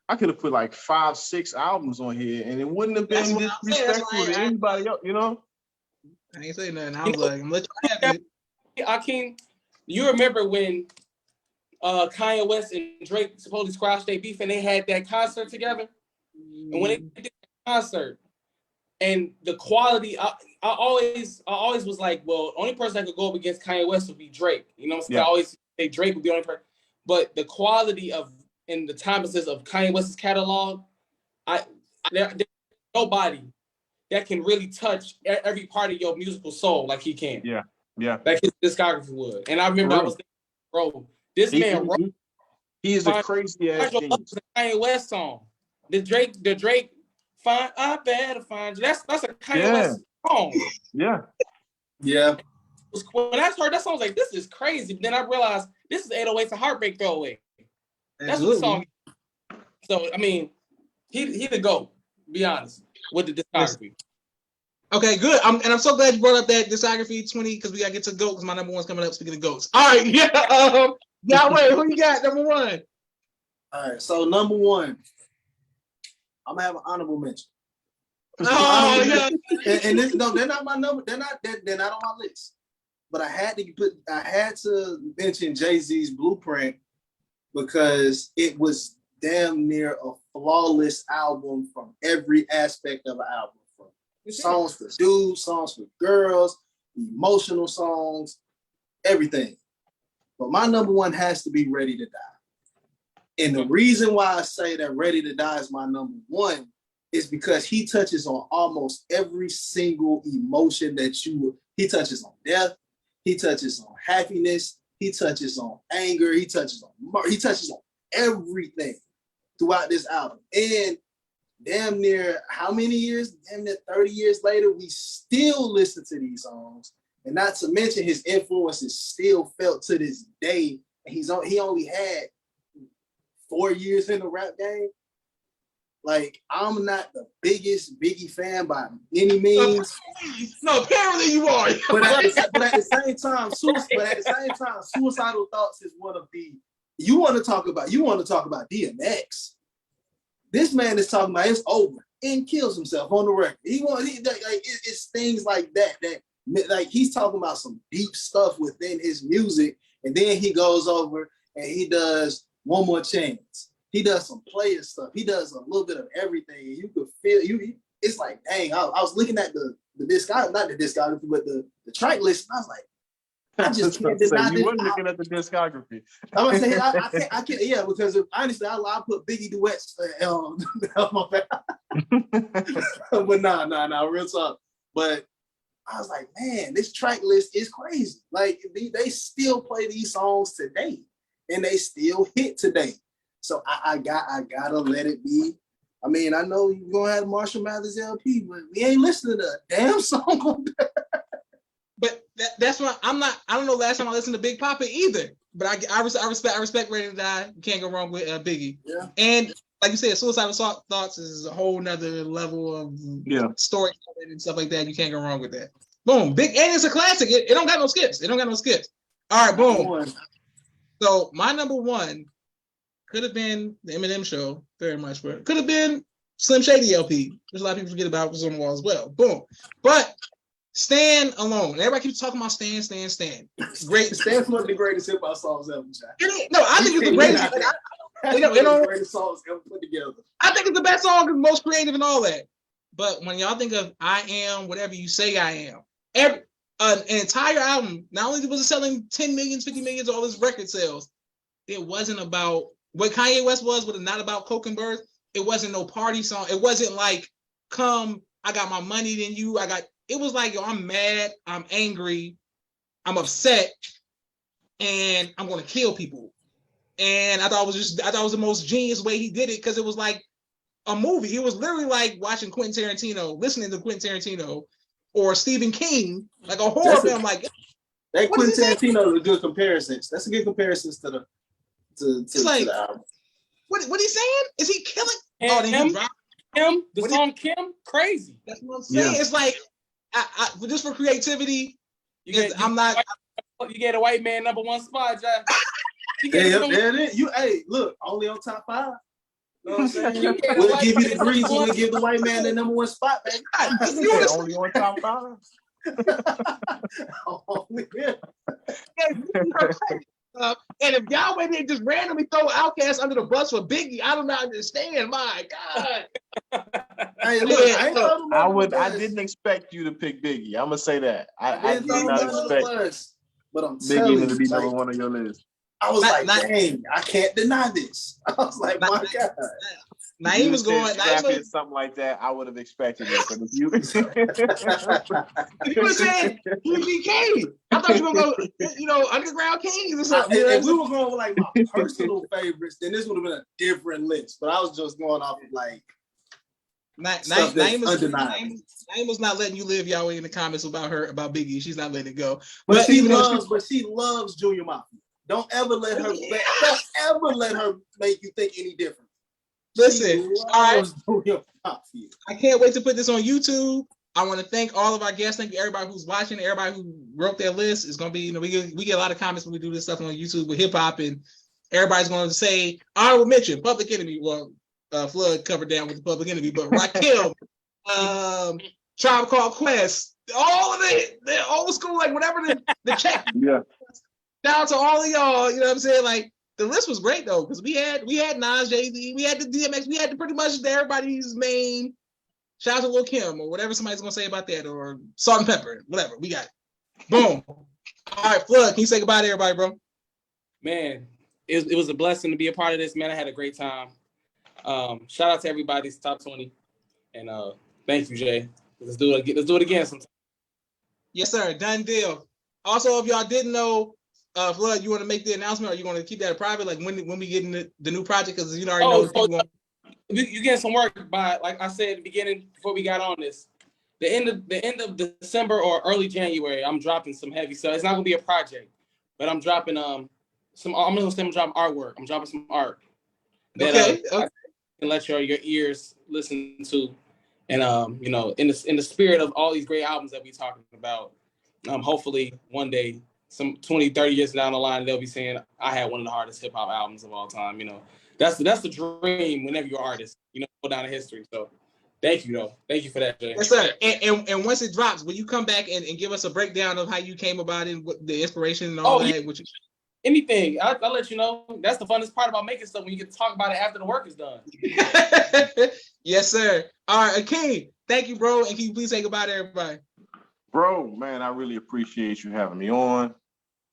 I could have put like 5, 6 albums on here, and it wouldn't have That's been what I'm saying. That's disrespectful why to anybody else, you know? I ain't saying nothing. I was like, I'm let you have it. Akeem, you remember when Kanye West and Drake supposedly squashed their beef and they had that concert together? And when they did that concert, and the quality, I always was like, well, the only person that could go up against Kanye West would be Drake. You know what I'm saying? Yeah. I always say Drake would be the only person. But the quality of and the timelessness of Kanye West's catalog, there's nobody that can really touch every part of your musical soul like he can. Yeah. Like his discography would. And I remember I was thinking, bro, this man wrote he is a crazy ass genius. Kanye West song. The Drake find I better find you. That's a Kanye West song. Yeah. When I heard that song, I was like, this is crazy. But then I realized this is 808s a Heartbreak Throwaway. That's what the song is. So I mean, he the GOAT, be honest, with the discography. Okay, good. I'm so glad you brought up that discography 20 because we gotta get to GOAT because my number one's coming up. Speaking of GOATs, all right, yeah. Yahweh, who you got number one? All right, so number one, I'm gonna have an honorable mention. Oh yeah, and this, no, they're not my number. They're not on my list. But I had to mention Jay-Z's Blueprint because it was damn near a flawless album from every aspect of an album. From songs for dudes, songs for girls, emotional songs, everything. But my number one has to be Ready to Die. And the reason why I say that Ready to Die is my number one is because he touches on almost every single emotion he touches on death, he touches on happiness, he touches on anger, he touches on everything throughout this album. And damn near how many years? Damn near 30 years later, we still listen to these songs. And not to mention his influence is still felt to this day. He only had 4 years in the rap game. Like, I'm not the biggest Biggie fan by any means. No, apparently you are. But at the same time, Suicidal Thoughts is one of the. You want to talk about DMX. This man is talking about it's over and kills himself on the record. It's things like that like he's talking about some deep stuff within his music, and then he goes over and he does One More Chance. He does some player stuff. He does a little bit of everything. You could feel it's like, dang, I was looking at the discography, not the discography, but the track list. And I was like, I just can't deny this. You weren't looking at the discography. I'm gonna say I can't, yeah, because honestly, I put Biggie duets on my back. But nah, real talk. But I was like, man, this track list is crazy. Like they still play these songs today, and they still hit today. So I gotta let it be. I mean, I know you're gonna have Marshall Mathers LP, but we ain't listening to a damn song on that. But that's why I don't know last time I listened to Big Papa either. But I respect Ready to Die. You can't go wrong with Biggie. Yeah. And like you said, Suicidal Thoughts is a whole nother level of storytelling and stuff like that. You can't go wrong with that. Boom. And it's a classic. It don't got no skips. All right, boom. So my number one could have been the Eminem Show, very much, but could have been Slim Shady LP. There's a lot of people forget about it on the wall as well. Boom. But Stand Alone. Everybody keeps talking about Stand. Great. Stand's one of the greatest hip hop songs ever, Jack. No, I think it's the greatest. The greatest songs ever put together. I think it's the best song, the most creative and all that. But when y'all think of I Am, whatever you say I am, an entire album, not only was it selling 10 million, 50 million, all this record sales, it wasn't about what Kanye West was it not about Coke and Birth. It wasn't no party song. It wasn't like, come, I got my money than you. It was like, yo, I'm mad, I'm angry, I'm upset, and I'm gonna kill people. And I thought it was the most genius way he did it because it was like a movie. It was literally like watching Quentin Tarantino, listening to Quentin Tarantino or Stephen King, like a horror film. Like that Quentin Tarantino is a good comparison. That's a good comparison to the album. What he's saying? Is he killing? The song Kim, crazy. That's what I'm saying. Yeah. It's like I just for creativity. You get a white man number one spot, Jack. Look, only on top 5. You know what I'm saying? You get a We'll white give you man the grease. number We'll one. give the white man the number one spot, baby. You said only on top five. Oh, yeah. And if Yahweh didn't just randomly throw Outkast under the bus for Biggie, I do not understand. My God. Hey, look, I ain't throw them I under the I bus. didn't expect you to pick Biggie. I'm gonna say that. I I didn't did throw not them under the expect bus. But I'm Biggie telling to be you, number like, one on your list. I was Not- like, dang, I can't deny this. I was like, Not- my God. Naeem was going. Scrappy or something like that. I would have expected it. But if you, You were saying BBK. I thought you were going to go, Underground Kings or something. If we were going with like my personal favorites, then this would have been a different list. But I was just going off of like stuff that's undeniable. Naeem was not letting you live Yahweh in the comments about Biggie. She's not letting it go. But she even though loves Junior Mafia. Don't ever let her make you think any different. Listen, all right. Junior Mafia. I can't wait to put this on YouTube. I want to thank all of our guests. Thank you everybody who's watching, everybody who wrote their list. It's gonna be, we get a lot of comments when we do this stuff on YouTube with hip hop, and everybody's going to say honorable mention, Public Enemy. Well, Flood covered down with the Public Enemy, but Rakim, Tribe Called Quest, all of it, they're old school, like whatever the check. yeah, Down to all of y'all, you know what I'm saying? Like the list was great though, because we had Nas, Jay-Z, we had the DMX, we had pretty much everybody's main. Shout out to Lil Kim or whatever somebody's gonna say about that, or Salt and Pepper, whatever. We got it. Boom. All right, Flood, can you say goodbye to everybody, bro? Man, it was a blessing to be a part of this, man. I had a great time. Shout out to everybody's top 20. And thank you, Jay. Let's do it again sometime. Yes, sir. Done deal. Also, if y'all didn't know, Flood, you want to make the announcement, or you want to keep that private, like when we get in the new project? Because you already know people want. You getting some work by, like I said at the beginning before we got on this, the end of December or early January, I'm dropping some heavy stuff. It's not gonna be a project, but I'm dropping I'm dropping artwork. I'm dropping some art that Okay. I can let your ears listen to, and in the spirit of all these great albums that we talking about, hopefully one day, some 20, 30 years down the line, they'll be saying I had one of the hardest hip hop albums of all time. That's the dream whenever you're an artist, go down in history. So thank you, though. Thank you for that, Jay. Yes, sir. And once it drops, will you come back and give us a breakdown of how you came about it, what the inspiration and all that? Yeah. Anything. I'll let you know. That's the funnest part about making stuff, when you get to talk about it after the work is done. Yes, sir. All right, Akeem, thank you, bro. And can you please say goodbye to everybody? bro, man, I really appreciate you having me on.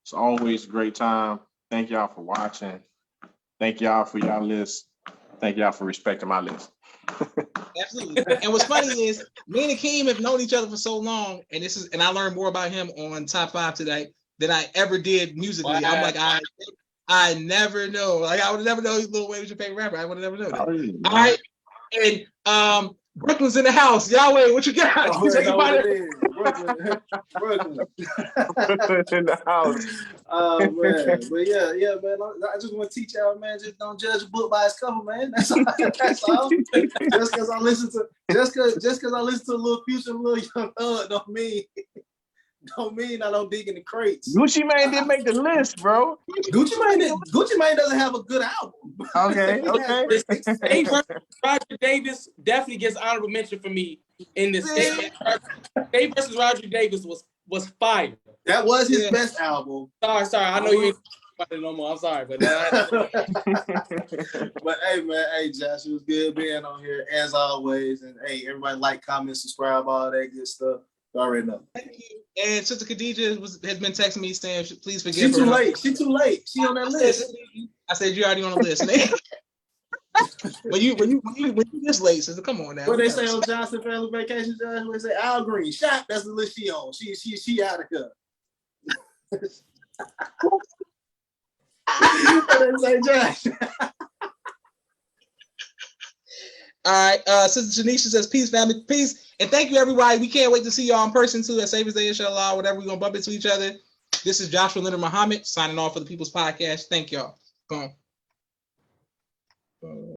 It's always a great time. Thank y'all for watching. Thank y'all for y'all list. Thank y'all for respecting my list. Absolutely. And what's funny is me and Akeem have known each other for so long, and I learned more about him on Top 5 today than I ever did musically. Wow. I'm like, I never know. Like, I would have never known Lil Wayne was your favorite rapper. I would have never known that. Oh, all right. And Brooklyn's in the house. Yahweh, what you got? Oh, Say goodbye Brooklyn. In the house. Oh man, but yeah, man. I just want to teach y'all, man. Just don't judge a book by its cover, man. That's all. That's all. Just because I listen to a little Future, a little Young Thug, don't mean I don't dig in the crates. Gucci Mane didn't make the list, bro. Gucci Mane doesn't have a good album. Okay. Dave versus Roger Davis definitely gets honorable mention for me in this. Dave versus Roger Davis was fire. That was his best album. Sorry. I know you ain't about it no more. I'm sorry, but but hey, man, Josh, it was good being on here as always. And hey, everybody like, comment, subscribe, all that good stuff. You already know. Thank you. And Sister Khadija has been texting me saying, please forgive her. She's too late. She on that list. I said, you're already on the list. when you this late, sister, come on now. What they say on Johnson Family Vacation, Josh? What they say? Al Green, shot. That's the list she on. She out of here. What they say, Josh? All right, Sister Janisha says, peace, family, peace. And thank you, everybody. We can't wait to see y'all in person, too, at Savior's Day, inshallah, whatever we're going to bump into each other. This is Joshua Leonard Muhammad, signing off for the People's Podcast. Thank y'all. Go on.